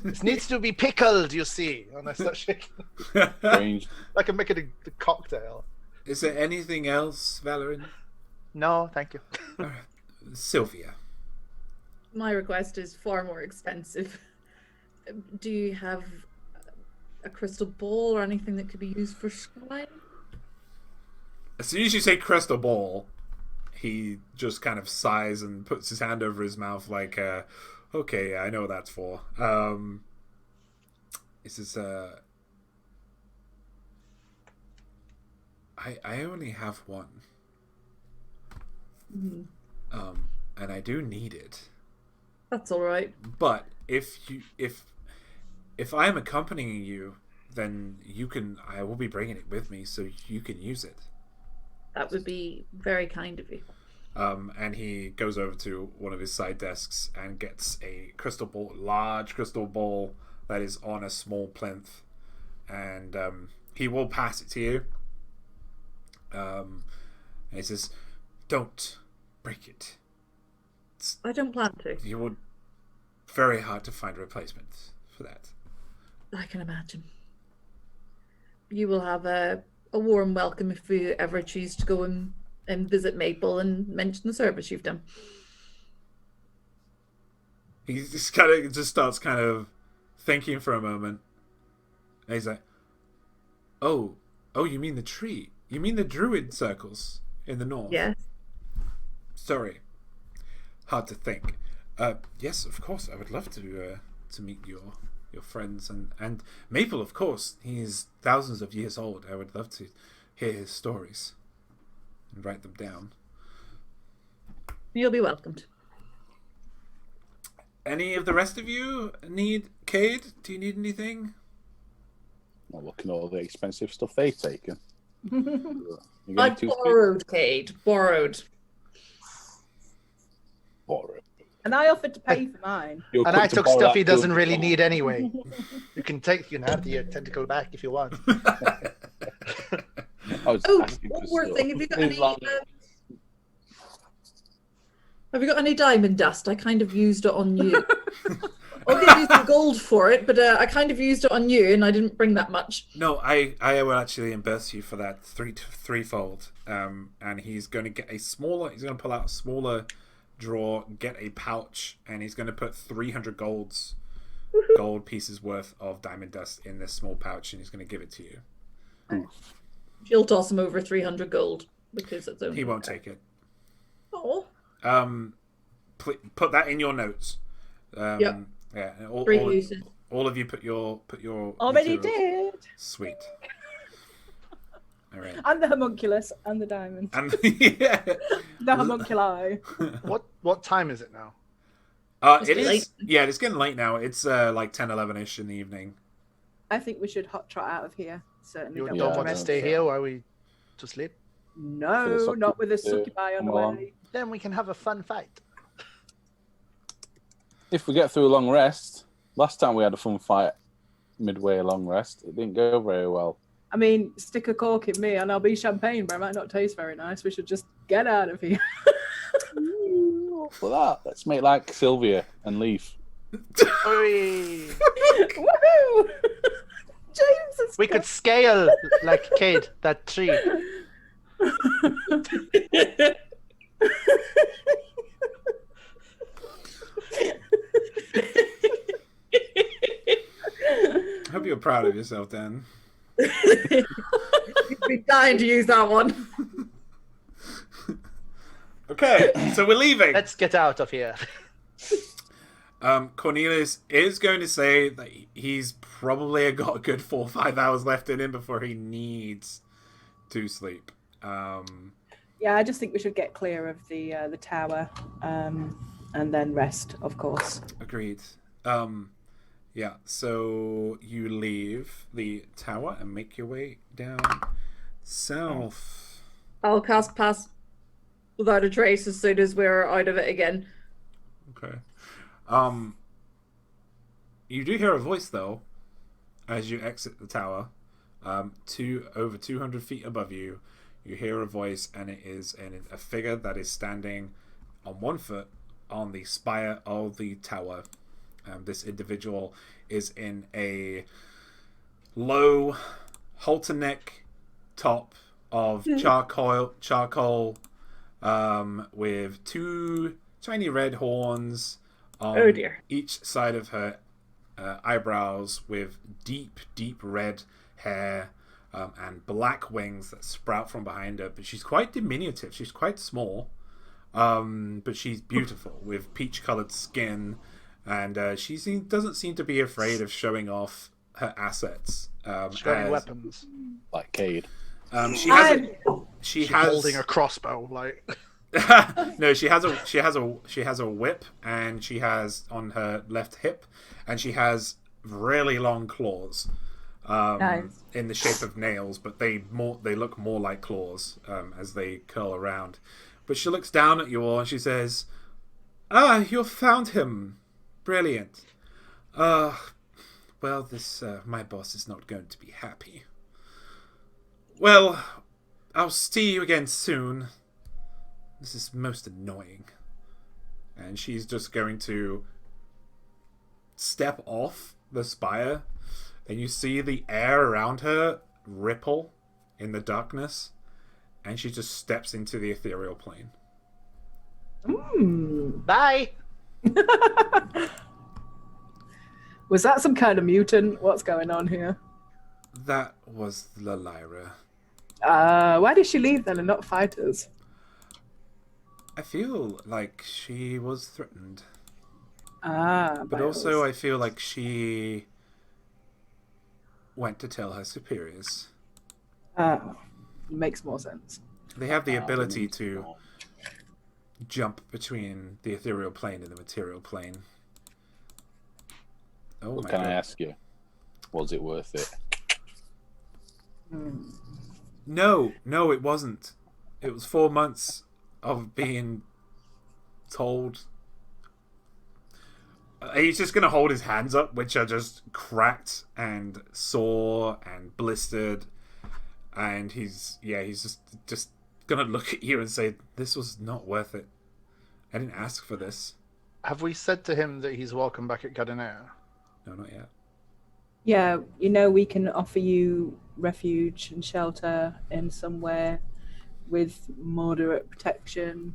This needs to be pickled, you see. And I start shaking. Strange. I can make it a cocktail. Is there anything else, Valoran? No, thank you. Sylvia. My request is far more expensive. Do you have a crystal ball or anything that could be used for scrying? As soon as you say crystal ball, he just kind of sighs and puts his hand over his mouth like, okay, I know what that's for. He says, I I only have one. Mhm. And I do need it. That's all right. But if I'm accompanying you, then I will be bringing it with me so you can use it. That would be very kind of you. And he goes over to one of his side desks and gets a crystal ball, large crystal ball that is on a small plinth, and he will pass it to you. And he says, "Don't break it. I don't plan to. You would very hard to find a replacement for that." I can imagine. You will have a warm welcome if you ever choose to go and visit Maple and mention the service you've done. He just starts kind of thinking for a moment. And he's like, Oh, you mean the tree? You mean the druid circles in the north? Yes. Sorry. Hard to think. Yes, of course. I would love to meet your friends and Maple, of course. He's thousands of years old. I would love to hear his stories and write them down. You'll be welcomed. Any of the rest of you need Cade? Do you need anything? Not looking at all the expensive stuff they've taken. I borrowed, Cade. Borrowed. And I offered to pay for mine. And I took stuff he doesn't really need anyway. You can have the tentacle back if you want. One more thing. Have you got any diamond dust? I kind of used it on you. I'll give you some gold for it, but I kind of used it on you, and I didn't bring that much. No, I will actually reimburse you for that threefold. And he's going to get a smaller. He's going to pull out a smaller drawer, get a pouch, and he's going to put 300 gold pieces worth of diamond dust in this small pouch, and he's going to give it to you. She'll toss him over 300 gold because it's only. He won't take it. Oh. Put that in your notes. Yep. Yeah. All of you put your Already materials. did. Sweet. All right. And the homunculus and the diamond. And yeah. The homunculi. What time is it now? It is late. Yeah, it's getting late now. It's like 10-11ish in the evening. I think we should hot trot out of here. Certainly. You don't want to stay here while we to sleep? No, not with a succubi on the way. Then we can have a fun fight. If we get through a long rest, last time we had a fun fight midway a long rest, it didn't go very well. I mean, stick a cork in me and I'll be champagne, but it might not taste very nice. We should just get out of here. For that, let's make like Sylvia and leave. Woohoo! James is We could scale like Cade, that tree. I hope you're proud of yourself, Dan. You'd be dying to use that one. Okay, so we're leaving. Let's get out of here. Cornelius is going to say that he's probably got a good 4 or 5 hours left in him before he needs to sleep. Yeah, I just think we should get clear of the tower, and then rest, of course. Agreed. Yeah, so you leave the tower and make your way down south. I'll cast Pass Without a Trace as soon as we're out of it again. Okay. You do hear a voice, though, as you exit the tower. Over 200 feet above you, you hear a voice, and it is a figure that is standing on one foot on the spire of the tower. This individual is in a low halter neck top of charcoal with 2 tiny red horns on each side of her eyebrows, with deep red hair and black wings that sprout from behind her. But she's quite diminutive. She's quite small, but she's beautiful with peach-colored skin. And she doesn't seem to be afraid of showing off her assets. Showing weapons. Like Cade. She has She's holding a crossbow, like. no, she has a whip, and she has on her left hip, and she has really long claws, Nice. in the shape of nails, but they look more like claws as they curl around. But she looks down at you all and she says, "Ah, you found him, brilliant. Well, this my boss is not going to be happy. Well, I'll see you again soon. This is most annoying." And she's just going to step off the spire, and you see the air around her ripple in the darkness, and she just steps into the ethereal plane. Bye. Was that some kind of mutant? What's going on here? That was Lyra. Why did she leave then and not fight us? I feel like she was threatened. But Also I feel like she went to tell her superiors. Makes more sense. They have the ability to jump between the ethereal plane and the material plane. Oh What my can God. I ask you? Was it worth it? No, it wasn't. It was 4 months of being told. He's just gonna hold his hands up, which are just cracked and sore and blistered, and he's just gonna look at you and say, "This was not worth it. I didn't ask for this." Have we said to him that he's welcome back at Gardenia? No, not yet. Yeah, we can offer you refuge and shelter in somewhere with moderate protection.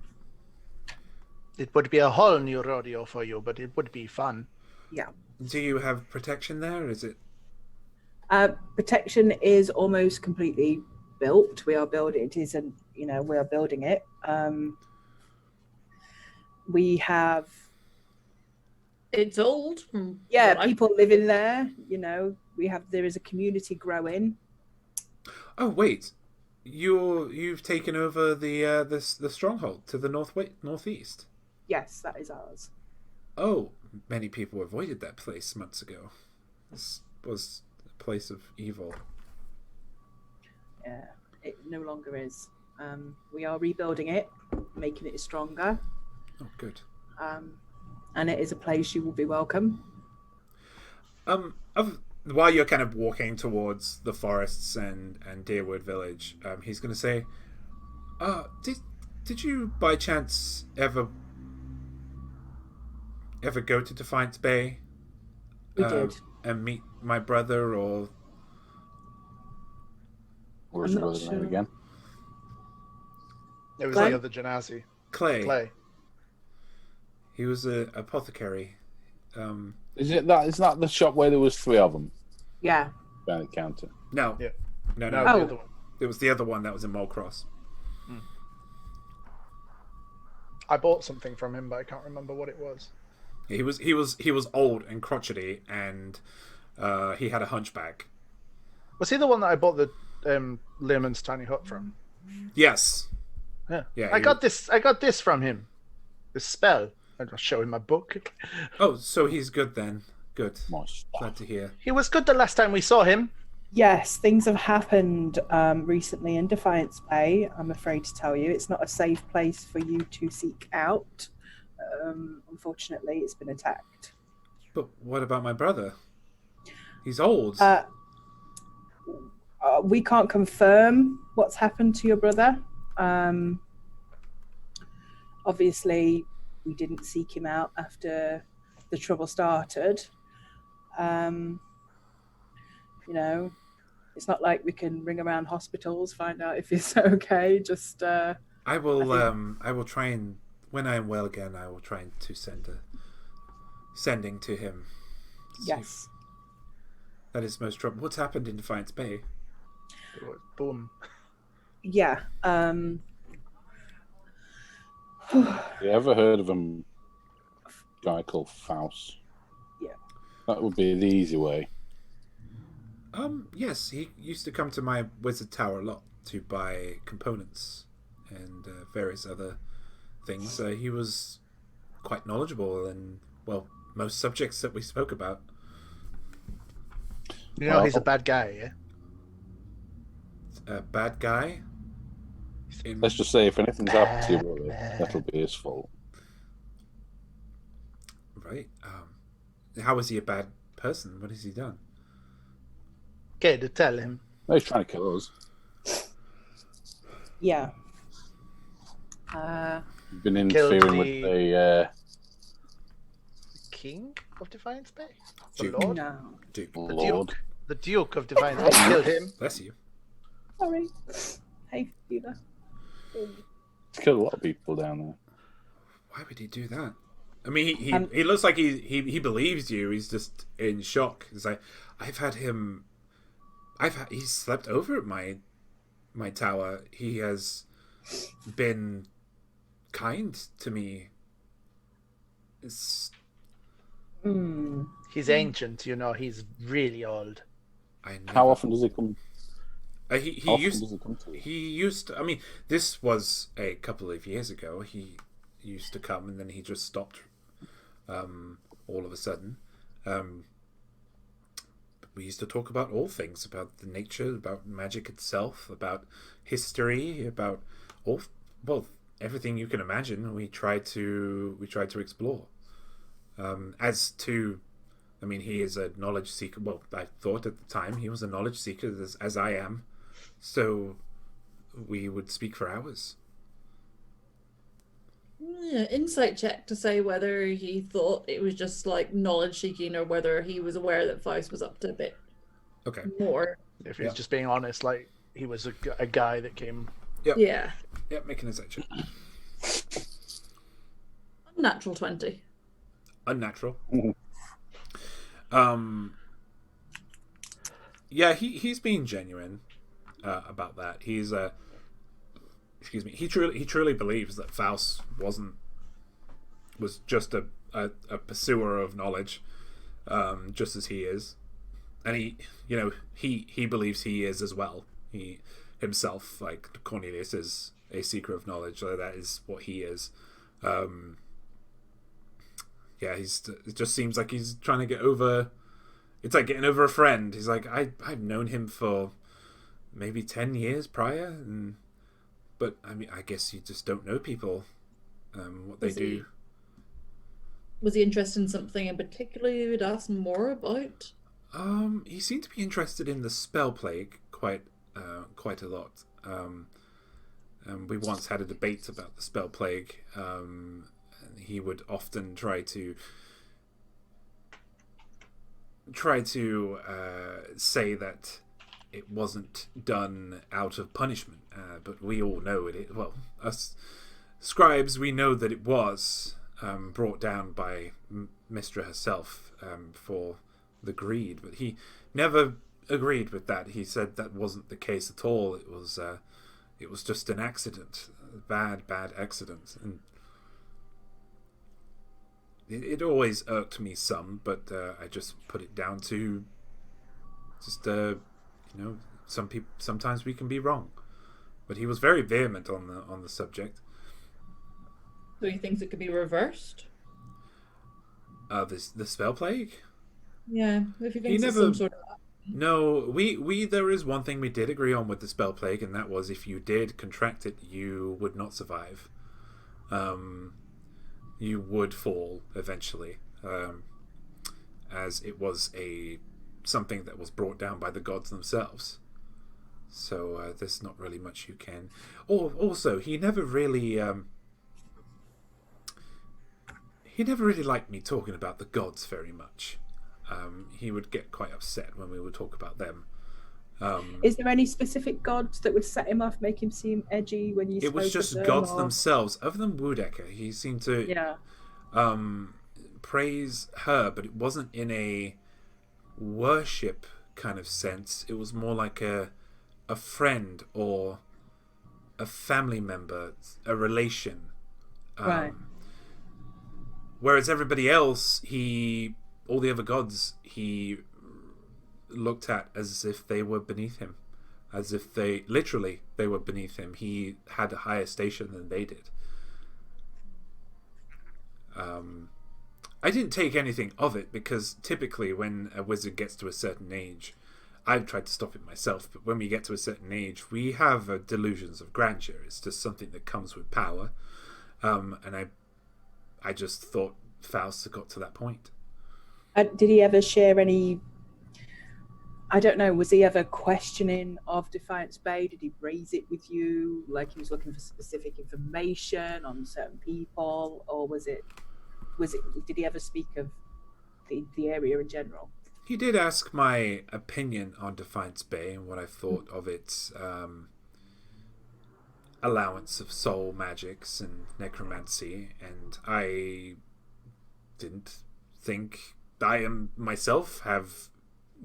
It would be a whole new rodeo for you, but it would be fun. Yeah. Do you have protection there? Is it? Protection is almost completely built. We are building it. We are building it. We have It's old. people living there. There is a community growing. Oh wait, you've taken over the stronghold to the northeast. Yes, that is ours. Oh, many people avoided that place months ago. This was a place of evil. Yeah, it no longer is. We are rebuilding it, making it stronger. Oh, good. And it is a place you will be welcome. While you're kind of walking towards the forests and Deerwood Village, he's going to say, did you by chance ever go to Defiance Bay? We did. And meet my brother, or What was I'm your not brother's name sure. again? It was Clay? the other Genasi. Clay? Clay. He was an apothecary. Is that the shop where there was 3 of them Yeah. behind the counter? No. Yeah. No. No, Oh. the other one. It was the other one that was in Mulcross. I bought something from him, but I can't remember what it was. He was old and crotchety, and he had a hunchback. Was he the one that I bought the Layman's Tiny Hut from? Yes. Yeah. Yeah, I he got this from him. This spell. I'll show him my book. Oh, so he's good then. Good. Moist stuff. Glad to hear. He was good the last time we saw him. Yes, things have happened recently in Defiance Bay. I'm afraid to tell you, it's not a safe place for you to seek out. Unfortunately, it's been attacked. But what about my brother? He's old. We can't confirm what's happened to your brother. Obviously, we didn't seek him out after the trouble started. It's not like we can ring around hospitals, find out if he's okay. Just I will try and, when I am well again, I will try to sending to him. yes. That is most trouble. What's happened in Defiance Bay? Boom. Yeah. You ever heard of a guy called Faust? Yeah. That would be the easy way. Yes, he used to come to my wizard tower a lot. to buy components and various other things. He was quite knowledgeable in, well, most subjects that we spoke about. You know, he's a bad guy, yeah? A bad guy? Let's just say if anything's happened to your brother, that'll be his fault. Right. How is he a bad person? What has he done? Okay, to tell him. No, he's trying to kill us. Yeah. You've been Killed interfering with the King of Defiance Bay? The Duke. Lord? No. Duke. The Lord. Duke. The Duke of Defiance Bay killed him. Bless you. Sorry. Hey, Fever. He's killed a lot of people down there. Why would he do that? I mean, he looks like he believes you. He's just in shock. He's like, he's slept over at my tower. He has been kind to me. It's He's ancient, you know, he's really old. How often does he come? He How often used does he come to you? he used to, I mean, this was a couple of years ago. He used to come and then he just stopped all of a sudden. We used to talk about all things, about the nature, about magic itself, about history, about everything you can imagine. We tried to explore. As to, I mean, he is a knowledge seeker. Well, I thought at the time he was a knowledge seeker, as I am. So we would speak for hours. Yeah, insight check to say whether he thought it was just like knowledge seeking or whether he was aware that Faust was up to a bit Okay. more. If he's just being honest, like, he was a guy that came... Yep. Yeah. Yep, make an insight check. Unnatural 20. Unnatural. Mhm. Yeah, he's being genuine about that. He's excuse me. He truly believes that Faust was just a pursuer of knowledge, just as he is, and he believes he is as well. He himself, like Cornelius, is a seeker of knowledge. So that is what he is. Yeah, it just seems like he's trying to get over. It's like getting over a friend. He's like, I've known him for maybe 10 years prior, but I mean, I guess you just don't know people, what they do. Was he interested in something in particular you would ask more about? He seemed to be interested in the spell plague quite a lot. We once had a debate about the spell plague. And he would often try to say that it wasn't done out of punishment, but we all know it. Well, us scribes, we know that it was brought down by Mystra herself for the greed, but he never agreed with that. He said that wasn't the case at all. It was just an accident, a bad accident, and it always irked me some, but I just put it down to just sometimes we can be wrong. But he was very vehement on the subject. So he thinks it could be reversed? The spell plague? Yeah, if he thinks it's some sort of... No, we there is one thing we did agree on with the spell plague, and that was if you did contract it, you would not survive. You would fall eventually, as it was something that was brought down by the gods themselves. So there's not really much you can. Also, he never really liked me talking about the gods very much. He would get quite upset when we would talk about them. Is there any specific gods that would set him off, make him seem edgy when you spoke It was just of them, gods or... themselves. Other than Woodeka, he seemed to praise her, but it wasn't in a worship kind of sense. It was more like a friend or a family member, a relation. Right. Whereas everybody else, all the other gods, he looked at as if they were beneath him. as if they were beneath him. He had a higher station than they did. I didn't take anything of it, because typically when a wizard gets to a certain age, I've tried to stop it myself, but when we get to a certain age, we have delusions of grandeur. It's just something that comes with power. And I just thought Faust got to that point. Did he ever share any, I don't know, was he ever questioning of Defiance Bay? Did he raise it with you? Like he was looking for specific information on certain people? Or did he ever speak of the area in general? He did ask my opinion on Defiance Bay and what I thought of its allowance of soul magics and necromancy, and I didn't think I myself have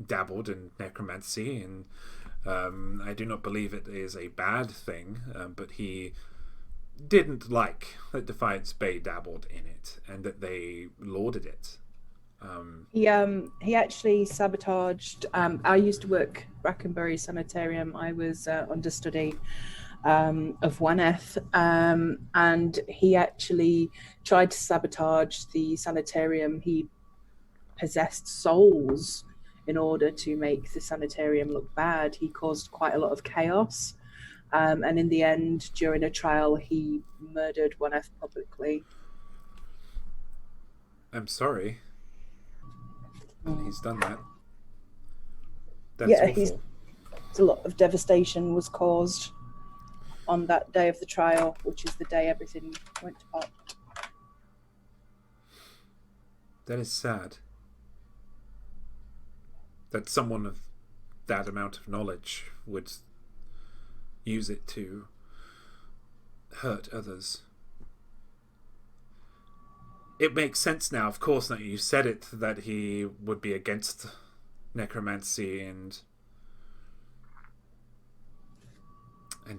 dabbled in necromancy, and I do not believe it is a bad thing, but he didn't like that Defiance Bay dabbled in it and that they lauded it. He actually sabotaged. I used to work Brackenbury Sanitarium. I was understudy of Waneth, and he actually tried to sabotage the sanitarium. He possessed souls in order to make the sanitarium look bad. He caused quite a lot of chaos, and in the end, during a trial, he murdered Waneth publicly. I'm sorry. He's done that. That's awful. A lot of devastation was caused on that day of the trial, which is the day everything went to pot. That is sad. That someone of that amount of knowledge would use it to hurt others. It makes sense now, of course, that you said it, that he would be against necromancy and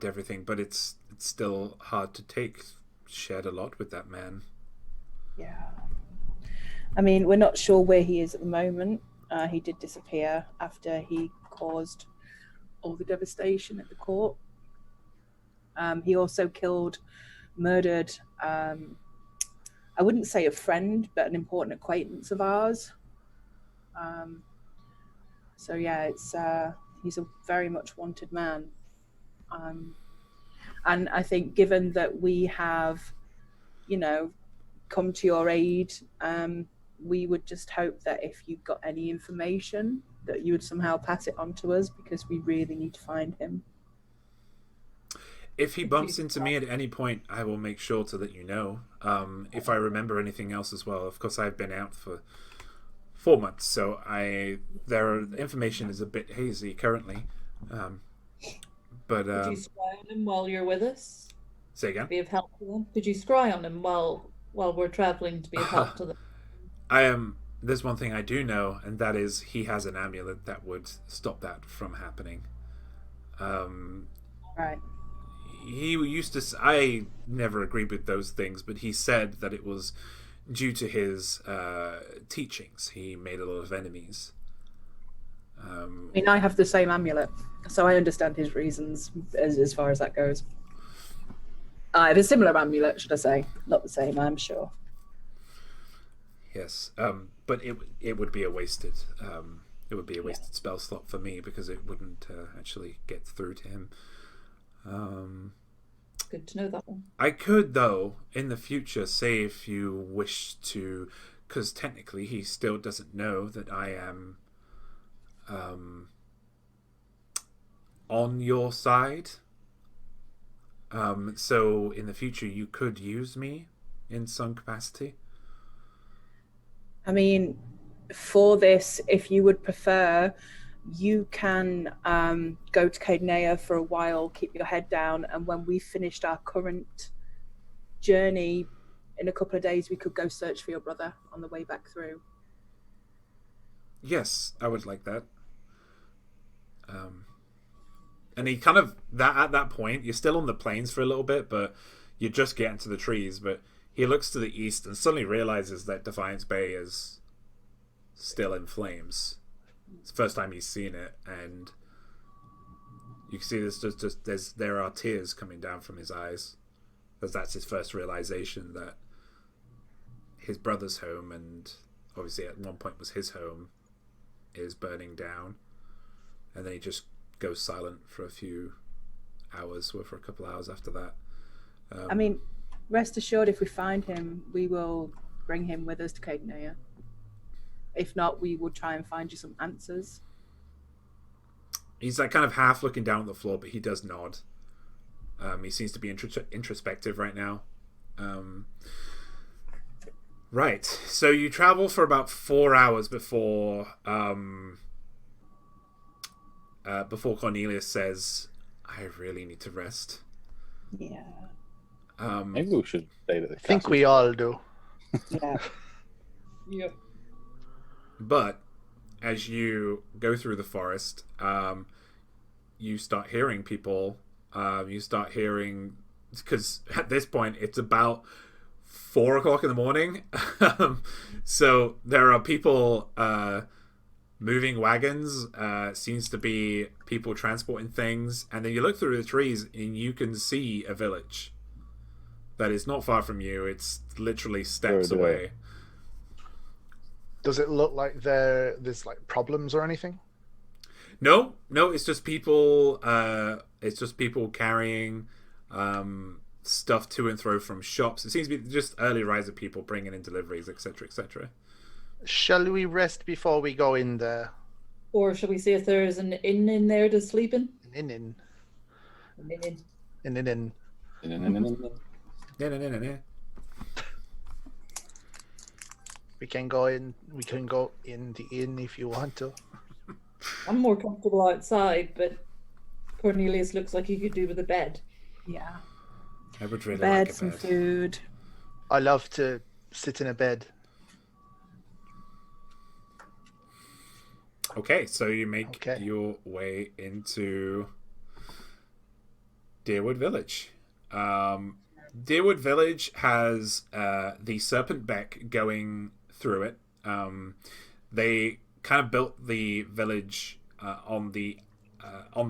everything, but it's still hard to take. Shared a lot with that man. Yeah. I mean, we're not sure where he is at the moment. He did disappear after he caused all the devastation at the court. He also murdered, I wouldn't say a friend, but an important acquaintance of ours. So yeah, he's a very much wanted man. And I think given that we have, come to your aid, we would just hope that if you've got any information, that you would somehow pass it on to us, because we really need to find him. If he bumps into me at any point, I will make sure to let you know. If I remember anything else as well. Of course, I've been out for 4 months, so their information is a bit hazy currently. But could you scry on him while you're with us? Say again? Be of help to them. Could you scry on him while we're traveling to be of help to them? There's one thing I do know, and that is he has an amulet that would stop that from happening. Right. He used to. I never agreed with those things, but he said that it was due to his teachings. He made a lot of enemies. I mean, I have the same amulet, so I understand his reasons as far as that goes. I have a similar amulet, should I say? Not the same, I'm sure. Yes, but it would be a wasted. It would be a wasted spell slot for me, because it wouldn't actually get through to him. Good to know that one. I could, though, in the future, say if you wish to, because technically he still doesn't know that I am on your side. So in the future you could use me in some capacity. I mean, for this, if you would prefer, you can go to Cadenea for a while, keep your head down, and when we've finished our current journey in a couple of days, we could go search for your brother on the way back through. Yes, I would like that. And he kind of, at that point, you're still on the plains for a little bit, but you're just getting to the trees, but he looks to the east and suddenly realizes that Defiance Bay is still in flames. It's the first time he's seen it, and You can see there are tears coming down from his eyes, as that's his first realization that his brother's home, and obviously at one point was his home, is burning down. And then he just goes silent for a few hours, or for a couple of hours after that. I mean, rest assured, if we find him, we will bring him with us to Cadenaya. If not, we will try and find you some answers. He's like kind of half looking down at the floor, but he does nod. He seems to be introspective right now. Right. So you travel for about 4 hours before Cornelius says, "I really need to rest." Yeah. Maybe we should stay at the I think castle. we all do. Yeah. Yep. But as you go through the forest, you start hearing people. You start hearing, because at this point it's about 4 o'clock in the morning. So there are people moving wagons. Seems to be people transporting things. And then you look through the trees and you can see a village that is not far from you. It's literally steps Where are they? away. Does it look like there's like problems or anything? No, it's just people. It's just people carrying stuff to and fro from shops. It seems to be just early riser people bringing in deliveries, etc., etc. Shall we rest before we go in there? Or shall we see if there's an inn in there to sleep in? In. An inn. No. We can go in. We can go in the inn if you want to. I'm more comfortable outside, but Cornelius looks like he could do with a bed. Yeah. I would really Bed, like a some bed. food. I love to sit in a bed. Okay, so you make Okay. your way into Deerwood Village. Deerwood Village has the Serpent Beck going through it. They kind of built the village on the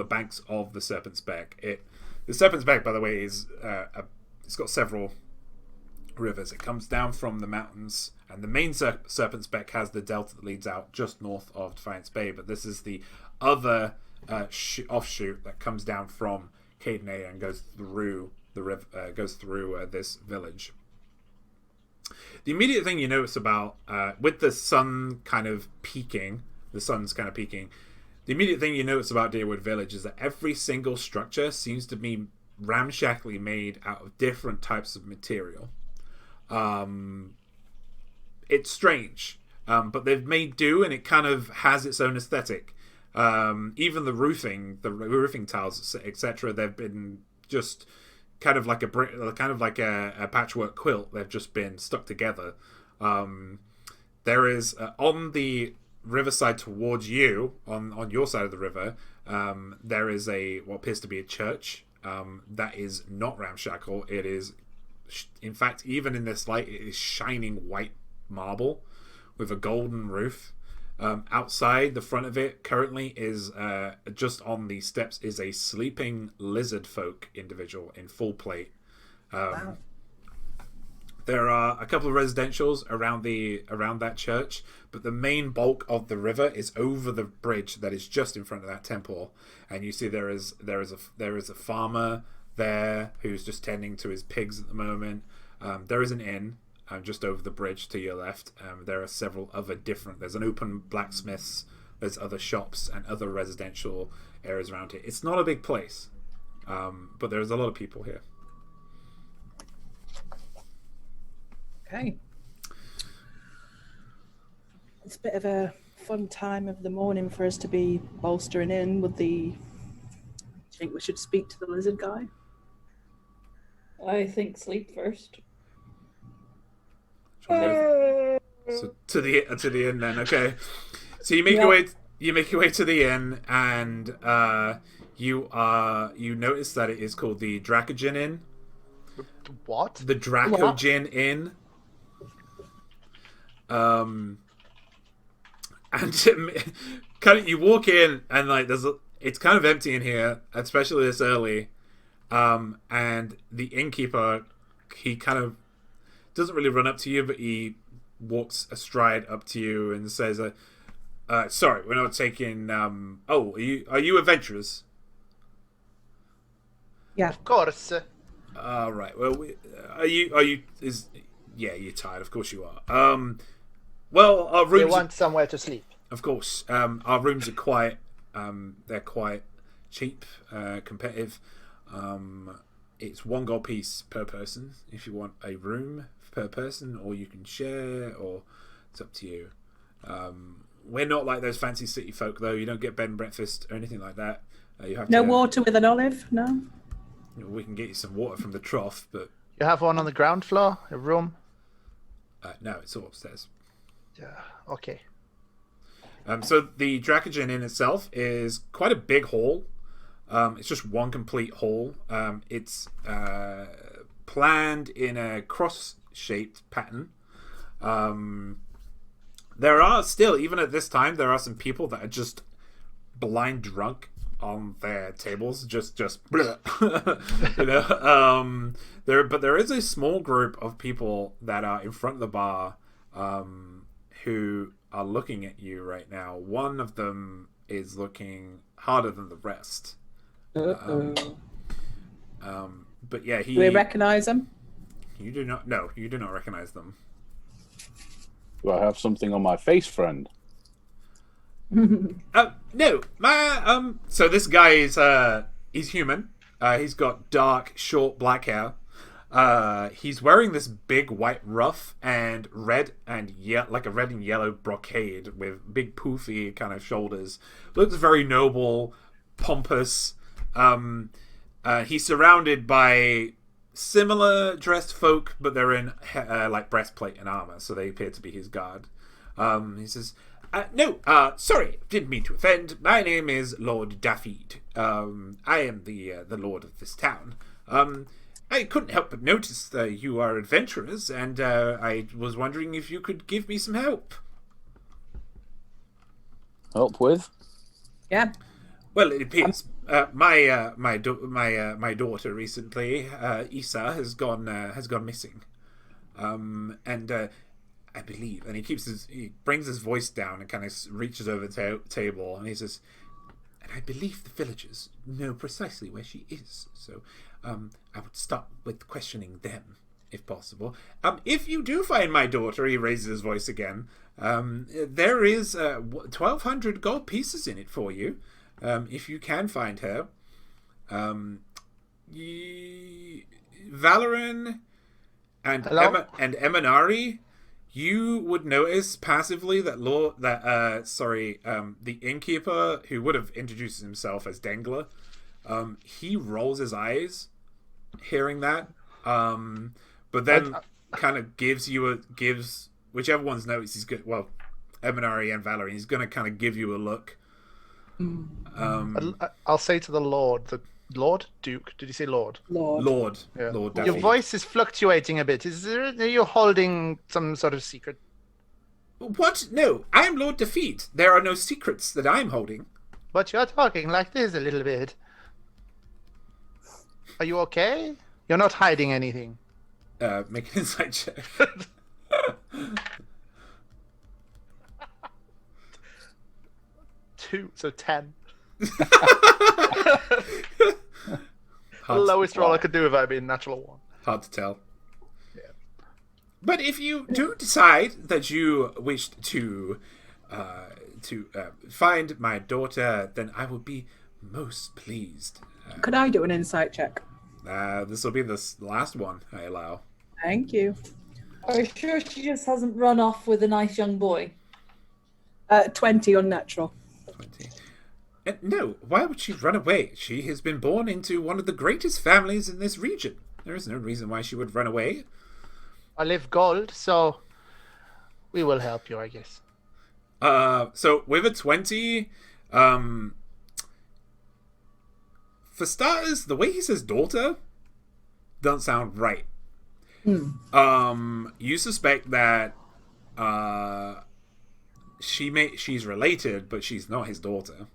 banks of the Serpent's Beck. The Serpent's Beck, by the way, is it's got several rivers. It comes down from the mountains, and the main Serpent's Beck has the delta that leads out just north of Defiance Bay. But this is the other offshoot that comes down from Cadenaya and goes through the river, goes through this village. The immediate thing you notice about, with the sun kind of peaking, the immediate thing you notice about Deerwood Village is that every single structure seems to be ramshackly made out of different types of material. It's strange, but they've made do, and it kind of has its own aesthetic. Even the roofing tiles, etc., they've been just kind of like a patchwork quilt. They've just been stuck together. There is on the riverside towards you, on your side of the river, there is what appears to be a church that is not ramshackle. It is, in fact, even in this light, it is shining white marble with a golden roof. Outside the front of it currently is just on the steps is a sleeping lizard folk individual in full plate. Wow. There are a couple of residentials around that church, but the main bulk of the river is over the bridge that is just in front of that temple. And you see there is a farmer there who's just tending to his pigs at the moment. There is an inn just over the bridge to your left. There are several other there's an open blacksmith's, there's other shops and other residential areas around here. It's not a big place, but there's a lot of people here. Okay. It's a bit of a fun time of the morning for us to be bolstering in with the... Do you think we should speak to the lizard guy? I think sleep first. So to the inn then. Okay. So you make your way to the inn, and you notice that it is called the Dracogin Inn. What? The Dracogin Inn. And kind of you walk in, and like it's kind of empty in here, especially this early. And the innkeeper, he kind of doesn't really run up to you, but he walks astride up to you and says, "Sorry, we're not taking. Are you adventurers?" Yeah. Of course. Right. Well, you're tired. Of course you are. Well, our We rooms. want somewhere to sleep. Of course. Our rooms are quite. They're quite cheap, competitive. It's 1 gold piece per person if you want a room per person, or you can share, or it's up to you. We're not like those fancy city folk, though. You don't get bed and breakfast or anything like that. You have No to, water with an olive? No? We can get you some water from the trough, but You have one on the ground floor, a room. no, it's all upstairs. Yeah. Okay. So the Dracogen in itself is quite a big hall. It's just one complete hall. It's planned in a cross-shaped pattern. There are still, even at this time, there are some people that are just blind drunk on their tables, just bleh. There is a small group of people that are in front of the bar, who are looking at you right now. One of them is looking harder than the rest. But yeah, Do we recognise him? You do not. No, you do not recognize them. Do I have something on my face, friend? No, my So this guy is he's human. He's got dark, short black hair. He's wearing this big white ruff and red and like a red and yellow brocade with big poofy kind of shoulders. Looks very noble, pompous. He's surrounded by similar dressed folk, but they're in like breastplate and armor, so they appear to be his guard. He says, "No, sorry, didn't mean to offend. My name is Lord Dafid. I am the lord of this town. I couldn't help but notice that you are adventurers, and I was wondering if you could give me some help." Help with? Yeah. Well, it appears my daughter recently, Isa, has gone missing, and I believe, and he brings his voice down and kind of reaches over the table, and he says, "And I believe the villagers know precisely where she is, so I would start with questioning them, if possible. If you do find my daughter," he raises his voice again, "there is 1,200 gold pieces in it for you. If you can find her, Valoran and Eminari, you would notice passively that the innkeeper, who would have introduced himself as Dengler, he rolls his eyes hearing that, but then kind of gives whichever one's noticed. He's good. Well, Eminari and Valoran, he's going to kind of give you a look. I'll say to the Lord, Duke. Did you say Lord? Lord. Yeah. Lord. Your voice is fluctuating a bit. Are you holding some sort of secret? What? No, I am Lord Defeat. There are no secrets that I'm holding. But you're talking like this a little bit. Are you okay? You're not hiding anything. Make an insight check. Two, so 10. The lowest roll I could do if I'd been natural 1. Hard to tell. Yeah. But if you do decide that you wish to find my daughter, then I will be most pleased. Could I do an insight check? This will be the last one I allow. Thank you. Are you sure she just hasn't run off with a nice young boy? 20 unnatural. 20. No, why would she run away? She has been born into one of the greatest families in this region. There is no reason why she would run away. I live gold, so we will help you, I guess. So with a 20, for starters, the way he says daughter doesn't sound right. You suspect that she's related, but she's not his daughter.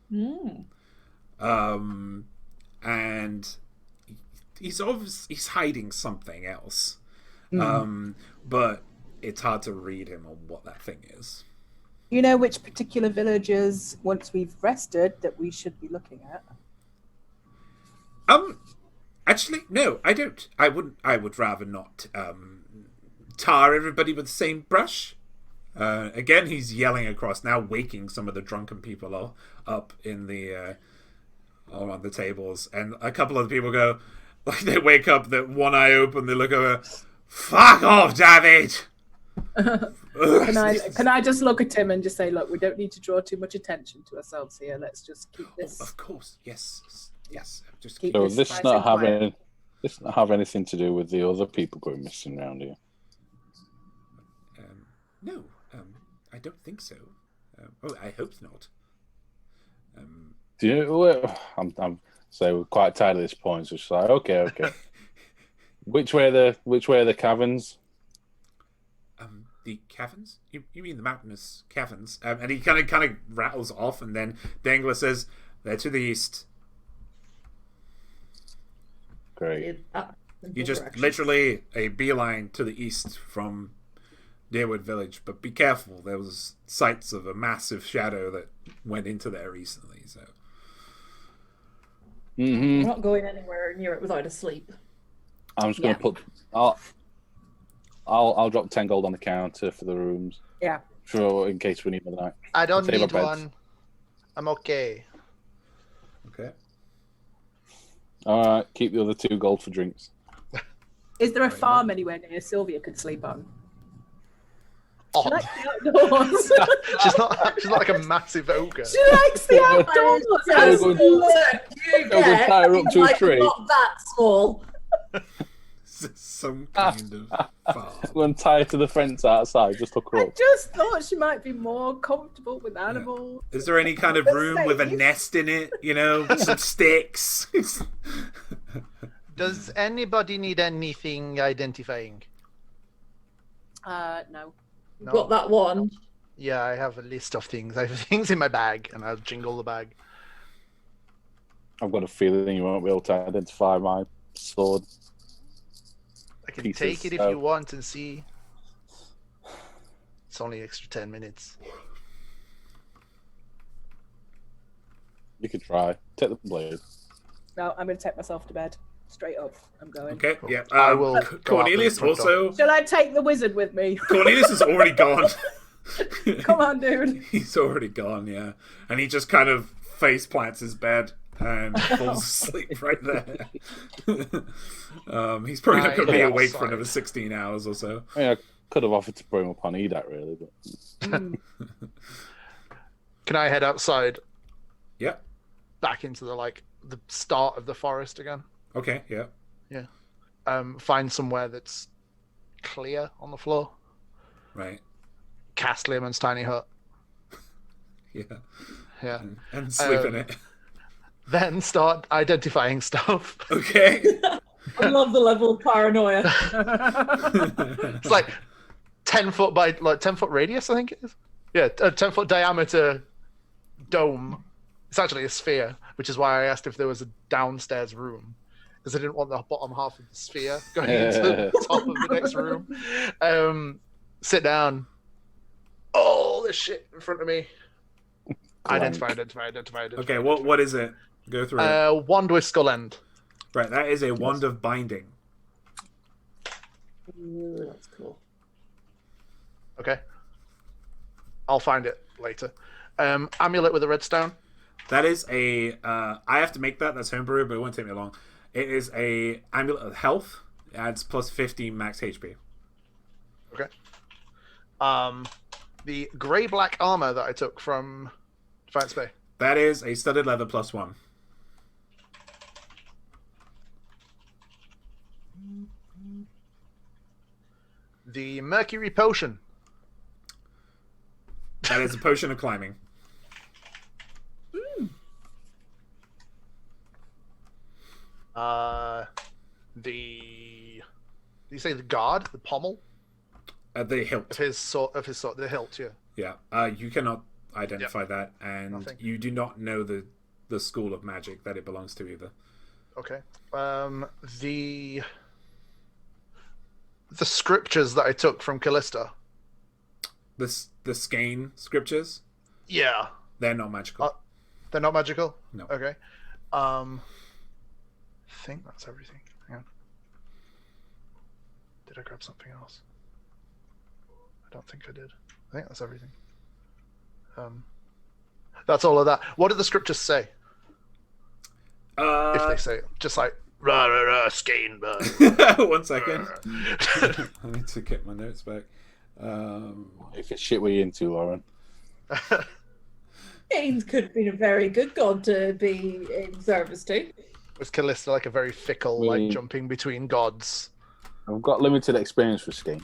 And he's hiding something else. But it's hard to read him on what that thing is. You know which particular villagers, once we've rested, that we should be looking at? Actually, no, I don't. I would rather not tar everybody with the same brush. Again, he's yelling across, now waking some of the drunken people up in the all on the tables, and a couple of people go, like they wake up, that one eye open, they look over, fuck off, David. Can I just look at him and just say, look, we don't need to draw too much attention to ourselves here. Let's just keep this. Of course, yes. Just Keep So this this nice not and quiet. having this not have anything to do with the other people going missing around here. No, I don't think so. I hope not. Do you? Well, I'm so we're quite tired at this point. So it's like, okay. Which way are the caverns? The caverns? You mean the mountainous caverns? And he kind of rattles off, and then Dangler says, "They're to the east." Great. You just literally a beeline to the east from Deerwood Village, but be careful. There was sights of a massive shadow that went into there recently. So I'm not going anywhere near it without a sleep. I'm just going to put. I'll drop 10 gold on the counter for the rooms. Yeah. For in case we need another night. I don't Save need our beds. one. I'm okay. okay. All right, keep the other 2 gold for drinks. Is there a farm anywhere near Sylvia could sleep on? Oh, She likes the outdoors. she's not like a massive ogre. She likes the outdoors. Yes, Go- look, you go get tie her up to a like tree. not that small. Some kind of farm. Go and tie her to the fence outside. Just hook her I up. just thought she might be more comfortable with animals. Is there any kind of room with a nest in it? You know, some sticks. Does anybody need anything identifying? No. No. Got that one. Yeah, I have a list of things. I have things in my bag, and I'll jingle the bag. I've got a feeling you won't be able to identify my sword. I can Pieces, take it if so- you want and see. It's only extra 10 minutes. You could try. Take the blade. No, I'm going to take myself to bed. Straight up. I'm going. Okay, yeah. I will go Cornelius out the front also. Shall I take the wizard with me? Cornelius is already gone. Come on, dude. He's already gone, yeah. And he just kind of face plants his bed and falls asleep right there. He's probably not going to be awake for another 16 hours or so. I mean, I could have offered to put him up on Edat, really, but Can I head outside Yeah. back into the start of the forest again? Okay, yeah. Find somewhere that's clear on the floor. Right. Cast Leomund's tiny hut. Yeah. Yeah. And sleep in it. Then start identifying stuff. Okay. I love the level of paranoia. It's like 10 foot by 10 foot radius, I think it is. Yeah, a 10-foot diameter dome. It's actually a sphere, which is why I asked if there was a downstairs room, because I didn't want the bottom half of the sphere going into the top of the next room. Sit down. All this shit in front of me. Identify. Okay, what is it? Go through it. Wand with skull end. Right, that is a wand of binding. Ooh, that's cool. Okay. I'll find it later. Amulet with a red stone. That is a I have to make that. That's homebrew, but it won't take me long. It is a amulet of health. It adds plus 15 max HP. Okay. The grey-black armor that I took from Defiance Bay. That is a studded leather plus 1. The Mercury Potion. That is a potion of climbing. Did you say the guard, the pommel The hilt. of his sword, the hilt? Yeah. Yeah. You cannot identify that, and Nothing. you do not know the school of magic that it belongs to either. Okay. The scriptures that I took from Callista. The Skane scriptures, Yeah. they're not magical. They're not magical? No. Okay. I think that's everything. Hang on. Did I grab something else? I don't think I did. I think that's everything. That's all of that. What do the scriptures say? If they say it. Just like, rah, rah, rah, Skane, rah. 1 second. I need to get my notes back. If it's shit we're into, Lauren. Gaines could have been a very good god to be in service to. Was Callista like a very fickle, like jumping between gods? I've got limited experience with Skane.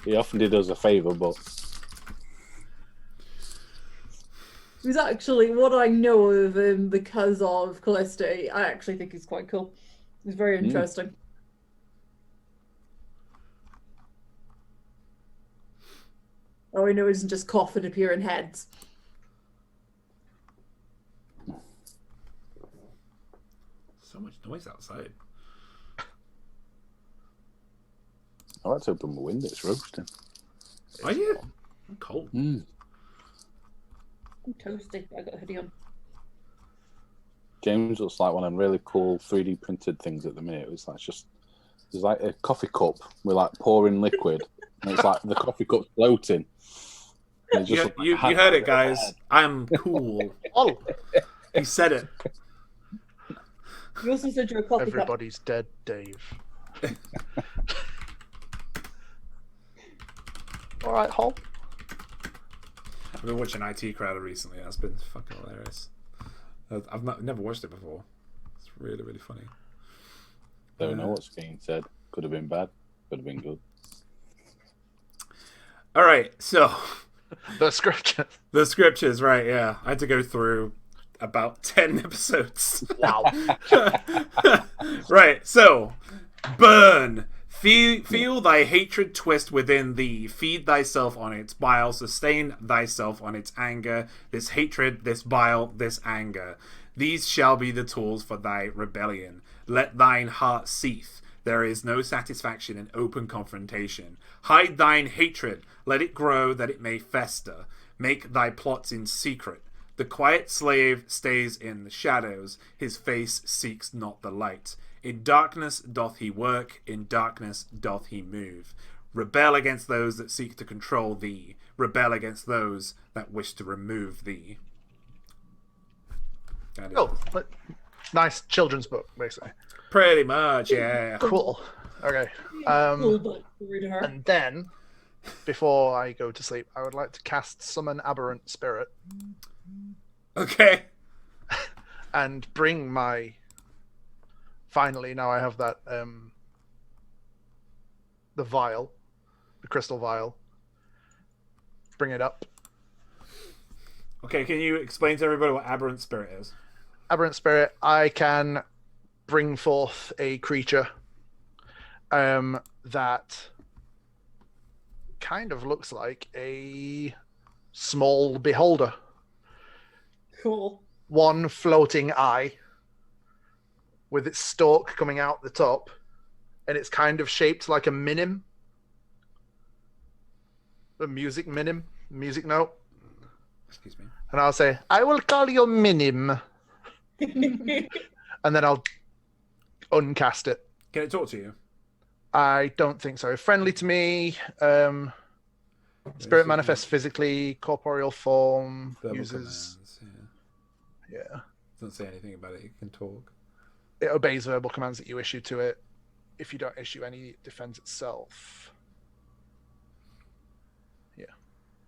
He often did us a favour, but It was actually what I know of him because of Callista. I actually think he's quite cool. He's very interesting. All I know isn't just cough and appear in heads. So much noise outside. I like to open my window. It's roasting. Are you? I'm cold. I'm toasty. I got a hoodie on. James looks like one of them really cool 3D printed things at the minute. It's like there's like a coffee cup with like pouring liquid, and it's like the coffee cup's floating. You heard it, guys. I'm cool. Oh, He said it. You also said you're a coffee cup. everybody's dead, Dave. All right, Hol. I've been watching IT Crowder recently. That's been fucking hilarious. I've never watched it before. It's really, really funny. Don't know what Skane said. Could have been bad. Could have been good. All right, so The scripture. the scriptures, right? Yeah, I had to go through about 10 episodes. Wow. Right, so burn. Feel thy hatred twist within thee. Feed thyself on its bile. Sustain thyself on its anger. This hatred, this bile, this anger. These shall be the tools for thy rebellion. Let thine heart seethe. There is no satisfaction in open confrontation. Hide thine hatred. Let it grow that it may fester. Make thy plots in secret. The quiet slave stays in the shadows. His face seeks not the light. In darkness doth he work, in darkness doth he move. Rebel against those that seek to control thee. Rebel against those that wish to remove thee. That is Nice children's book, basically. pretty much, yeah. Cool. Okay. Cool, but read her. And then, before I go to sleep, I would like to cast Summon Aberrant Spirit Okay. and bring my... Finally, now I have that, the vial, the crystal vial. Bring it up. Okay, can you explain to everybody what Aberrant Spirit is? Aberrant Spirit, I can bring forth a creature that kind of looks like a small beholder. Cool. One floating eye with its stalk coming out the top, and it's kind of shaped like a minim. A music minim, music note. Excuse me. And I'll say, I will call you minim. And then I'll uncast it. Can it talk to you? I don't think so. Friendly to me. Spirit manifests physically, corporeal form, Verbal uses. commands, Yeah. Doesn't say anything about it. It can talk. It obeys verbal commands that you issue to it. If you don't issue any, it defends itself. Yeah.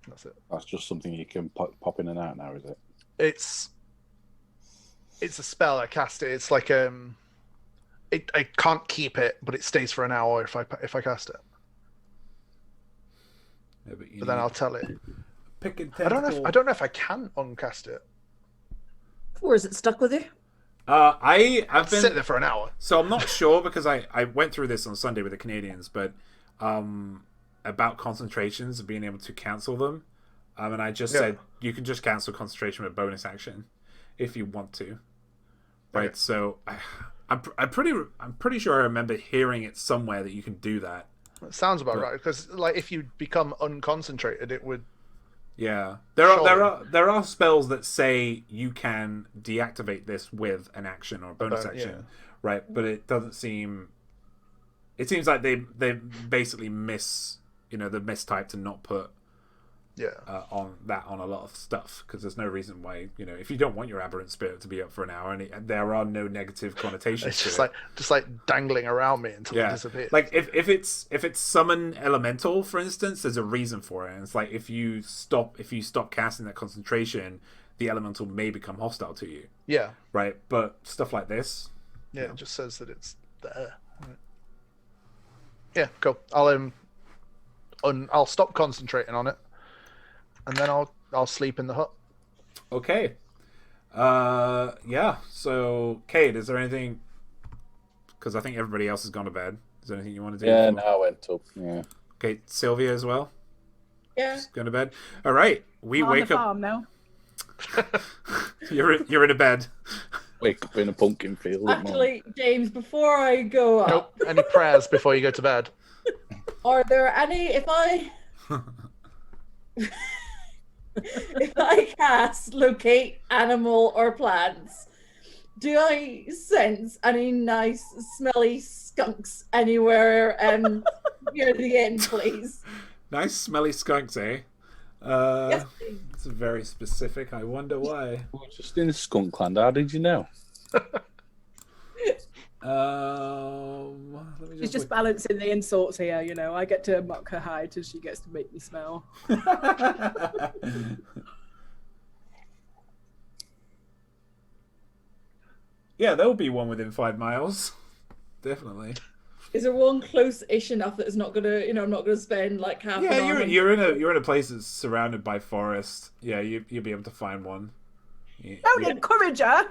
That's it. That's just something you can pop in and out now, is it? It's a spell. I cast it. It's like I can't keep it, but it stays for an hour if I cast it. Yeah, But then I'll tell it. pick a I don't know if I can uncast it. Or is it stuck with you? I've been Sit there for an hour. So I'm not sure because I went through this on Sunday with the Canadians, but about concentrations and being able to cancel them. And I just said you can just cancel concentration with bonus action if you want to. Right. So I'm pretty sure I remember hearing it somewhere that you can do that. It sounds about right, because like if you become unconcentrated, it would. Yeah, there are spells that say you can deactivate this with an action or a bonus action, right? But it doesn't seem. It seems like they basically miss the mistype to not put on a lot of stuff, because there's no reason why if you don't want your aberrant spirit to be up for an hour and there are no negative connotations. It's to just like dangling around me until it disappears. Like if it's summon elemental, for instance, there's a reason for it. And it's like if you stop casting that concentration, the elemental may become hostile to you. Yeah. Right. But stuff like this. Yeah, it just says that it's there. Right. Yeah, cool. I'll stop concentrating on it, and then I'll sleep in the hut. Okay. Yeah. So, Kate, is there anything? Because I think everybody else has gone to bed. Is there anything you want to do? Yeah, no, I went up. Yeah. Okay, Sylvia as well. Yeah. Just going to bed. All right. We I'm wake on the up. farm now. You're in a bed. Wake up in a pumpkin field. Actually, James, before I go up, Nope. Any prayers before you go to bed? are there any? If I cast locate animal or plants, do I sense any nice smelly skunks anywhere near the end, please? Nice smelly skunks, eh? Yes, please. It's very specific. I wonder why. We're just in Skunkland. How did you know? Let me She's just look. balancing the insults here, I get to mock her height and she gets to make me smell. Yeah, there'll be one within 5 miles. Definitely. Is there one close-ish enough that is not gonna, I'm not gonna spend like half an hour? you're in a place that's surrounded by forest. Yeah, you'll be able to find one. Don't encourage her.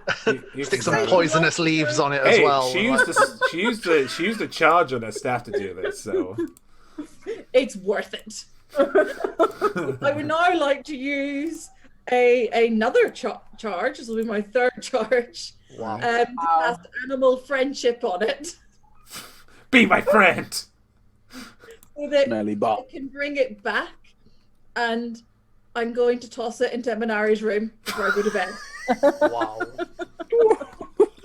You Stick can some grab it. poisonous leaves on it as Hey, well. she used a charge on her staff to do this, so It's worth it. I would now like to use another charge. This will be my third charge. Wow. To cast animal friendship on it, be my friend. so that Smelly I bot. can bring it back, and I'm going to toss it into Minari's room before I go to bed. Wow.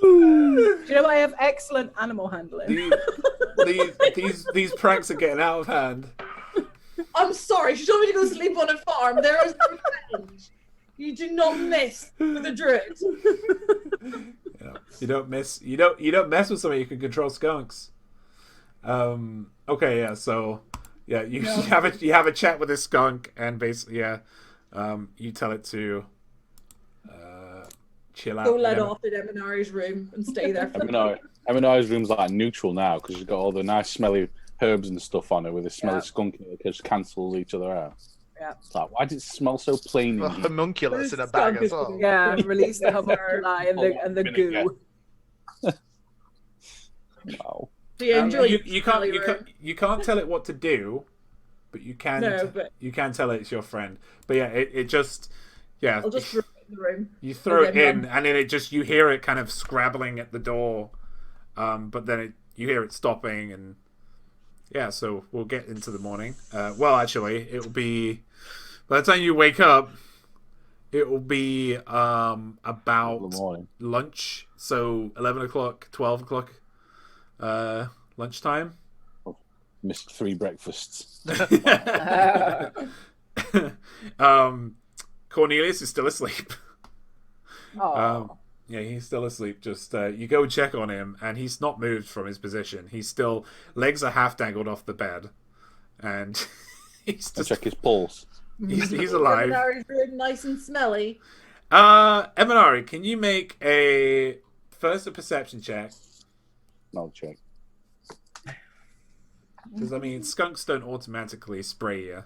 Do you know I have excellent animal handling? These pranks are getting out of hand. I'm sorry, she told me to go sleep on a farm. There is no change. You do not mess with a druid. Yeah, you don't mess with somebody who can control skunks. Okay, yeah. So, yeah, you have a chat with this skunk, and basically, you tell it to chill out. Go let off in Minari's room and stay there for the night. Eminari's room's like neutral now because she's got all the nice smelly herbs and stuff on it with a smelly skunk in it that just cancels each other out. Yeah. It's like, why does it smell so plain? A homunculus in a bag as well. Yeah, release the homunculi and the goo. Wow. Do you enjoy You can't tell it what to do, but you can you can tell it it's your friend. But yeah, it just I'll just throw it in the room. you throw it in, and then you hear it kind of scrabbling at the door, but then you hear it stopping, and so we'll get into the morning. Well, actually, it will be by the time you wake up, it will be about lunch, so 11 o'clock, 12 o'clock, lunchtime. Missed 3 breakfasts. Cornelius is still asleep. Oh. Yeah, he's still asleep. Just you go check on him, and he's not moved from his position. He's still legs are half dangled off the bed, and he's just check his pulse. He's alive. Minari's room nice and smelly. Eminari, can you make a perception check? I'll check. Because I mean, skunks don't automatically spray you.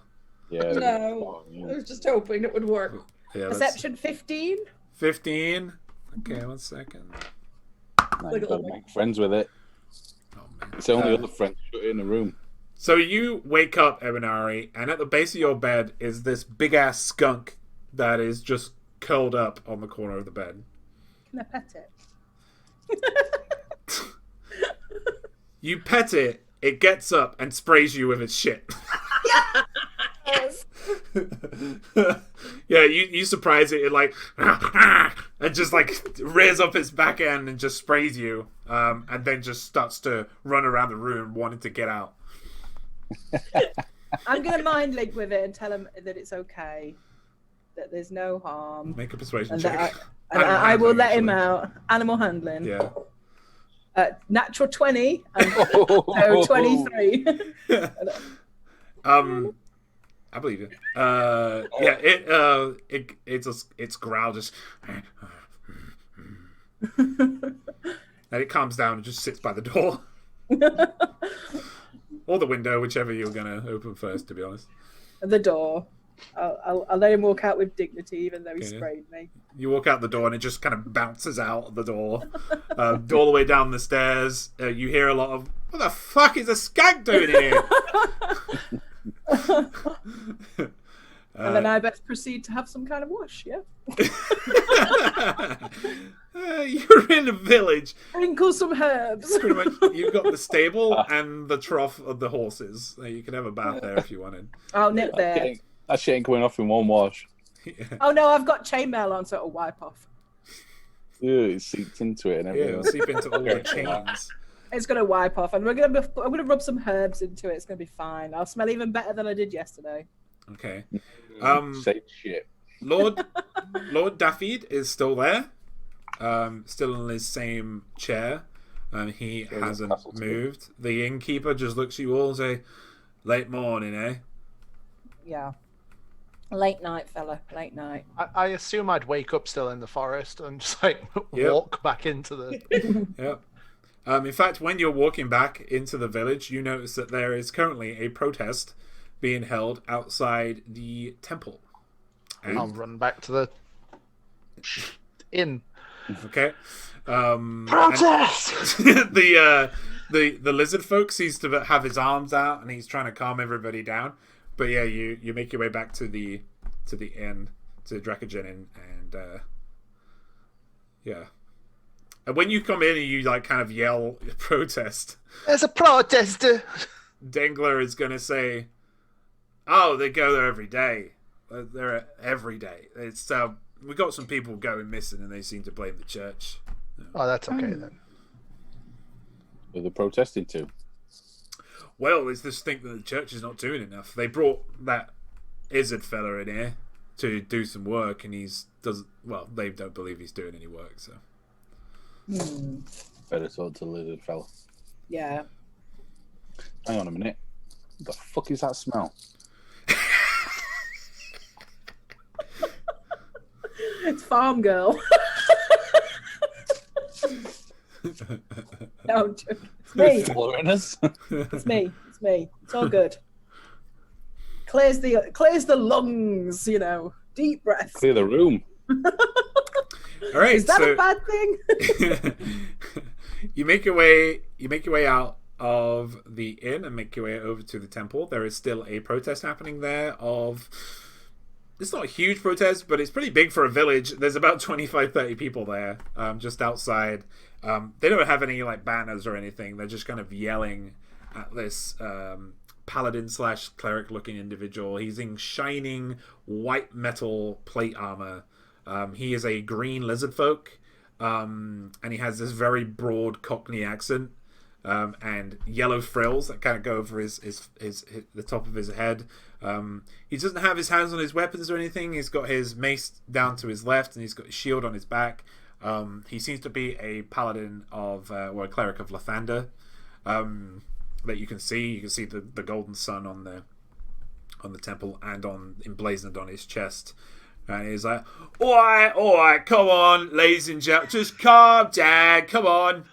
Yeah. No, I was just hoping it would work. Yeah, Perception 15. 15. Okay, 1 second. Now you've got to make friends with it. Oh, man. It's the only other friend shut in a room. So you wake up, Ebonari, and at the base of your bed is this big ass skunk that is just curled up on the corner of the bed. Can I pet it? You pet it, it gets up and sprays you with its shit. Yeah, you surprise it, like, and just like rears up its back end and just sprays you, and then just starts to run around the room wanting to get out. I'm gonna mind link with it and tell him that it's okay, that there's no harm. Make a persuasion And check. I will let him actually. out. Animal handling. Yeah. Natural 20 and so 23. I believe you. Yeah, its growl just, and it calms down and just sits by the door or the window, whichever you're gonna open first. To be honest, The door. I'll let him walk out with dignity, even though he sprayed me. you walk out the door and it just kind of bounces out the door, all the way down the stairs. You hear a lot of, "What the fuck is a skag doing here?" And then I best proceed to have some kind of wash, yeah? You're in a village. Sprinkle some herbs. Pretty much, you've got the stable and the trough of the horses. You can have a bath there if you wanted. I'll nip there. That shit ain't coming off in one wash. Yeah. Oh no, I've got chainmail on, so it'll wipe off. Ew, it seeps into it and Yeah, everything. it'll seep into all the chains. It's gonna wipe off, and I'm gonna rub some herbs into it. It's gonna be fine. I'll smell even better than I did yesterday. Okay. Same shit. Lord Dafid is still there. Still in his same chair. He hasn't moved. The innkeeper just looks at you all and say, "Late morning, eh?" Yeah. Late night, fella. Late night. I assume I'd wake up still in the forest and just like walk back into the. Yep. In fact, when you're walking back into the village, you notice that there is currently a protest being held outside the temple. And, I'll run back to the inn. okay. Protest! The lizard folk seems to have his arms out and he's trying to calm everybody down. But yeah, you make your way back to the inn, to Dracogen Inn, and yeah. And when you come in and you like kind of yell protest, There's a protester. Dengler is gonna say, "Oh, they go there every day. They're every day. It's we got some people going missing, and they seem to blame the church." Oh, that's okay then. Who they're protesting to? Well, they just think that the church is not doing enough. They brought that Izzard fella in here to do some work, and they don't believe he's doing any work. So Better talk to the lizard fella. Yeah. Hang on a minute. What the fuck is that smell? It's Farm Girl. No, I'm joking. It's me. Following us? It's me. It's me. It's all good. Clears the lungs, you know. Deep breaths. Clear the room. all right, Is that so a bad thing? you make your way out of the inn and make your way over to the temple. There is still a protest happening there it's not a huge protest, but it's pretty big for a village. There's about 25-30 people there, just outside. They don't have any like banners or anything. They're just kind of yelling at this paladin / cleric looking individual. He's in shining white metal plate armor. He is a green lizard folk, and he has this very broad Cockney accent, and yellow frills that kind of go over the top of his head. He doesn't have his hands on his weapons or anything. He's got his mace down to his left, and he's got his shield on his back. He seems to be a paladin of, a cleric of Lathander. That you can see the golden sun on the temple and emblazoned on his chest. And he's like, all right, come on, ladies and gentlemen, just calm down, come on,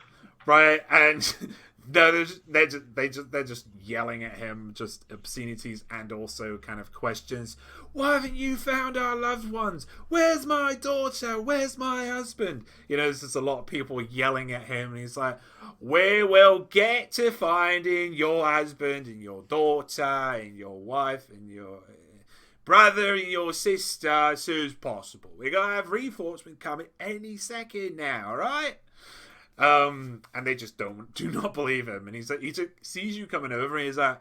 right? And No, they're just yelling at him, just obscenities and also kind of questions. Why haven't you found our loved ones? Where's my daughter? Where's my husband? You know, there's just a lot of people yelling at him, and he's like, "We will get to finding your husband and your daughter and your wife and your brother and your sister as soon as possible. We're gonna have reinforcements coming any second now, all right?" And they just do not believe him. And he sees you coming over, and he's like,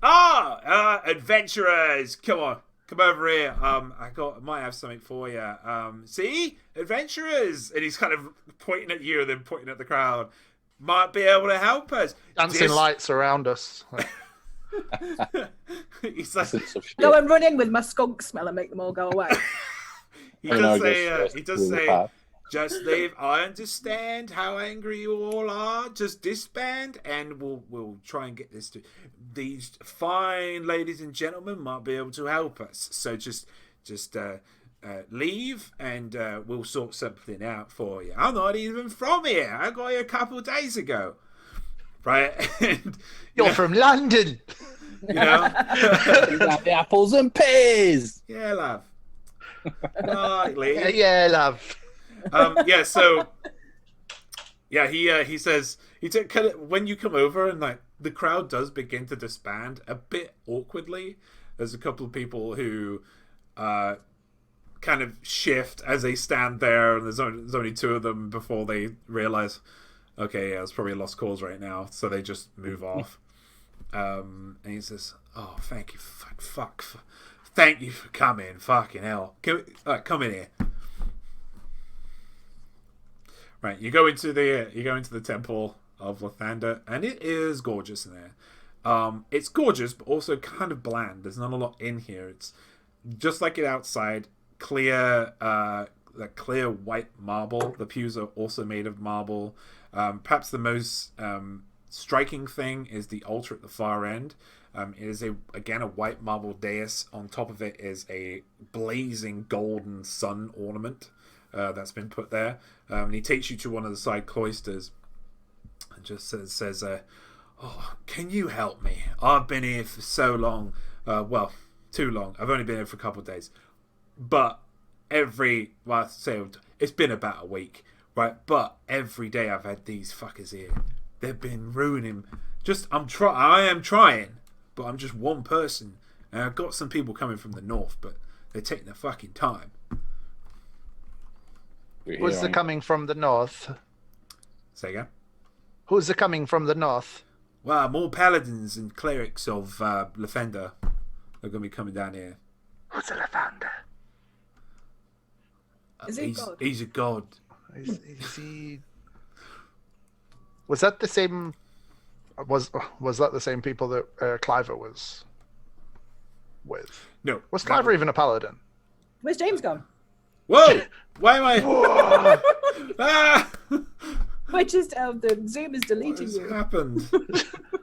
adventurers, come over here. I might have something for you. See, adventurers, and he's kind of pointing at you and then pointing at the crowd. Might be able to help us. Dancing lights around us. He's like, go and run in with my skunk smell and make them all go away. He does say. Just leave. I understand how angry you all are. Just disband, and we'll try and get this to these fine ladies and gentlemen might be able to help us. So just leave, and we'll sort something out for you. I'm not even from here. I got here a couple of days ago, right? And, You're from London. You know, the apples and pears. Yeah, love. Lightly. Yeah, love. He says when you come over and like the crowd does begin to disband a bit awkwardly. There's a couple of people who kind of shift as they stand there, and there's only two of them before they realize, okay, yeah, it's probably a lost cause right now, so they just move off. And he says, "Oh, thank you, thank you for coming, fucking hell, come in here." Right, you go into the temple of Lathander, and it is gorgeous in there. It's gorgeous, but also kind of bland. There's not a lot in here. It's just like it outside, clear white marble. The pews are also made of marble. Perhaps the most striking thing is the altar at the far end. It is again a white marble dais. On top of it is a blazing golden sun ornament. That's been put there, and he takes you to one of the side cloisters and just says, "Oh, can you help me? I've been here for so long, too long. I've only been here for a couple of days, but it's been about a week, right? But every day I've had these fuckers here. They've been ruining. I am trying, but I'm just one person, and I've got some people coming from the north, but they're taking their fucking time." Who's the coming from the north? Say again? Who's the coming from the north? Well, more paladins and clerics of Lathander are going to be coming down here. Who's a Lathander? Is he God? He's a god. Is he? Was that the same? Was that the same people that Cliver was with? No. Was Cliver even a paladin? Where's James gone? Whoa! Why am I? Ah! The Zoom is deleting What's you. happened?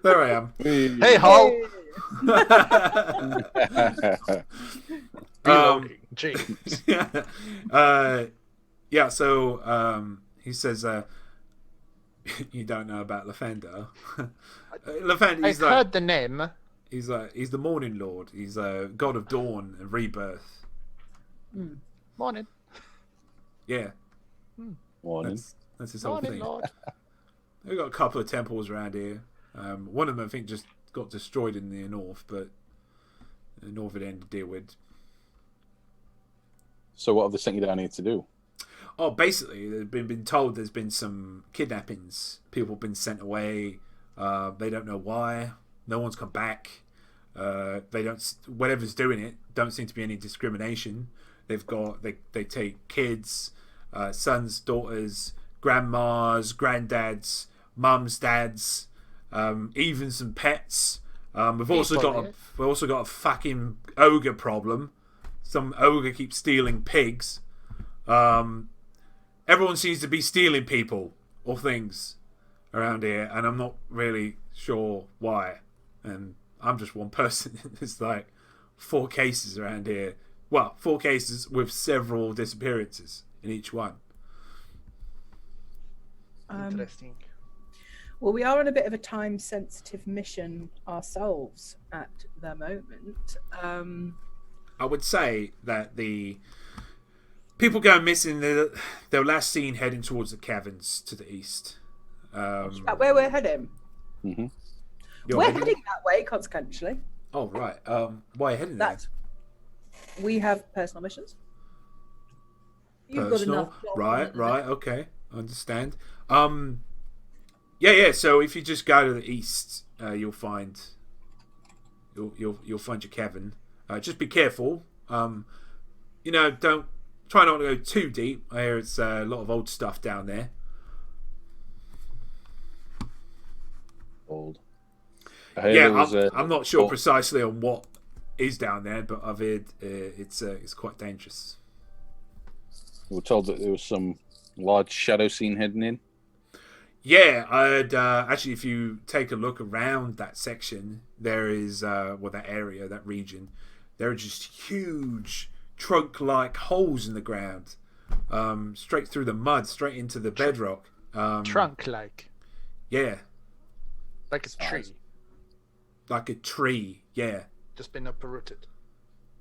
There I am. Hey, Hall. James. So he says, "You don't know about Lathander." Lathander. I've heard the name. He's the Morning Lord. He's a god of dawn and rebirth. Morning. Yeah. Morning. That's his whole Morning, thing. Lord. We've got a couple of temples around here. One of them, I think, just got destroyed in the north, but the northern end of Deerwood. So what have they sent you down here to do? Oh, basically, they've been told there's been some kidnappings. People have been sent away. They don't know why. No one's come back. Whatever's doing it, don't seem to be any discrimination. They take kids, sons, daughters, grandmas, granddads, mums, dads, even some pets. We've also got a fucking ogre problem. Some ogre keeps stealing pigs. Everyone seems to be stealing people or things around here, and I'm not really sure why. And I'm just one person. There's like 4 cases around here. Well, 4 cases with several disappearances in each one. Interesting. Well, we are on a bit of a time-sensitive mission ourselves at the moment. I would say that the people going missing, they're last seen heading towards the caverns to the east. Is that where we're heading? Mm-hmm. We're heading that way, consequentially. Oh, right. Why are you heading there? We have personal missions. You've Personal? got enough. Right. Okay. Understand. Yeah. So if you just go to the east, you'll find you'll find your cavern. Just be careful. Don't try not to go too deep. I hear it's a lot of old stuff down there. Old. I'm not sure precisely on what is down there, but I've heard it's quite dangerous. We were told that there was some large shadow scene hidden in. Yeah, I'd actually, if you take a look around that section, there is that area, that region, there are just huge trunk-like holes in the ground, straight through the mud, straight into the bedrock. Trunk-like. Yeah, Like it's a tree. like a tree. Yeah. Just been uprooted.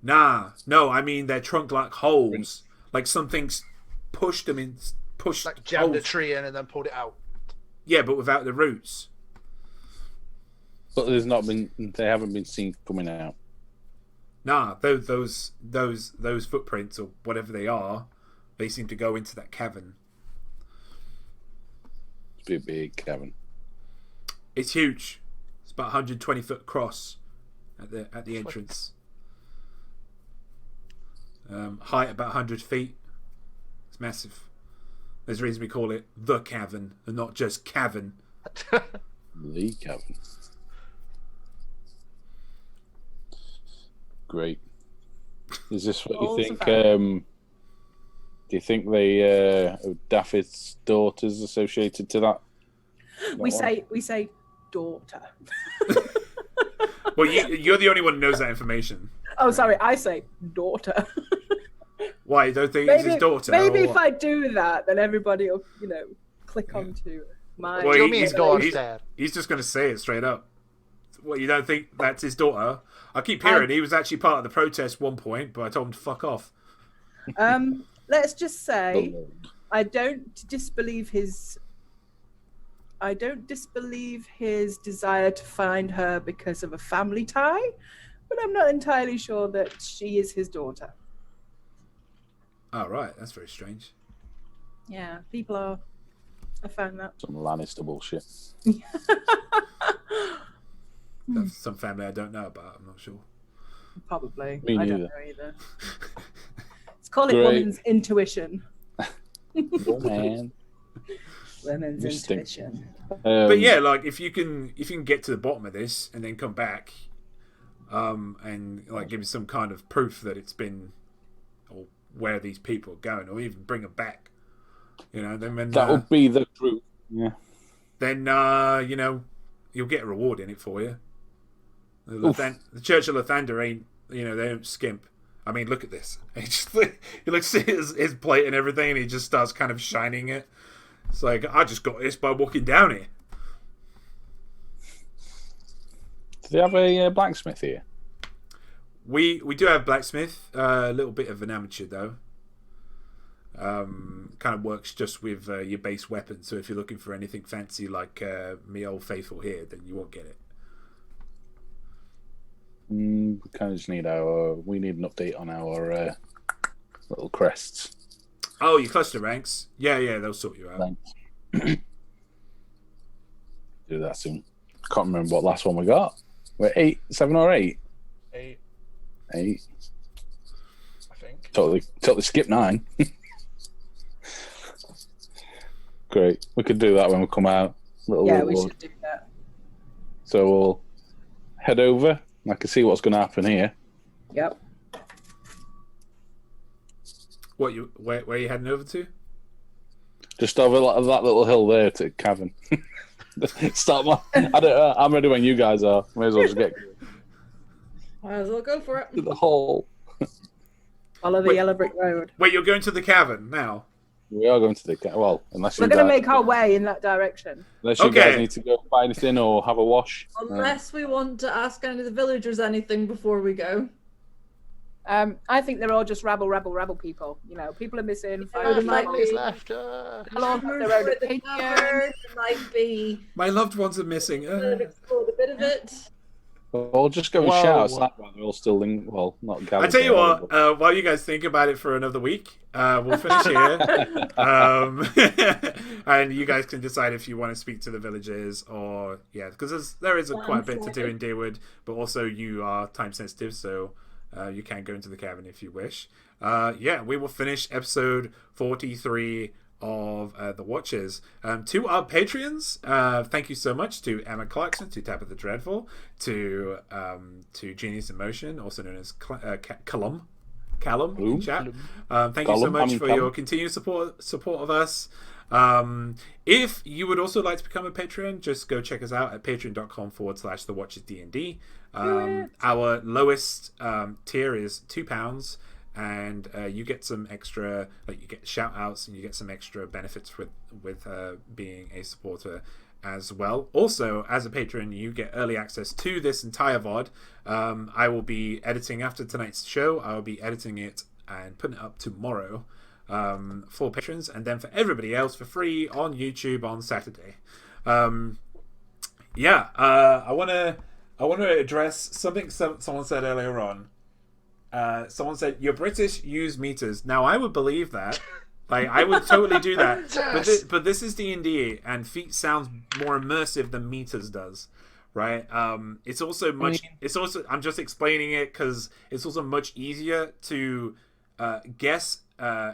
No, I mean they're trunk-like holes, like something's pushed them in, Like jammed a holes. tree in and then pulled it out. Yeah, but without the roots. But they haven't been seen coming out. Nah, those footprints or whatever they are, they seem to go into that cavern. It's a big cavern. It's huge. It's about 120 foot across at the entrance. Height about 100 feet. It's massive. There's a reason we call it the cavern and not just cavern. The cavern. Great. Is this what you think? Do you think they Daffy's daughter's associated to that? We say daughter. Well, you're the only one who knows that information. Oh, sorry, I say daughter. Why? You don't think it's his daughter? Maybe or if what? I do that, then everybody will, click onto my. Well, Jummy's daughter. He's just going to say it straight up. What, you don't think that's his daughter? I keep hearing he was actually part of the protest at one point, but I told him to fuck off. Let's just say I don't disbelieve his desire to find her because of a family tie, but I'm not entirely sure that she is his daughter. Oh, right. That's very strange. Yeah, people are. I found that. Some Lannister bullshit. That's some family I don't know about. I'm not sure. Probably. Me I don't neither. know either. Let's call it Great. woman's intuition. Oh man. Women's Interesting. intuition. But yeah, like if you can get to the bottom of this and then come back, and like give me some kind of proof that it's been, or where these people are going, or even bring them back, then when, that would be the truth. Yeah. then you'll get a reward in it for you. The Church of Lathander ain't, they don't skimp. I mean, look at this. He looks at his plate and everything, and he just starts kind of shining it. It's like, I just got this by walking down here. Do they have a blacksmith here? We do have blacksmith, a little bit of an amateur though. Kind of works just with your base weapon. So if you're looking for anything fancy like me old faithful here, then you won't get it. We kind of just need we need an update on our little crests. Oh, your cluster ranks. Yeah, they'll sort you out. Thanks. Do that soon. Can't remember what last one we got. We're 8, 7 or 8? 8, 8. I think. Totally skip 9. Great. We could do that when we come out. Yeah, we should do that. So we'll head over. I can see what's going to happen here. Yep. Where are you heading over to? Just over that little hill there to cavern. I'm ready when you guys are. May as well just get Might as well go for it. to the hole. Follow the yellow brick road. Wait, you're going to the cavern now? We are going to the well, unless We're you going to guys, make our way in that direction. unless you Okay. guys need to go buy anything or have a wash. Unless we want to ask any of the villagers anything before we go. I think they're all just rabble people. You know, people are missing. there might Families be- left. They'll all have their own Rumors at the opinion. tavern, there might be My loved ones are missing. explored a bit of it. Or just go and Whoa. shout outside while they're all still not gathered. I tell you together, what, while you guys think about it for another week, we'll finish here. And you guys can decide if you want to speak to the villagers or, because there is quite a bit to do in Deerwood, but also you are time sensitive, so you can go into the cavern if you wish. We will finish episode 43 of The Watchers. To our Patreons, thank you so much to Emma Clarkson, to Tabitha Dreadful, to Genius in Motion, also known as Callum in chat. Thank you so much for your continued support of us. If you would also like to become a Patreon, just go check us out at patreon.com/The Watchers D&D. Our lowest tier is £2, and you get some extra, like you get shout outs and you get some extra benefits with being a supporter as well. Also, as a patron, you get early access to this entire VOD. I will be editing after tonight's show. I will be editing it and putting it up tomorrow for patrons, and then for everybody else for free on YouTube on Saturday. I want to address something someone said earlier on. Someone said, "You're British, use meters." Now, I would believe that. Like, I would totally do that. But this is D&D, and feet sounds more immersive than meters does, right? It's also much. It's also. I'm just explaining it because it's also much easier to guess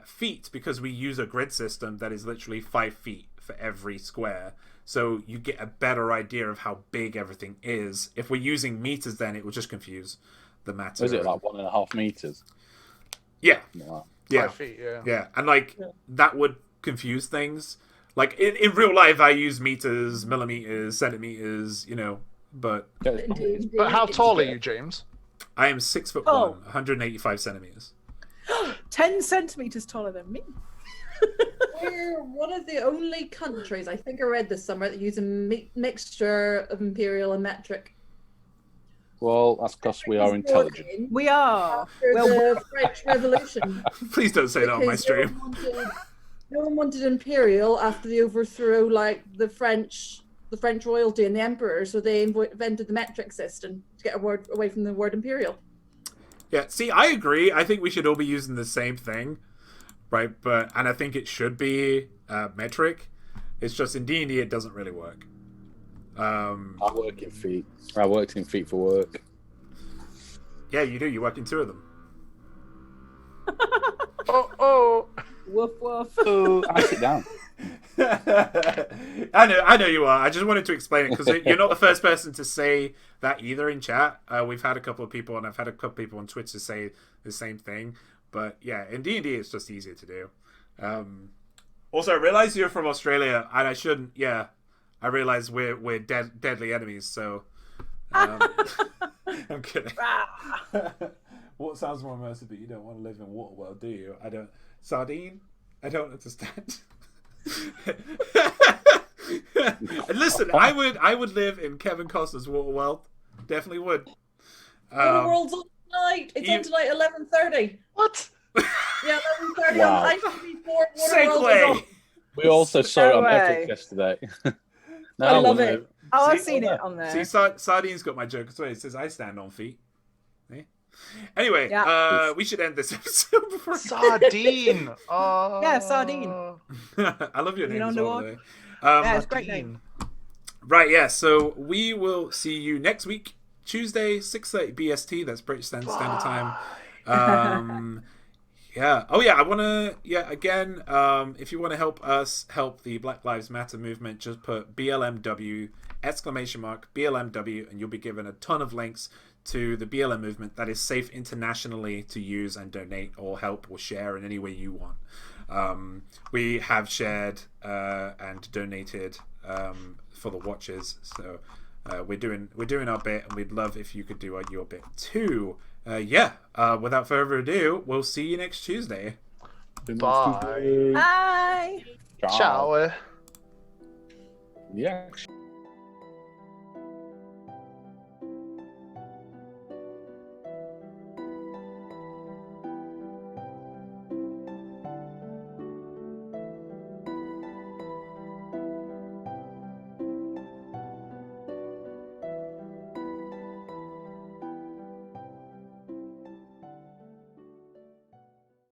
feet because we use a grid system that is literally 5 feet for every square. So you get a better idea of how big everything is. If we're using meters, then it will just confuse the matter. Is it like 1.5 meters? Yeah. Wow. Yeah. 5 feet, yeah. Yeah. And that would confuse things. Like in real life, I use meters, millimeters, centimeters, but But how tall are you, James? I am 6'1", Oh. 185 centimeters. 10 centimeters taller than me. We're one of the only countries, I think I read this somewhere, that use a mixture of imperial and metric. Well, that's because we are intelligent. We are. After Well, the French Revolution. Please don't say that on my Because stream. No one wanted imperial after they overthrew the French royalty and the emperor, so they invented the metric system to get away from the word imperial. Yeah, see, I agree. I think we should all be using the same thing, right? And I think it should be metric. It's just in D&D it doesn't really work. I work in feet. I worked in feet for work. Yeah, you do. You work in 2 of them. Oh. Woof woof. Oh, I sit down. I know you are. I just wanted to explain it because you're not the first person to say that either in chat. We've had a couple of people, and I've had a couple of people on Twitch to say the same thing. But yeah, in D&D it's just easier to do. Also, I realize you're from Australia, and I shouldn't. Yeah, I realize we're deadly enemies. So I'm kidding. What sounds more immersive? But you don't want to live in Waterworld, do you? I don't. Sardine? I don't understand. Listen, I would live in Kevin Costner's Waterworld. Definitely would. Waterworld's on tonight. It's on tonight, 11:30. What? Yeah, 11:30 Wow. on night before Waterworld is on. Segue. We also saw it on No way. Netflix yesterday. I love it. Oh, I've See- seen it on there. See, Sardine's got my joke as well. It says, "I stand on feet." Eh? Anyway, Yeah. we should end this episode before. Sardine. Oh. Yeah, Sardine. I love your You name know as the well. one? Though. Yeah, it's a great name. Right, yeah. So we will see you next week, Tuesday, 6:30 BST. That's British Standard Time. Yeah. Oh, yeah. I want to. Yeah. Again, if you want to help us help the Black Lives Matter movement, just put BLMW !BLMW, and you'll be given a ton of links to the BLM movement that is safe internationally to use and donate or help or share in any way you want. We have shared and donated for the Watchers, so we're doing our bit, and we'd love if you could do your bit too. Without further ado, we'll see you next Tuesday. Bye. Bye. Ciao. Ciao. Yeah.